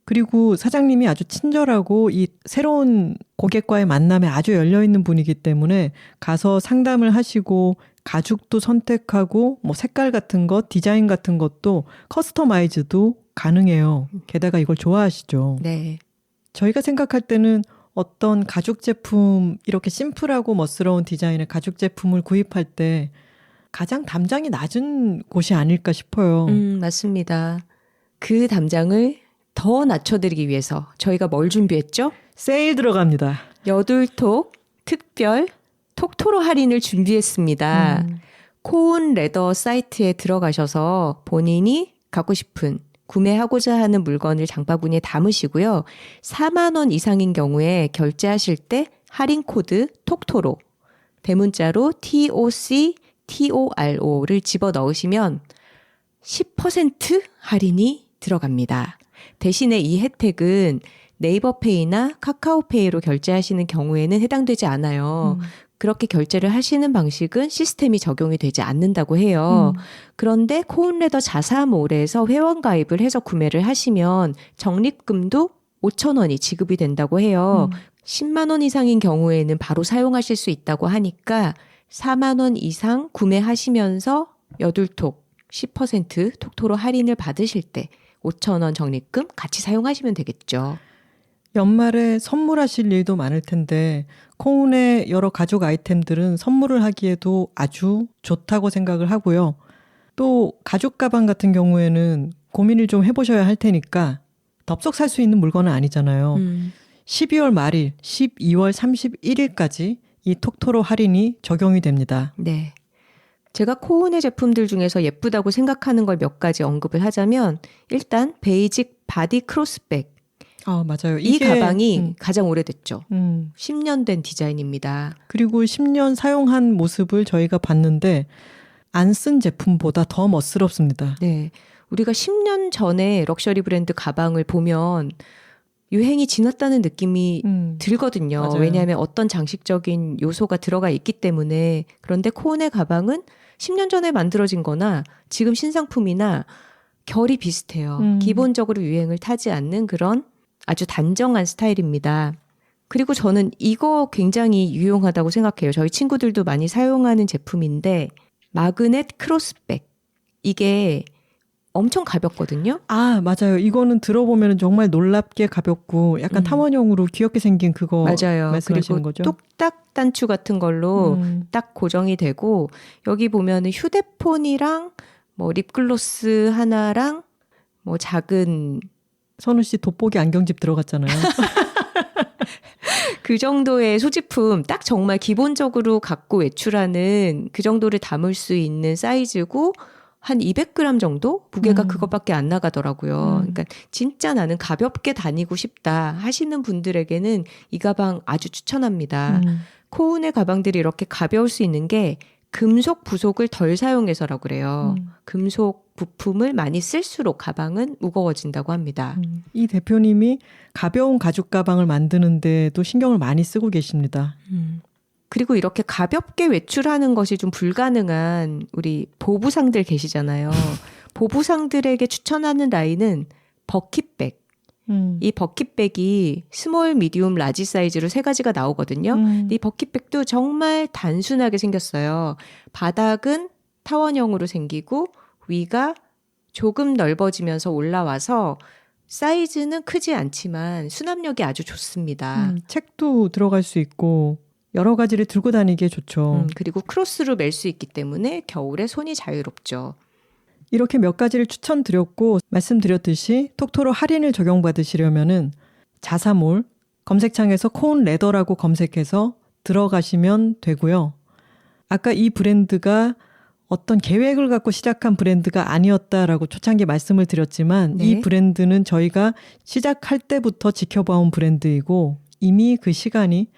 S1: 그리고 사장님이 아주 친절하고 이 새로운 고객과의 만남에 아주 열려있는 분이기 때문에 가서 상담을 하시고 가죽도 선택하고 뭐 색깔 같은 것, 디자인 같은 것도 커스터마이즈도 가능해요. 게다가 이걸 좋아하시죠.
S2: 네.
S1: 저희가 생각할 때는 어떤 가죽 제품, 이렇게 심플하고 멋스러운 디자인의 가죽 제품을 구입할 때 가장 담장이 낮은 곳이 아닐까 싶어요.
S2: 맞습니다. 그 담장을 더 낮춰드리기 위해서 저희가 뭘 준비했죠?
S1: 세일 들어갑니다.
S2: 여둘톡 특별 톡토로 할인을 준비했습니다. 코운 레더 사이트에 들어가셔서 본인이 갖고 싶은 구매하고자 하는 물건을 장바구니에 담으시고요. 4만 원 이상인 경우에 결제하실 때 할인 코드 톡토로 대문자로 TOCTORO를 집어넣으시면 10% 할인이 들어갑니다. 대신에 이 혜택은 네이버페이나 카카오페이로 결제하시는 경우에는 해당되지 않아요. 그렇게 결제를 하시는 방식은 시스템이 적용이 되지 않는다고 해요. 그런데 코운레더 자사몰에서 회원 가입을 해서 구매를 하시면 적립금도 5,000원이 지급이 된다고 해요. 10만 원 이상인 경우에는 바로 사용하실 수 있다고 하니까 4만 원 이상 구매하시면서 여둘톡 10% 톡토로 할인을 받으실 때 5,000원 적립금 같이 사용하시면 되겠죠.
S1: 연말에 선물하실 일도 많을 텐데 코운의 여러 가죽 아이템들은 선물을 하기에도 아주 좋다고 생각을 하고요. 또 가죽 가방 같은 경우에는 고민을 좀 해보셔야 할 테니까 덥석 살 수 있는 물건은 아니잖아요. 12월 말일, 12월 31일까지 이 톡토로 할인이 적용이 됩니다.
S2: 네. 제가 코운의 제품들 중에서 예쁘다고 생각하는 걸 몇 가지 언급을 하자면 일단 베이직 바디 크로스백.
S1: 맞아요.
S2: 이 가방이 가장 오래됐죠. 10년 된 디자인입니다.
S1: 그리고 10년 사용한 모습을 저희가 봤는데 안 쓴 제품보다 더 멋스럽습니다.
S2: 네. 우리가 10년 전에 럭셔리 브랜드 가방을 보면 유행이 지났다는 느낌이 들거든요.
S1: 맞아요.
S2: 왜냐하면 어떤 장식적인 요소가 들어가 있기 때문에. 그런데 코운의 가방은 10년 전에 만들어진 거나 지금 신상품이나 결이 비슷해요.
S1: 음.
S2: 기본적으로 유행을 타지 않는 그런 아주 단정한 스타일입니다. 그리고 저는 이거 굉장히 유용하다고 생각해요. 저희 친구들도 많이 사용하는 제품인데 마그넷 크로스백. 이게 엄청 가볍거든요.
S1: 아, 맞아요. 이거는 들어보면 정말 놀랍게 가볍고 약간 탐원형으로 귀엽게 생긴 그거
S2: 맞아요.
S1: 말씀하시는
S2: 그리고
S1: 거죠?
S2: 뚝딱 단추 같은 걸로 딱 고정이 되고 여기 보면은 휴대폰이랑 뭐 립글로스 하나랑 뭐 작은
S1: 선우 씨 돋보기 안경집 들어갔잖아요.
S2: 그 정도의 소지품 딱 정말 기본적으로 갖고 외출하는 그 정도를 담을 수 있는 사이즈고 한 200g 정도? 무게가 그것밖에 안 나가더라고요. 그러니까 진짜 나는 가볍게 다니고 싶다 하시는 분들에게는 이 가방 아주 추천합니다. 코운의 가방들이 이렇게 가벼울 수 있는 게 금속 부속을 덜 사용해서라고 그래요. 금속 부품을 많이 쓸수록 가방은 무거워진다고 합니다.
S1: 이 대표님이 가벼운 가죽 가방을 만드는데도 신경을 많이 쓰고 계십니다.
S2: 그리고 이렇게 가볍게 외출하는 것이 좀 불가능한 우리 보부상들 계시잖아요. 보부상들에게 추천하는 라인은 버킷백. 이 버킷백이 스몰, 미디움, 라지 사이즈로 3가지가 나오거든요. 이 버킷백도 정말 단순하게 생겼어요. 바닥은 타원형으로 생기고 위가 조금 넓어지면서 올라와서 사이즈는 크지 않지만 수납력이 아주 좋습니다.
S1: 책도 들어갈 수 있고 여러 가지를 들고 다니기에 좋죠.
S2: 그리고 크로스로 멜 수 있기 때문에 겨울에 손이 자유롭죠.
S1: 이렇게 몇 가지를 추천드렸고 말씀드렸듯이 톡토로 할인을 적용받으시려면은 자사몰 검색창에서 코운 레더라고 검색해서 들어가시면 되고요. 아까 이 브랜드가 어떤 계획을 갖고 시작한 브랜드가 아니었다라고 초창기에 말씀을 드렸지만
S2: 네.
S1: 이 브랜드는 저희가 시작할 때부터 지켜봐온 브랜드이고 이미 그 시간이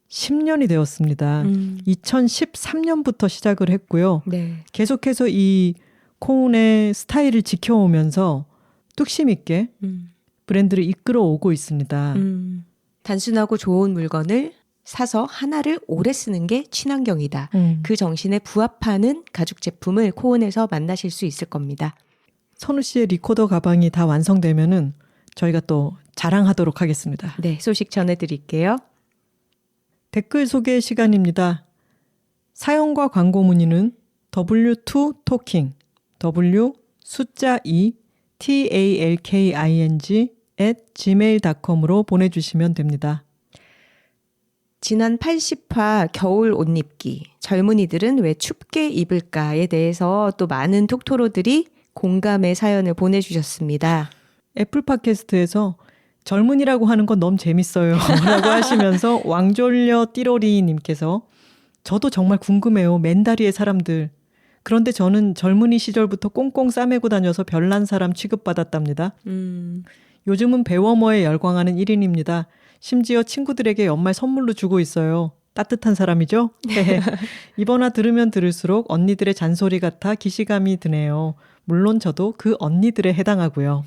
S1: 10년이 되었습니다. 2013년부터 시작을 했고요.
S2: 네.
S1: 계속해서 이 코운의 스타일을 지켜오면서 뚝심 있게 브랜드를 이끌어오고 있습니다.
S2: 단순하고 좋은 물건을 사서 하나를 오래 쓰는 게 친환경이다. 그 정신에 부합하는 가죽 제품을 코운에서 만나실 수 있을 겁니다.
S1: 선우 씨의 리코더 가방이 다 완성되면은 저희가 또 자랑하도록 하겠습니다.
S2: 네, 소식 전해드릴게요.
S1: 댓글 소개 시간입니다. 사연과 광고 문의는 W2Talking, W 숫자 2 TALKING @gmail.com으로 보내주시면 됩니다.
S2: 지난 80화 겨울 옷 입기, 젊은이들은 왜 춥게 입을까에 대해서 또 많은 톡토로들이 공감의 사연을 보내주셨습니다.
S1: 애플 팟캐스트에서 젊은이라고 하는 건 너무 재밌어요 라고 하시면서 왕졸려 띠로리 님께서 저도 정말 궁금해요. 맨다리의 사람들. 그런데 저는 젊은이 시절부터 꽁꽁 싸매고 다녀서 별난 사람 취급받았답니다. 요즘은 배워머에 열광하는 1인입니다. 심지어 친구들에게 연말 선물로 주고 있어요. 따뜻한 사람이죠? 이번화 들으면 들을수록 언니들의 잔소리 같아 기시감이 드네요. 물론 저도 그 언니들에 해당하고요.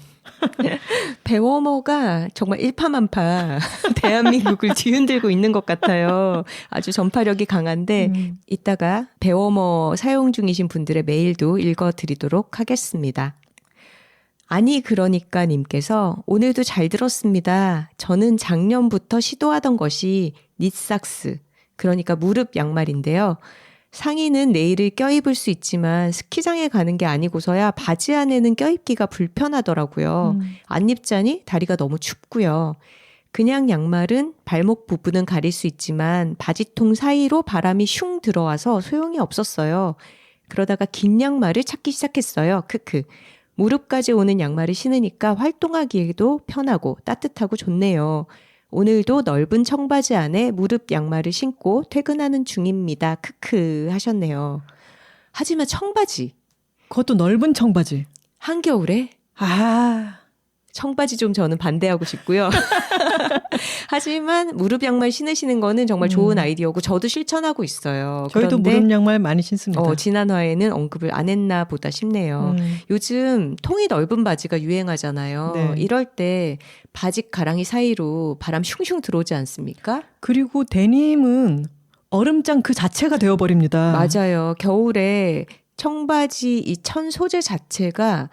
S2: 배워머가 정말 일파만파 대한민국을 뒤흔들고 있는 것 같아요. 아주 전파력이 강한데 이따가 배워머 사용 중이신 분들의 메일도 읽어드리도록 하겠습니다. 아니 그러니까 님께서 오늘도 잘 들었습니다. 저는 작년부터 시도하던 것이 닛삭스, 그러니까 무릎 양말인데요. 상의는 내일을 껴입을 수 있지만 스키장에 가는 게 아니고서야 바지 안에는 껴입기가 불편하더라고요. 안 입자니 다리가 너무 춥고요. 그냥 양말은 발목 부분은 가릴 수 있지만 바지통 사이로 바람이 슝 들어와서 소용이 없었어요. 그러다가 긴 양말을 찾기 시작했어요. 크크. 무릎까지 오는 양말을 신으니까 활동하기에도 편하고 따뜻하고 좋네요. 오늘도 넓은 청바지 안에 무릎 양말을 신고 퇴근하는 중입니다. 크크 하셨네요. 하지만 청바지.
S1: 그것도 넓은 청바지.
S2: 한겨울에
S1: 아,
S2: 청바지 좀 저는 반대하고 싶고요. 하지만 무릎 양말 신으시는 거는 정말 좋은 아이디어고 저도 실천하고 있어요.
S1: 저희도
S2: 그런데
S1: 무릎 양말 많이 신습니다.
S2: 지난 화에는 언급을 안 했나 보다 싶네요. 요즘 통이 넓은 바지가 유행하잖아요.
S1: 네.
S2: 이럴 때 바지 가랑이 사이로 바람 슝슝 들어오지 않습니까?
S1: 그리고 데님은 얼음장 그 자체가 되어버립니다.
S2: 맞아요. 겨울에 청바지 이 천 소재 자체가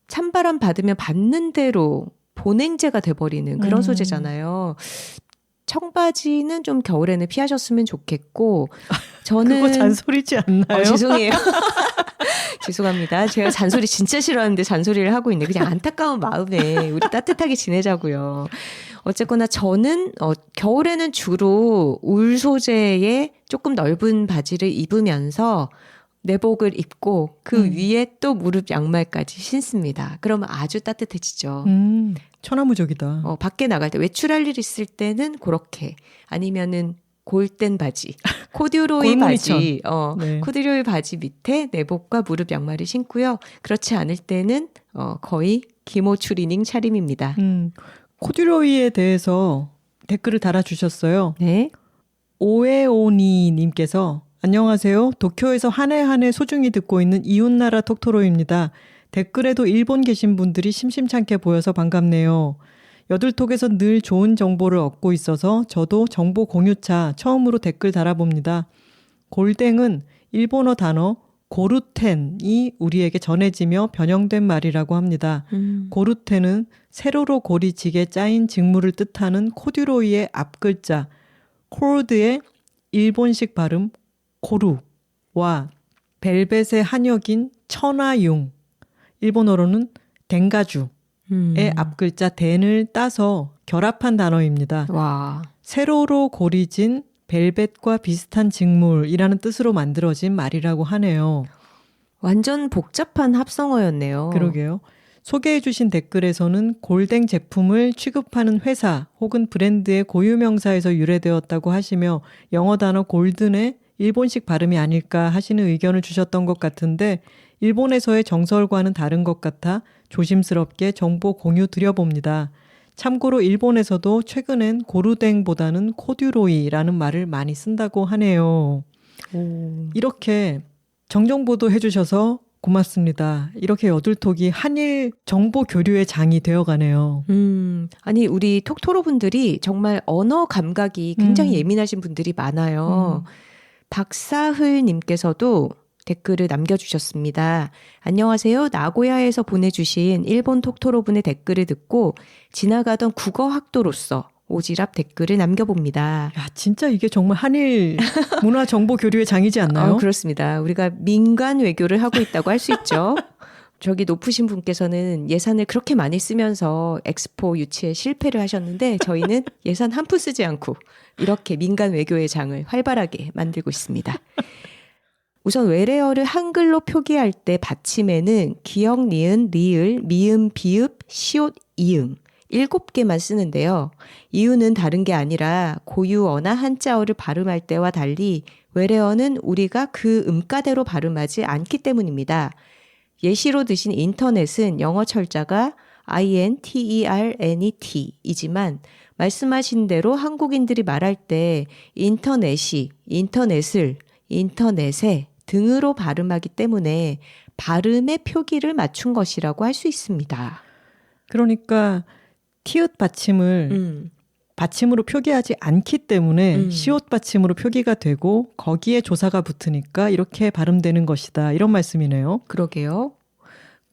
S2: 찬바람 받으면 받는 대로 보냉제가 돼버리는 그런 소재잖아요. 청바지는 좀 겨울에는 피하셨으면 좋겠고 저는
S1: 그거 잔소리지 않나요?
S2: 죄송해요. 죄송합니다. 제가 잔소리 진짜 싫어하는데 잔소리를 하고 있네. 그냥 안타까운 마음에 우리 따뜻하게 지내자고요. 어쨌거나 저는 겨울에는 주로 울 소재의 조금 넓은 바지를 입으면서 내복을 입고 그 위에 또 무릎 양말까지 신습니다. 그러면 아주 따뜻해지죠.
S1: 천하무적이다.
S2: 밖에 나갈 때 외출할 일 있을 때는 그렇게 아니면은 골덴 바지, 코듀로이 바지,
S1: 네.
S2: 코듀로이 바지 밑에 내복과 무릎 양말을 신고요. 그렇지 않을 때는 거의 기모 추리닝 차림입니다.
S1: 코듀로이에 대해서 댓글을 달아주셨어요.
S2: 네.
S1: 오에오니 님께서 안녕하세요. 도쿄에서 한 해 한 해 소중히 듣고 있는 이웃나라 톡토로입니다. 댓글에도 일본 계신 분들이 심심찮게 보여서 반갑네요. 여들톡에서 늘 좋은 정보를 얻고 있어서 저도 정보 공유차 처음으로 댓글 달아봅니다. 골댕은 일본어 단어 고루텐이 우리에게 전해지며 변형된 말이라고 합니다. 고루텐은 세로로 고리지게 짜인 직물을 뜻하는 코듀로이의 앞글자 코르드의 일본식 발음 고루와 벨벳의 한역인 천하융, 일본어로는 덴가주의 앞글자 덴을 따서 결합한 단어입니다.
S2: 와.
S1: 세로로 고리진 벨벳과 비슷한 직물이라는 뜻으로 만들어진 말이라고 하네요.
S2: 완전 복잡한 합성어였네요.
S1: 그러게요. 소개해 주신 댓글에서는 골댕 제품을 취급하는 회사 혹은 브랜드의 고유명사에서 유래되었다고 하시며 영어 단어 골든의 일본식 발음이 아닐까 하시는 의견을 주셨던 것 같은데 일본에서의 정설과는 다른 것 같아 조심스럽게 정보 공유 드려봅니다. 참고로 일본에서도 최근엔 고루댕보다는 코듀로이라는 말을 많이 쓴다고 하네요. 이렇게 정정보도 해주셔서 고맙습니다. 이렇게 여들톡이 한일 정보 교류의 장이 되어가네요.
S2: 아니 우리 톡토로 분들이 정말 언어 감각이 굉장히 예민하신 분들이 많아요. 박사흘 님께서도 댓글을 남겨주셨습니다. 안녕하세요. 나고야에서 보내주신 일본 톡토로 분의 댓글을 듣고 지나가던 국어학도로서 오지랖 댓글을 남겨봅니다.
S1: 야, 진짜 이게 정말 한일 문화 정보 교류의 장이지 않나요?
S2: 그렇습니다. 우리가 민간 외교를 하고 있다고 할 수 있죠. 저기 높으신 분께서는 예산을 그렇게 많이 쓰면서 엑스포 유치에 실패를 하셨는데 저희는 예산 한 푼 쓰지 않고 이렇게 민간 외교의 장을 활발하게 만들고 있습니다. 우선 외래어를 한글로 표기할 때 받침에는 기역, 니은, 리을, 미음, 비읍, 시옷, 이응 7개만 쓰는데요. 이유는 다른 게 아니라 고유어나 한자어를 발음할 때와 달리 외래어는 우리가 그 음가대로 발음하지 않기 때문입니다. 예시로 드신 인터넷은 영어 철자가 INTERNET 이지만 말씀하신 대로 한국인들이 말할 때 인터넷이, 인터넷을, 인터넷에 등으로 발음하기 때문에 발음의 표기를 맞춘 것이라고 할 수 있습니다.
S1: 그러니까 티읕 받침을 받침으로 표기하지 않기 때문에 시옷 받침으로 표기가 되고 거기에 조사가 붙으니까 이렇게 발음되는 것이다. 이런 말씀이네요.
S2: 그러게요.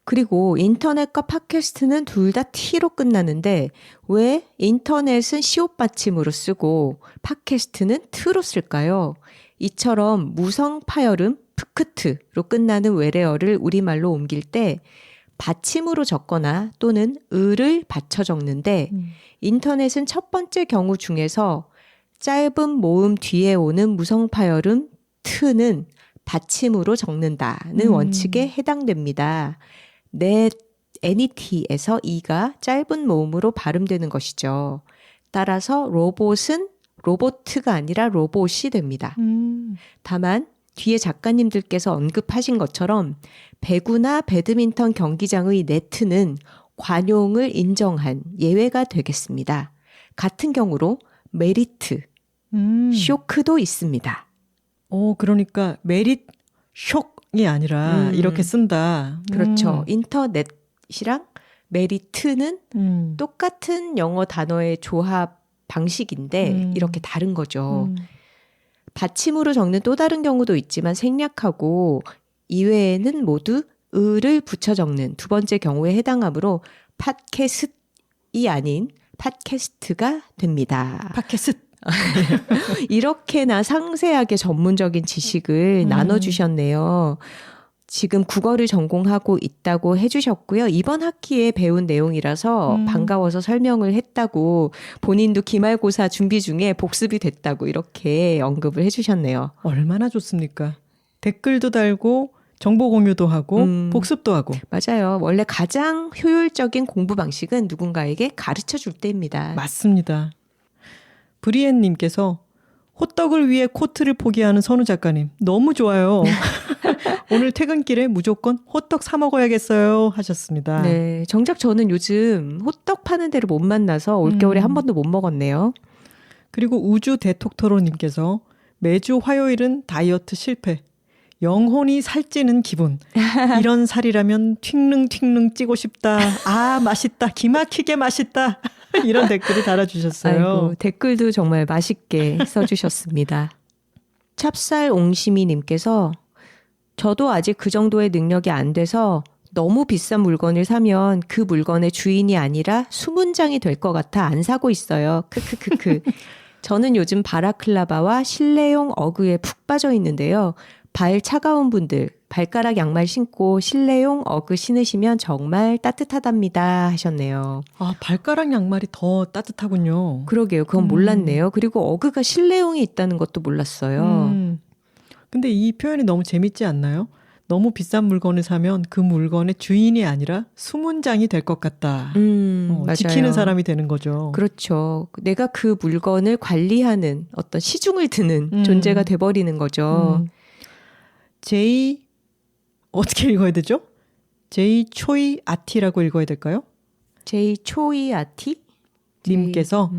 S2: 그리고 인터넷과 팟캐스트는 둘 다 T로 끝나는데 왜 인터넷은 시옷 받침으로 쓰고 팟캐스트는 T로 쓸까요? 이처럼 무성 파열음 프크트로 끝나는 외래어를 우리말로 옮길 때 받침으로 적거나 또는 을을 받쳐 적는데 인터넷은 첫 번째 경우 중에서 짧은 모음 뒤에 오는 무성 파열음 트는 받침으로 적는다는 원칙에 해당됩니다. NET에서 E가 짧은 모음으로 발음되는 것이죠. 따라서 로봇은 로보트가 아니라 로봇이 됩니다. 다만 뒤에 작가님들께서 언급하신 것처럼 배구나 배드민턴 경기장의 네트는 관용을 인정한 예외가 되겠습니다. 같은 경우로 메리트, 쇼크도 있습니다.
S1: 그러니까 메릿 쇼크이 아니라 이렇게 쓴다.
S2: 그렇죠. 인터넷이랑 메리트는 똑같은 영어 단어의 조합 방식인데 이렇게 다른 거죠. 받침으로 적는 또 다른 경우도 있지만 생략하고 이외에는 모두 을을 붙여 적는 두 번째 경우에 해당하므로 팟캐스트이 아닌 팟캐스트가 됩니다.
S1: 팟캐스트.
S2: 이렇게나 상세하게 전문적인 지식을 나눠주셨네요. 지금 국어를 전공하고 있다고 해주셨고요. 이번 학기에 배운 내용이라서 반가워서 설명을 했다고 본인도 기말고사 준비 중에 복습이 됐다고 이렇게 언급을 해주셨네요.
S1: 얼마나 좋습니까? 댓글도 달고 정보 공유도 하고 복습도 하고.
S2: 맞아요. 원래 가장 효율적인 공부 방식은 누군가에게 가르쳐 줄 때입니다.
S1: 맞습니다. 브리엔님께서 호떡을 위해 코트를 포기하는 선우 작가님 너무 좋아요. 오늘 퇴근길에 무조건 호떡 사 먹어야겠어요 하셨습니다.
S2: 네, 정작 저는 요즘 호떡 파는 데를 못 만나서 올겨울에 한 번도 못 먹었네요.
S1: 그리고 우주 대톡토로님께서 매주 화요일은 다이어트 실패. 영혼이 살찌는 기분. 이런 살이라면 튀능튀능 찌고 싶다. 아 맛있다. 기막히게 맛있다. 이런 댓글을 달아주셨어요.
S2: 아이고, 댓글도 정말 맛있게 써주셨습니다. 찹쌀옹심이님께서 저도 아직 그 정도의 능력이 안 돼서 너무 비싼 물건을 사면 그 물건의 주인이 아니라 수문장이 될 것 같아 안 사고 있어요. 크크크크. 저는 요즘 바라클라바와 실내용 어그에 푹 빠져 있는데요. 발 차가운 분들 발가락 양말 신고 실내용 어그 신으시면 정말 따뜻하답니다 하셨네요.
S1: 아 발가락 양말이 더 따뜻하군요.
S2: 그러게요. 그건 몰랐네요. 그리고 어그가 실내용이 있다는 것도 몰랐어요.
S1: 근데 이 표현이 너무 재밌지 않나요? 너무 비싼 물건을 사면 그 물건의 주인이 아니라 수문장이 될 것 같다.
S2: 맞아요.
S1: 지키는 사람이 되는 거죠.
S2: 그렇죠. 내가 그 물건을 관리하는 어떤 시중을 드는 존재가 돼버리는 거죠.
S1: 제이 어떻게 읽어야 되죠? 제이 초이 아티라고 읽어야 될까요?
S2: 제이 초이 아티?
S1: 님께서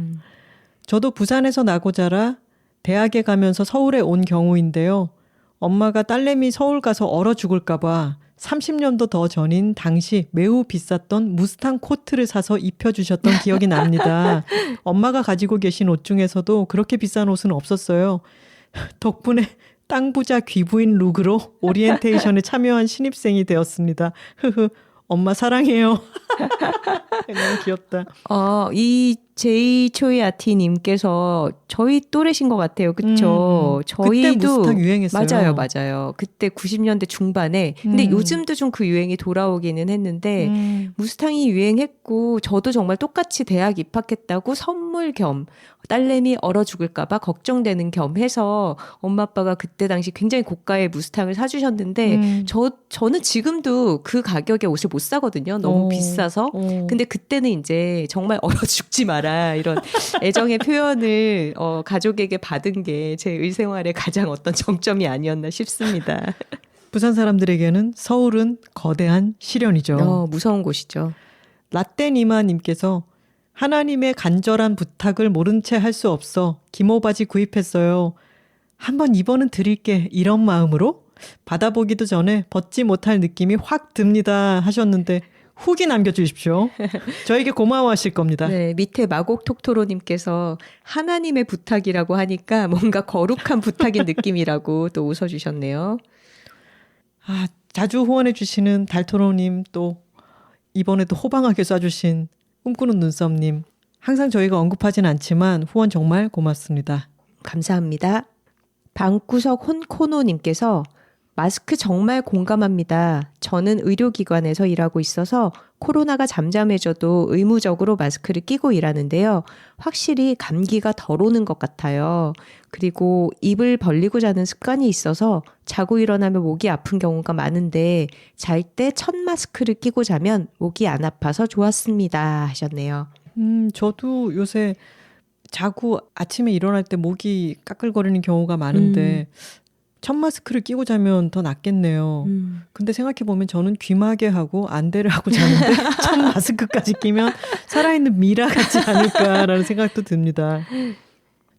S1: 저도 부산에서 나고 자라 대학에 가면서 서울에 온 경우인데요. 엄마가 딸내미 서울 가서 얼어 죽을까 봐 30년도 더 전인 당시 매우 비쌌던 무스탕 코트를 사서 입혀주셨던 기억이 납니다. 엄마가 가지고 계신 옷 중에서도 그렇게 비싼 옷은 없었어요. 덕분에 땅 부자 귀부인 룩으로 오리엔테이션에 참여한 신입생이 되었습니다. 엄마 사랑해요. 너무 귀엽다.
S2: 이 제이 초이 아티님께서 저희 또래신 것 같아요. 그렇죠?
S1: 그때 무스탕 유행했어요.
S2: 맞아요. 그때 90년대 중반에. 근데 요즘도 좀 그 유행이 돌아오기는 했는데 무스탕이 유행했고 저도 정말 똑같이 대학 입학했다고 선물 겸 딸내미 얼어 죽을까 봐 걱정되는 겸 해서 엄마 아빠가 그때 당시 굉장히 고가의 무스탕을 사주셨는데 저는 지금도 그 가격의 옷을 못 사거든요. 너무 비싸서. 근데 그때는 이제 정말 얼어 죽지 마라 이런 애정의 표현을 가족에게 받은 게 제 의생활의 가장 어떤 정점이 아니었나 싶습니다.
S1: 부산 사람들에게는 서울은 거대한 시련이죠.
S2: 무서운 곳이죠.
S1: 라떼니마님께서 하나님의 간절한 부탁을 모른 채 할 수 없어 기모바지 구입했어요. 한번 입어는 드릴게 이런 마음으로 받아보기도 전에 벗지 못할 느낌이 확 듭니다 하셨는데 후기 남겨주십시오. 저에게 고마워하실 겁니다.
S2: 네, 밑에 마곡톡토로님께서 하나님의 부탁이라고 하니까 뭔가 거룩한 부탁인 느낌이라고 또 웃어주셨네요.
S1: 아, 자주 후원해 주시는 달토로님 또 이번에도 호방하게 쏴주신 꿈꾸는 눈썹님 항상 저희가 언급하진 않지만 후원 정말 고맙습니다.
S2: 감사합니다. 방구석 혼코노님께서 마스크 정말 공감합니다. 저는 의료기관에서 일하고 있어서 코로나가 잠잠해져도 의무적으로 마스크를 끼고 일하는데요. 확실히 감기가 덜 오는 것 같아요. 그리고 입을 벌리고 자는 습관이 있어서 자고 일어나면 목이 아픈 경우가 많은데 잘 때 첫 마스크를 끼고 자면 목이 안 아파서 좋았습니다 하셨네요.
S1: 저도 요새 자고 아침에 일어날 때 목이 까끌거리는 경우가 많은데 첫 마스크를 끼고 자면 더 낫겠네요. 근데 생각해보면 저는 귀마개 하고 안대를 하고 자는데 첫 마스크까지 끼면 살아있는 미라 같지 않을까라는 생각도 듭니다.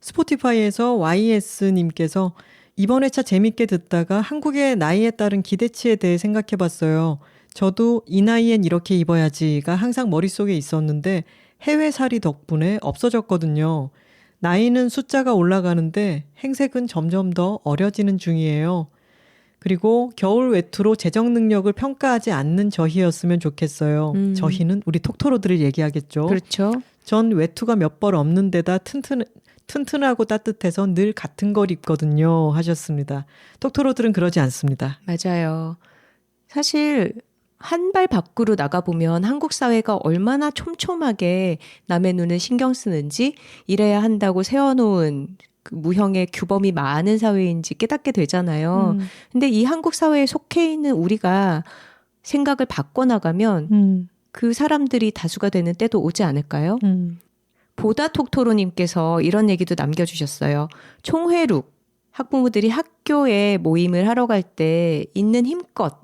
S1: 스포티파이에서 YS님께서 이번 회차 재밌게 듣다가 한국의 나이에 따른 기대치에 대해 생각해봤어요. 저도 이 나이엔 이렇게 입어야지가 항상 머릿속에 있었는데 해외살이 덕분에 없어졌거든요. 나이는 숫자가 올라가는데 행색은 점점 더 어려지는 중이에요. 그리고 겨울 외투로 재정 능력을 평가하지 않는 저희였으면 좋겠어요. 저희는 우리 톡토로들을 얘기하겠죠.
S2: 그렇죠.
S1: 전 외투가 몇 벌 없는 데다 튼튼하고 따뜻해서 늘 같은 걸 입거든요 하셨습니다. 톡토로들은 그러지 않습니다.
S2: 맞아요. 사실 한 발 밖으로 나가보면 한국 사회가 얼마나 촘촘하게 남의 눈을 신경 쓰는지 이래야 한다고 세워놓은 그 무형의 규범이 많은 사회인지 깨닫게 되잖아요. 근데 이 한국 사회에 속해 있는 우리가 생각을 바꿔나가면 그 사람들이 다수가 되는 때도 오지 않을까요? 보다 톡토로님께서 이런 얘기도 남겨주셨어요. 총회룩. 학부모들이 학교에 모임을 하러 갈 때 있는 힘껏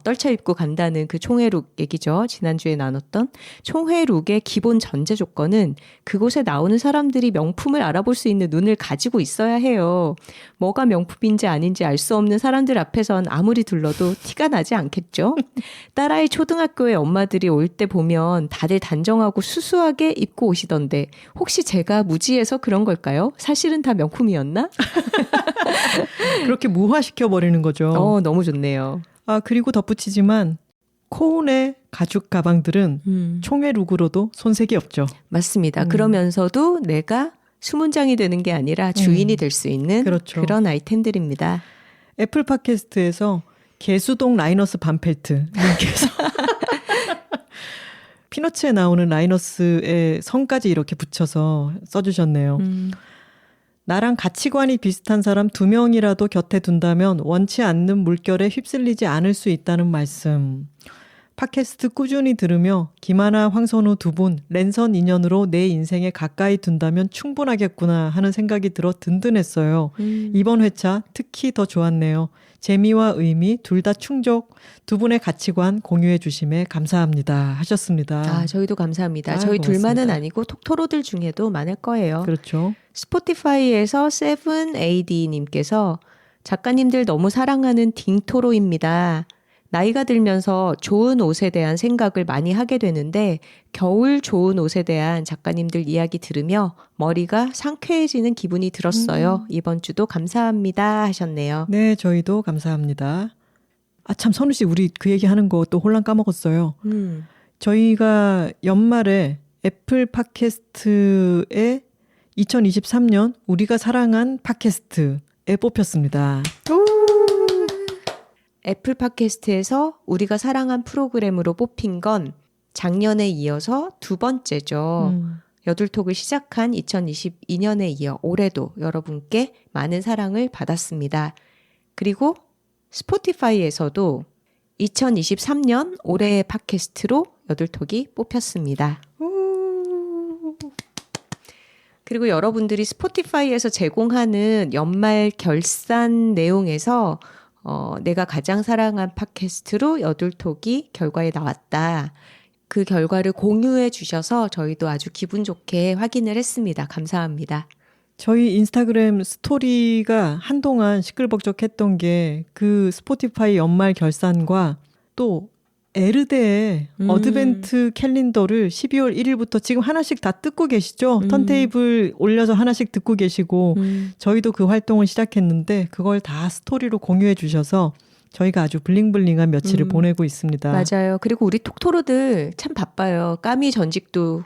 S2: 떨쳐 입고 간다는 그 총회룩 얘기죠. 지난주에 나눴던 총회룩의 기본 전제 조건은 그곳에 나오는 사람들이 명품을 알아볼 수 있는 눈을 가지고 있어야 해요. 뭐가 명품인지 아닌지 알 수 없는 사람들 앞에선 아무리 둘러도 티가 나지 않겠죠. 딸아이 초등학교에 엄마들이 올 때 보면 다들 단정하고 수수하게 입고 오시던데 혹시 제가 무지해서 그런 걸까요? 사실은 다 명품이었나?
S1: 그렇게 무화시켜버리는 거죠.
S2: 너무 좋네요.
S1: 아, 그리고 덧붙이지만 코온의 가죽 가방들은 총회 룩으로도 손색이 없죠.
S2: 맞습니다. 그러면서도 내가 수문장이 되는 게 아니라 주인이 될 수 있는
S1: 그렇죠.
S2: 그런 아이템들입니다.
S1: 애플 팟캐스트에서 개수동 라이너스 반펠트 님께서 피너츠에 나오는 라이너스의 성까지 이렇게 붙여서 써주셨네요. 나랑 가치관이 비슷한 사람 2명이라도 곁에 둔다면 원치 않는 물결에 휩쓸리지 않을 수 있다는 말씀. 팟캐스트 꾸준히 들으며 김하나, 황선우 두 분 랜선 인연으로 내 인생에 가까이 둔다면 충분하겠구나 하는 생각이 들어 든든했어요. 이번 회차 특히 더 좋았네요. 재미와 의미 둘 다 충족. 두 분의 가치관 공유해 주심에 감사합니다 하셨습니다.
S2: 아, 저희도 감사합니다.
S1: 아유,
S2: 저희
S1: 고맙습니다.
S2: 둘만은 아니고 톡토로들 중에도 많을 거예요.
S1: 그렇죠.
S2: 스포티파이에서 7AD님께서 작가님들 너무 사랑하는 딩토로입니다. 나이가 들면서 좋은 옷에 대한 생각을 많이 하게 되는데 겨울 좋은 옷에 대한 작가님들 이야기 들으며 머리가 상쾌해지는 기분이 들었어요. 이번 주도 감사합니다 하셨네요.
S1: 네, 저희도 감사합니다. 아, 참, 선우 씨, 우리 그 얘기 하는 거 또 홀랑 까먹었어요. 저희가 연말에 애플 팟캐스트에 2023년 우리가 사랑한 팟캐스트에 뽑혔습니다.
S2: 애플 팟캐스트에서 우리가 사랑한 프로그램으로 뽑힌 건 작년에 이어서 두 번째죠. 여둘톡을 시작한 2022년에 이어 올해도 여러분께 많은 사랑을 받았습니다. 그리고 스포티파이에서도 2023년 올해의 팟캐스트로 여둘톡이 뽑혔습니다. 그리고 여러분들이 스포티파이에서 제공하는 연말 결산 내용에서 내가 가장 사랑한 팟캐스트로 여둘톡이 결과에 나왔다. 그 결과를 공유해 주셔서 저희도 아주 기분 좋게 확인을 했습니다. 감사합니다.
S1: 저희 인스타그램 스토리가 한동안 시끌벅적했던 게 그 스포티파이 연말 결산과 또 에르데의 어드벤트 캘린더를 12월 1일부터 지금 하나씩 다 뜯고 계시죠? 턴테이블 올려서 하나씩 듣고 계시고 저희도 그 활동을 시작했는데 그걸 다 스토리로 공유해 주셔서 저희가 아주 블링블링한 며칠을 보내고 있습니다.
S2: 맞아요. 그리고 우리 톡토로들 참 바빠요. 까미 전직도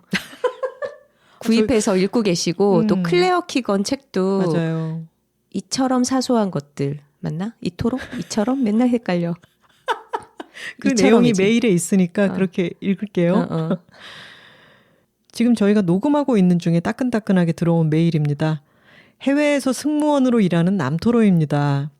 S2: 구입해서 읽고 계시고 또 클레어 키건 책도
S1: 맞아요.
S2: 이처럼 사소한 것들 맞나? 이토록? 이처럼? 맨날 헷갈려.
S1: 그
S2: 이처럼이지.
S1: 내용이 메일에 있으니까 그렇게 읽을게요. 지금 저희가 녹음하고 있는 중에 따끈따끈하게 들어온 메일입니다. 해외에서 승무원으로 일하는 남토로입니다.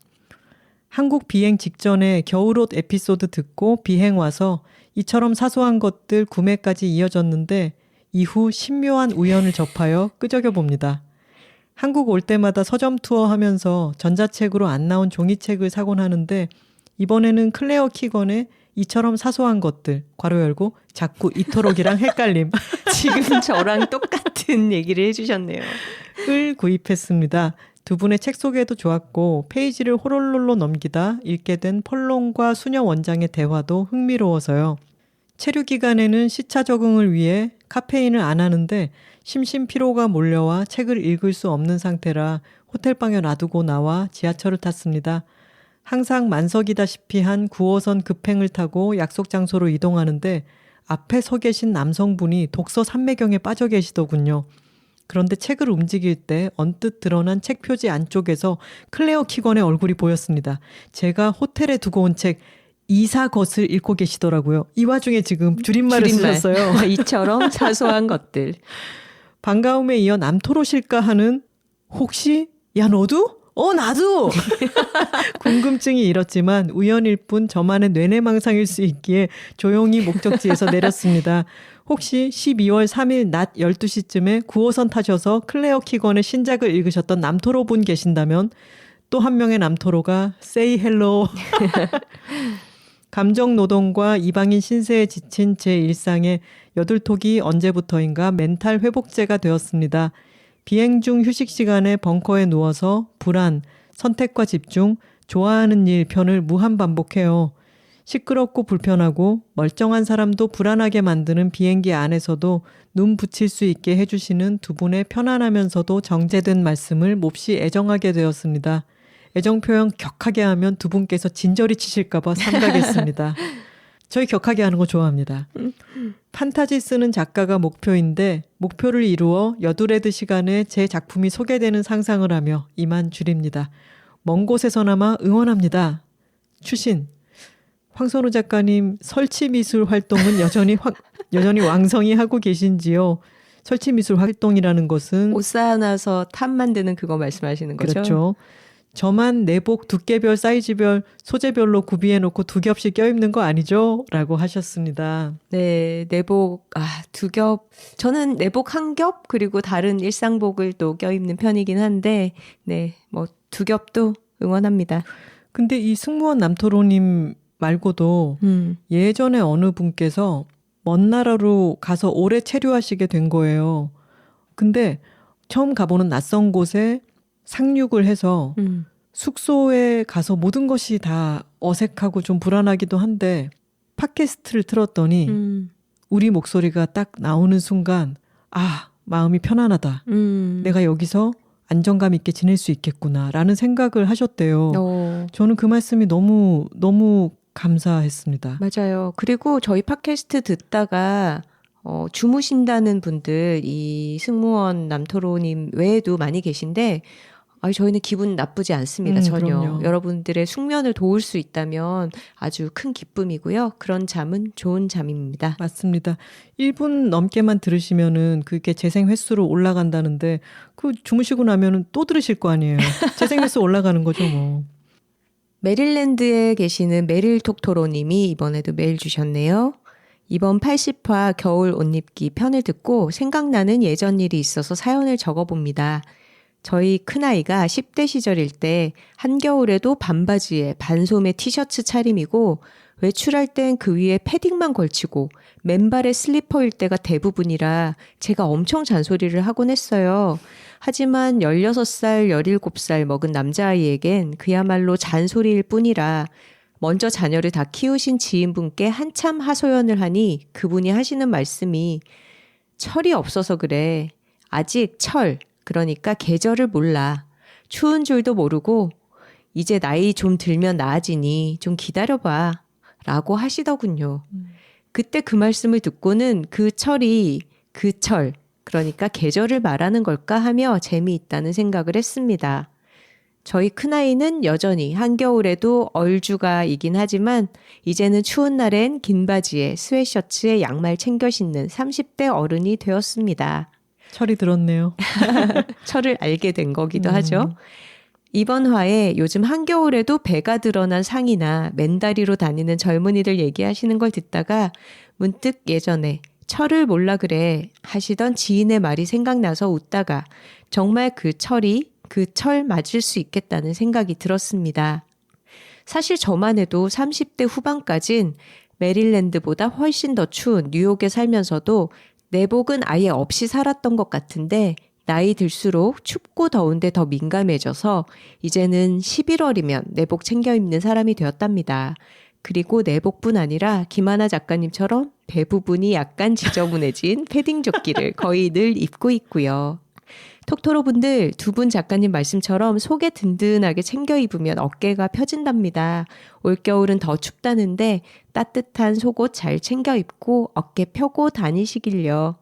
S1: 한국 비행 직전에 겨울옷 에피소드 듣고 비행 와서 이처럼 사소한 것들 구매까지 이어졌는데 이후 신묘한 우연을 접하여 끄적여 봅니다. 한국 올 때마다 서점 투어 하면서 전자책으로 안 나온 종이책을 사곤 하는데 이번에는 클레어 키건의 이처럼 사소한 것들 괄호 열고 자꾸 이토록이랑 헷갈림
S2: 지금 저랑 똑같은 얘기를 해주셨네요.
S1: 을 구입했습니다. 두 분의 책 소개도 좋았고 페이지를 호롤롤로 넘기다 읽게 된 펄롱과 수녀 원장의 대화도 흥미로워서요. 체류 기간에는 시차 적응을 위해 카페인을 안 하는데 심신피로가 몰려와 책을 읽을 수 없는 상태라 호텔방에 놔두고 나와 지하철을 탔습니다. 항상 만석이다시피 한 9호선 급행을 타고 약속 장소로 이동하는데 앞에 서 계신 남성분이 독서 삼매경에 빠져 계시더군요. 그런데 책을 움직일 때 언뜻 드러난 책 표지 안쪽에서 클레어 키건의 얼굴이 보였습니다. 제가 호텔에 두고 온 책 이사것을 읽고 계시더라고요. 이 와중에 지금 줄임말을 쓰셨어요.
S2: 이처럼 사소한 것들.
S1: 반가움에 이어 남토로실까 하는 혹시 야 너도? 나도! 궁금증이 일었지만 우연일 뿐 저만의 뇌내망상일 수 있기에 조용히 목적지에서 내렸습니다. 혹시 12월 3일 낮 12시쯤에 9호선 타셔서 클레어 키건의 신작을 읽으셨던 남토로 분 계신다면 또 한 명의 남토로가 say hello. 감정노동과 이방인 신세에 지친 제 일상에 여둘톡이 언제부터인가 멘탈 회복제가 되었습니다. 비행 중 휴식 시간에 벙커에 누워서 불안, 선택과 집중, 좋아하는 일 편을 무한 반복해요. 시끄럽고 불편하고 멀쩡한 사람도 불안하게 만드는 비행기 안에서도 눈 붙일 수 있게 해주시는 두 분의 편안하면서도 정제된 말씀을 몹시 애정하게 되었습니다. 애정 표현 격하게 하면 두 분께서 진저리 치실까봐 삼가겠습니다. 저희 격하게 하는 거 좋아합니다. 판타지 쓰는 작가가 목표인데 목표를 이루어 여드레드 시간에 제 작품이 소개되는 상상을 하며 이만 줄입니다. 먼 곳에서나마 응원합니다. 추신. 황선우 작가님 설치미술 활동은 여전히 왕성히 하고 계신지요? 설치미술 활동이라는 것은
S2: 옷 쌓아놔서 탑 만드는 그거 말씀하시는 거죠?
S1: 그렇죠. 저만 내복 두께별, 사이즈별, 소재별로 구비해놓고 두 겹씩 껴입는 거 아니죠? 라고 하셨습니다.
S2: 네, 내복 두 겹. 저는 내복 한 겹 그리고 다른 일상복을 또 껴입는 편이긴 한데 네, 뭐 두 겹도 응원합니다.
S1: 근데 이 승무원 남토로님 말고도 예전에 어느 분께서 먼 나라로 가서 오래 체류하시게 된 거예요. 근데 처음 가보는 낯선 곳에 상륙을 해서 숙소에 가서 모든 것이 다 어색하고 좀 불안하기도 한데 팟캐스트를 틀었더니 우리 목소리가 딱 나오는 순간 마음이 편안하다. 내가 여기서 안정감 있게 지낼 수 있겠구나 라는 생각을 하셨대요. 저는 그 말씀이 너무 감사했습니다.
S2: 맞아요. 그리고 저희 팟캐스트 듣다가 주무신다는 분들 이 승무원 남토로님 외에도 많이 계신데 저희는 기분 나쁘지 않습니다. 전혀.
S1: 그럼요.
S2: 여러분들의 숙면을 도울 수 있다면 아주 큰 기쁨이고요. 그런 잠은 좋은 잠입니다.
S1: 맞습니다. 1분 넘게만 들으시면은 그게 재생 횟수로 올라간다는데 그 주무시고 나면은 또 들으실 거 아니에요. 재생 횟수 올라가는 거죠, 뭐.
S2: 메릴랜드에 계시는 메릴톡토로님이 이번에도 메일 주셨네요. 이번 80화 겨울 옷 입기 편을 듣고 생각나는 예전 일이 있어서 사연을 적어봅니다. 저희 큰아이가 10대 시절일 때 한겨울에도 반바지에 반소매 티셔츠 차림이고 외출할 땐 그 위에 패딩만 걸치고 맨발에 슬리퍼일 때가 대부분이라 제가 엄청 잔소리를 하곤 했어요. 하지만 16살, 17살 먹은 남자아이에겐 그야말로 잔소리일 뿐이라 먼저 자녀를 다 키우신 지인분께 한참 하소연을 하니 그분이 하시는 말씀이 철이 없어서 그래. 아직 철, 그러니까 계절을 몰라. 추운 줄도 모르고 이제 나이 좀 들면 나아지니 좀 기다려봐 라고 하시더군요. 그때 그 말씀을 듣고는 그 철이 그 철, 그러니까 계절을 말하는 걸까 하며 재미있다는 생각을 했습니다. 저희 큰아이는 여전히 한겨울에도 얼주가이긴 하지만 이제는 추운 날엔 긴 바지에 스웨셔츠에 양말 챙겨 신는 30대 어른이 되었습니다.
S1: 철이 들었네요.
S2: 철을 알게 된 거기도 하죠. 이번 화에 요즘 한겨울에도 배가 드러난 상의나 맨다리로 다니는 젊은이들 얘기하시는 걸 듣다가 문득 예전에 철을 몰라 그래 하시던 지인의 말이 생각나서 웃다가 정말 그 철이 그 철 맞을 수 있겠다는 생각이 들었습니다. 사실 저만 해도 30대 후반까진 메릴랜드보다 훨씬 더 추운 뉴욕에 살면서도 내복은 아예 없이 살았던 것 같은데 나이 들수록 춥고 더운데 더 민감해져서 이제는 11월이면 내복 챙겨 입는 사람이 되었답니다. 그리고 내복뿐 아니라 김하나 작가님처럼 배 부분이 약간 지저분해진 패딩 조끼를 거의 늘 입고 있고요. 톡토로 분들, 두 분 작가님 말씀처럼 속에 든든하게 챙겨 입으면 어깨가 펴진답니다. 올겨울은 더 춥다는데 따뜻한 속옷 잘 챙겨 입고 어깨 펴고 다니시길요.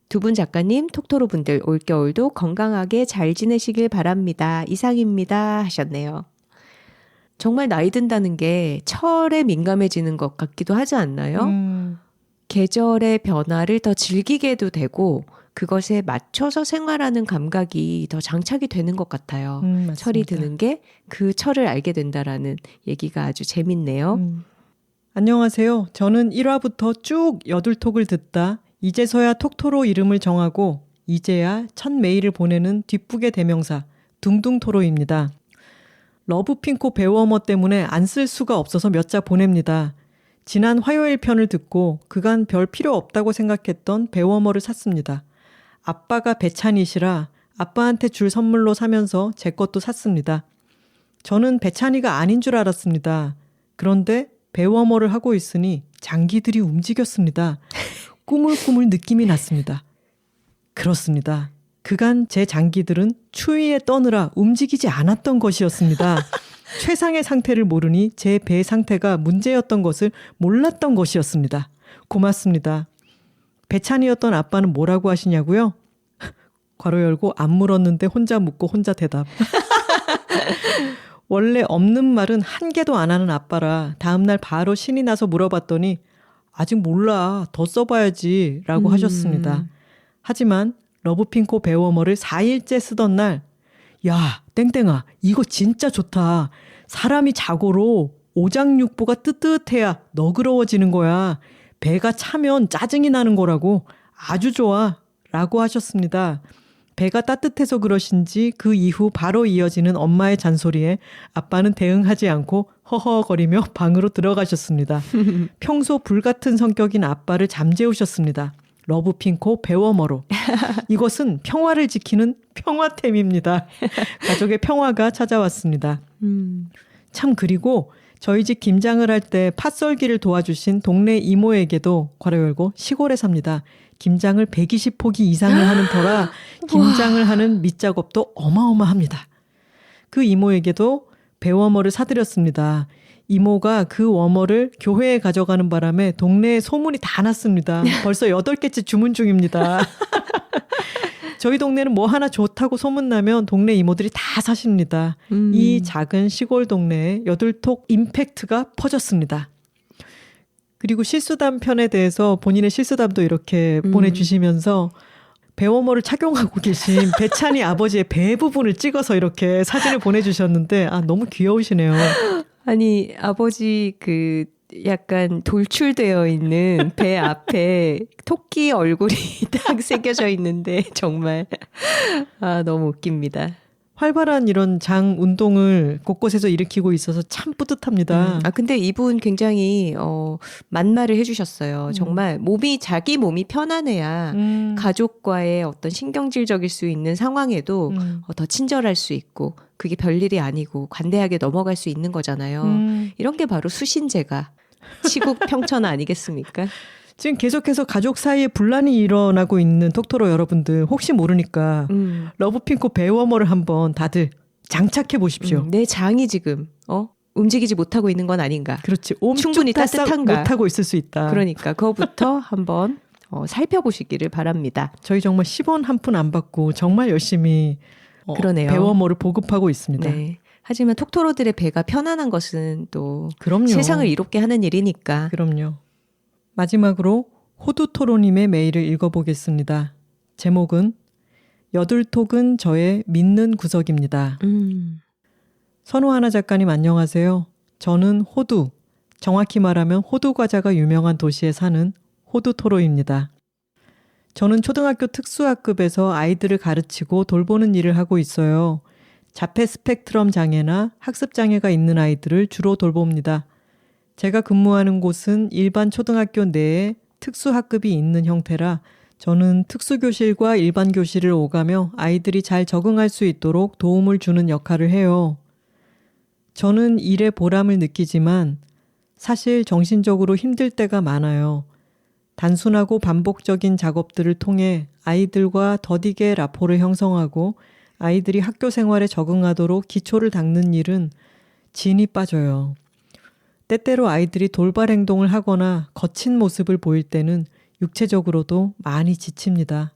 S2: 두 분 작가님, 톡토로 분들 올겨울도 건강하게 잘 지내시길 바랍니다. 이상입니다 하셨네요. 정말 나이 든다는 게 철에 민감해지는 것 같기도 하지 않나요? 계절의 변화를 더 즐기게도 되고 그것에 맞춰서 생활하는 감각이 더 장착이 되는 것 같아요. 철이 드는 게 그 철을 알게 된다라는 얘기가 아주 재밌네요.
S1: 안녕하세요. 저는 1화부터 쭉 여둘톡을 듣다 이제서야 톡토로 이름을 정하고 이제야 첫 메일을 보내는 뒷북의 대명사 둥둥토로입니다. 러브핑코 배우어머 때문에 안 쓸 수가 없어서 몇 자 보냅니다. 지난 화요일 편을 듣고 그간 별 필요 없다고 생각했던 배우어머를 샀습니다. 아빠가 배찬이시라 아빠한테 줄 선물로 사면서 제 것도 샀습니다. 저는 배찬이가 아닌 줄 알았습니다. 그런데 배우어머를 하고 있으니 장기들이 움직였습니다. 꾸물꾸물 느낌이 났습니다. 그렇습니다. 그간 제 장기들은 추위에 떠느라 움직이지 않았던 것이었습니다. 최상의 상태를 모르니 제 배 상태가 문제였던 것을 몰랐던 것이었습니다. 고맙습니다. 배찬이었던 아빠는 뭐라고 하시냐고요? 괄호 열고 안 물었는데 혼자 묻고 혼자 대답. 원래 없는 말은 한 개도 안 하는 아빠라 다음날 바로 신이 나서 물어봤더니 아직 몰라 더 써봐야지 라고 하셨습니다. 하지만 러브핑코 배우어머를 4일째 쓰던 날 야 땡땡아 이거 진짜 좋다. 사람이 자고로 오장육부가 뜨뜻해야 너그러워지는 거야. 배가 차면 짜증이 나는 거라고 아주 좋아 라고 하셨습니다. 배가 따뜻해서 그러신지 그 이후 바로 이어지는 엄마의 잔소리에 아빠는 대응하지 않고 허허거리며 방으로 들어가셨습니다. 평소 불같은 성격인 아빠를 잠재우셨습니다. 러브핑코 배워머로. 이것은 평화를 지키는 평화템입니다. 가족의 평화가 찾아왔습니다. 참 그리고 저희 집 김장을 할 때 팥썰기를 도와주신 동네 이모에게도 괄호 열고 시골에 삽니다. 김장을 120포기 이상을 하는 터라 김장을 하는 밑작업도 어마어마합니다. 그 이모에게도 배워머를 사드렸습니다. 이모가 그 워머를 교회에 가져가는 바람에 동네에 소문이 다 났습니다. 벌써 8개째 주문 중입니다. 저희 동네는 뭐 하나 좋다고 소문나면 동네 이모들이 다 사십니다. 이 작은 시골 동네에 여둘톡 임팩트가 퍼졌습니다. 그리고 실수담 편에 대해서 본인의 실수담도 이렇게 보내주시면서 배워머를 착용하고 계신 배찬이 아버지의 배 부분을 찍어서 이렇게 사진을 보내주셨는데 너무 귀여우시네요.
S2: 아니 아버지 그 약간 돌출되어 있는 배 앞에 토끼 얼굴이 딱 새겨져 있는데 정말 너무 웃깁니다.
S1: 활발한 이런 장 운동을 곳곳에서 일으키고 있어서 참 뿌듯합니다.
S2: 근데 이분 굉장히 만말을 해주셨어요. 정말 자기 몸이 편안해야 가족과의 어떤 신경질적일 수 있는 상황에도 더 친절할 수 있고 그게 별일이 아니고 관대하게 넘어갈 수 있는 거잖아요. 이런 게 바로 수신제가 치국 평천 아니겠습니까?
S1: 지금 계속해서 가족 사이에 분란이 일어나고 있는 톡토로 여러분들 혹시 모르니까 러브핑코 배워머를 한번 다들 장착해 보십시오.
S2: 내 장이 지금 움직이지 못하고 있는 건 아닌가?
S1: 그렇지.
S2: 충분히 따뜻한가?
S1: 못하고 있을 수 있다.
S2: 그러니까 그거부터 한번 살펴보시기를 바랍니다.
S1: 저희 정말 10원 한 푼 안 받고 정말 열심히
S2: 그러네요.
S1: 배워머를 보급하고 있습니다.
S2: 네. 하지만 톡토로들의 배가 편안한 것은 또
S1: 그럼요.
S2: 세상을 이롭게 하는 일이니까.
S1: 그럼요. 마지막으로 호두토로님의 메일을 읽어보겠습니다. 제목은 여둘톡은 저의 믿는 구석입니다. 선우하나 작가님 안녕하세요. 저는 호두, 정확히 말하면 호두 과자가 유명한 도시에 사는 호두토로입니다. 저는 초등학교 특수학급에서 아이들을 가르치고 돌보는 일을 하고 있어요. 자폐 스펙트럼 장애나 학습 장애가 있는 아이들을 주로 돌봅니다. 제가 근무하는 곳은 일반 초등학교 내에 특수학급이 있는 형태라 저는 특수교실과 일반 교실을 오가며 아이들이 잘 적응할 수 있도록 도움을 주는 역할을 해요. 저는 일에 보람을 느끼지만 사실 정신적으로 힘들 때가 많아요. 단순하고 반복적인 작업들을 통해 아이들과 더디게 라포를 형성하고 아이들이 학교 생활에 적응하도록 기초를 닦는 일은 진이 빠져요. 때때로 아이들이 돌발 행동을 하거나 거친 모습을 보일 때는 육체적으로도 많이 지칩니다.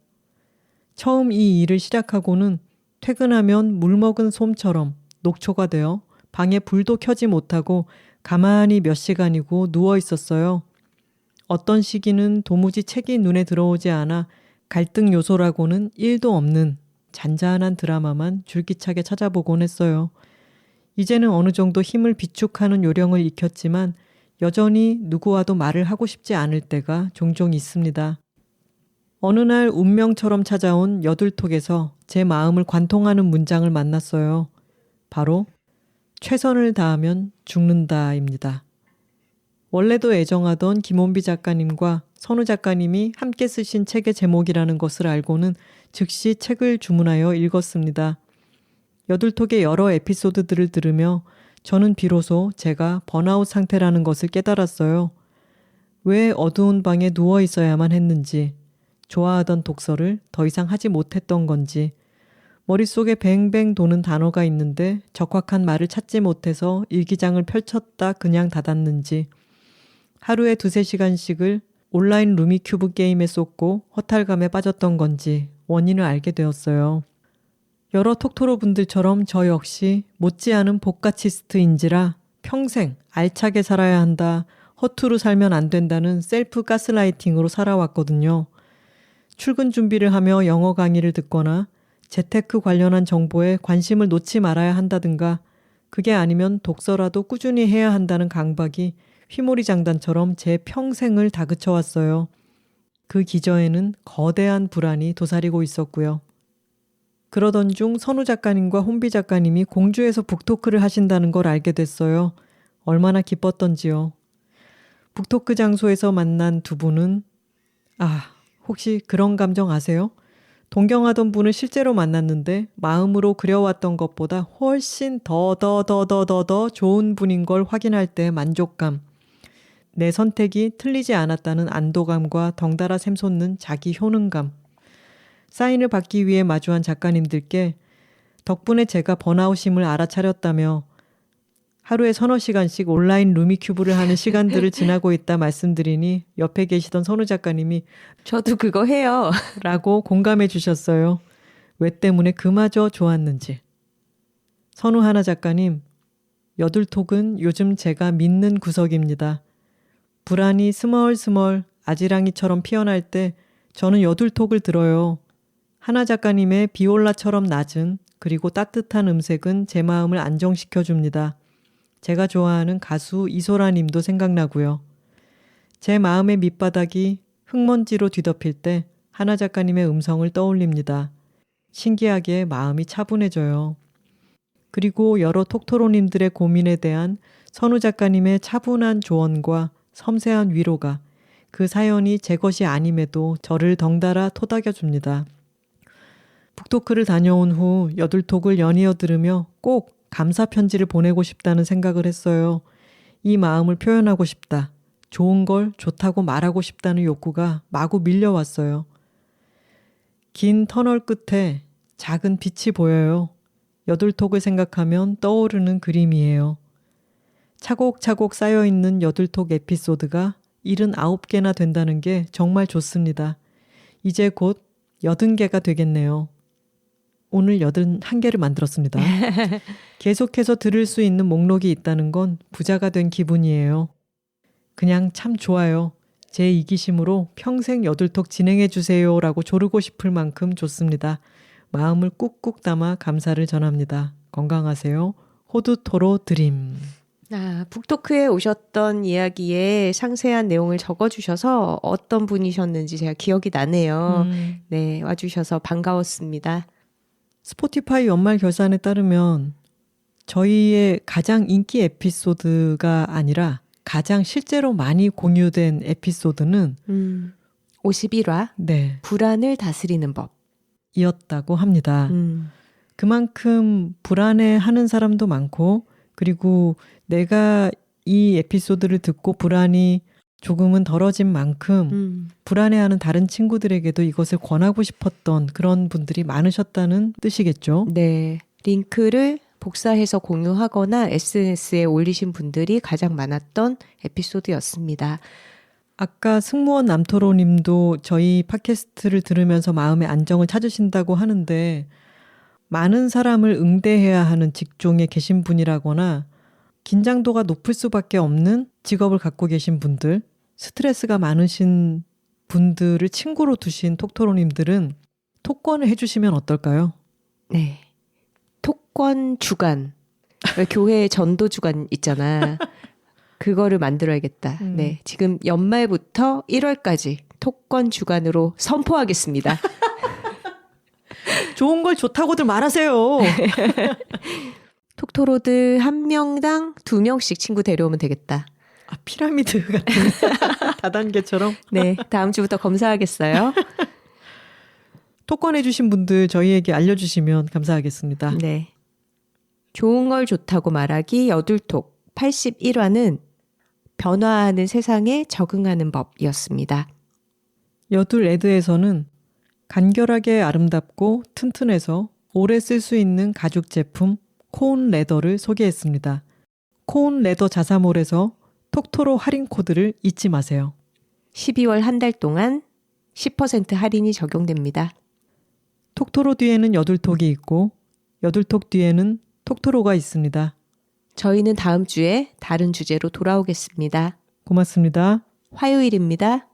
S1: 처음 이 일을 시작하고는 퇴근하면 물먹은 솜처럼 녹초가 되어 방에 불도 켜지 못하고 가만히 몇 시간이고 누워 있었어요. 어떤 시기는 도무지 책이 눈에 들어오지 않아 갈등 요소라고는 1도 없는 잔잔한 드라마만 줄기차게 찾아보곤 했어요. 이제는 어느 정도 힘을 비축하는 요령을 익혔지만 여전히 누구와도 말을 하고 싶지 않을 때가 종종 있습니다. 어느 날 운명처럼 찾아온 여둘톡에서 제 마음을 관통하는 문장을 만났어요. 바로 최선을 다하면 죽는다입니다. 원래도 애정하던 김원비 작가님과 선우 작가님이 함께 쓰신 책의 제목이라는 것을 알고는 즉시 책을 주문하여 읽었습니다. 여둘톡의 여러 에피소드들을 들으며 저는 비로소 제가 번아웃 상태라는 것을 깨달았어요. 왜 어두운 방에 누워 있어야만 했는지, 좋아하던 독서를 더 이상 하지 못했던 건지, 머릿속에 뱅뱅 도는 단어가 있는데 적확한 말을 찾지 못해서 일기장을 펼쳤다 그냥 닫았는지, 하루에 2-3시간씩을 온라인 루미큐브 게임에 쏟고 허탈감에 빠졌던 건지 원인을 알게 되었어요. 여러 톡토로 분들처럼 저 역시 못지않은 복가치스트인지라 평생 알차게 살아야 한다, 허투루 살면 안 된다는 셀프 가스라이팅으로 살아왔거든요. 출근 준비를 하며 영어 강의를 듣거나 재테크 관련한 정보에 관심을 놓지 말아야 한다든가, 그게 아니면 독서라도 꾸준히 해야 한다는 강박이 휘몰이 장단처럼 제 평생을 다그쳐왔어요. 그 기저에는 거대한 불안이 도사리고 있었고요. 그러던 중 선우 작가님과 혼비 작가님이 공주에서 북토크를 하신다는 걸 알게 됐어요. 얼마나 기뻤던지요. 북토크 장소에서 만난 두 분은 혹시 그런 감정 아세요? 동경하던 분을 실제로 만났는데 마음으로 그려왔던 것보다 훨씬 더 좋은 분인 걸 확인할 때 만족감. 내 선택이 틀리지 않았다는 안도감과 덩달아 샘솟는 자기 효능감. 사인을 받기 위해 마주한 작가님들께 덕분에 제가 번아웃임을 알아차렸다며 하루에 3-4시간씩 온라인 루미큐브를 하는 시간들을 지나고 있다 말씀드리니 옆에 계시던 선우 작가님이
S2: 저도 그거 해요.
S1: 라고 공감해 주셨어요. 왜 때문에 그마저 좋았는지. 선우 하나 작가님, 여둘톡은 요즘 제가 믿는 구석입니다. 불안이 스멀스멀 아지랑이처럼 피어날 때 저는 여둘톡을 들어요. 하나 작가님의 비올라처럼 낮은 그리고 따뜻한 음색은 제 마음을 안정시켜줍니다. 제가 좋아하는 가수 이소라 님도 생각나고요. 제 마음의 밑바닥이 흙먼지로 뒤덮일 때 하나 작가님의 음성을 떠올립니다. 신기하게 마음이 차분해져요. 그리고 여러 톡토로님들의 고민에 대한 선우 작가님의 차분한 조언과 섬세한 위로가 그 사연이 제 것이 아님에도 저를 덩달아 토닥여줍니다. 북토크를 다녀온 후 여둘톡을 연이어 들으며 꼭 감사 편지를 보내고 싶다는 생각을 했어요. 이 마음을 표현하고 싶다. 좋은 걸 좋다고 말하고 싶다는 욕구가 마구 밀려왔어요. 긴 터널 끝에 작은 빛이 보여요. 여둘톡을 생각하면 떠오르는 그림이에요. 차곡차곡 쌓여있는 여둘톡 에피소드가 79개나 된다는 게 정말 좋습니다. 이제 곧 80개가 되겠네요. 오늘 81개를 만들었습니다. 계속해서 들을 수 있는 목록이 있다는 건 부자가 된 기분이에요. 그냥 참 좋아요. 제 이기심으로 평생 여둘톡 진행해 주세요 라고 조르고 싶을 만큼 좋습니다. 마음을 꾹꾹 담아 감사를 전합니다. 건강하세요. 호두토로 드림.
S2: 북토크에 오셨던 이야기에 상세한 내용을 적어주셔서 어떤 분이셨는지 제가 기억이 나네요. 네, 와주셔서 반가웠습니다.
S1: 스포티파이 연말 결산에 따르면 저희의 가장 인기 에피소드가 아니라 가장 실제로 많이 공유된 에피소드는
S2: 51화
S1: 네,
S2: 불안을 다스리는 법
S1: 이었다고 합니다. 그만큼 불안해하는 사람도 많고, 그리고 내가 이 에피소드를 듣고 불안이 조금은 덜어진 만큼 불안해하는 다른 친구들에게도 이것을 권하고 싶었던 그런 분들이 많으셨다는 뜻이겠죠.
S2: 네. 링크를 복사해서 공유하거나 SNS에 올리신 분들이 가장 많았던 에피소드였습니다.
S1: 아까 승무원 남토로님도 저희 팟캐스트를 들으면서 마음의 안정을 찾으신다고 하는데 많은 사람을 응대해야 하는 직종에 계신 분이라거나 긴장도가 높을 수밖에 없는 직업을 갖고 계신 분들, 스트레스가 많으신 분들을 친구로 두신 톡토로님들은 톡권을 해주시면 어떨까요?
S2: 네. 톡권 주간. 교회 전도 주간 있잖아. 그거를 만들어야겠다. 네. 지금 연말부터 1월까지 톡권 주간으로 선포하겠습니다.
S1: 좋은 걸 좋다고들 말하세요.
S2: 톡토로들 한 명당 2명씩 친구 데려오면 되겠다.
S1: 아, 피라미드 같은 다단계처럼.
S2: 네. 다음 주부터 검사하겠어요.
S1: 톡권해주신 분들 저희에게 알려주시면 감사하겠습니다.
S2: 네. 좋은 걸 좋다고 말하기 여둘톡 81화는 변화하는 세상에 적응하는 법이었습니다.
S1: 여둘 레드에서는 간결하게 아름답고 튼튼해서 오래 쓸 수 있는 가죽 제품 코온 레더를 소개했습니다. 코온 레더 자사몰에서 톡토로 할인 코드를 잊지 마세요.
S2: 12월 한 달 동안 10% 할인이 적용됩니다.
S1: 톡토로 뒤에는 여둘톡이 있고 여둘톡 뒤에는 톡토로가 있습니다.
S2: 저희는 다음 주에 다른 주제로 돌아오겠습니다.
S1: 고맙습니다.
S2: 화요일입니다.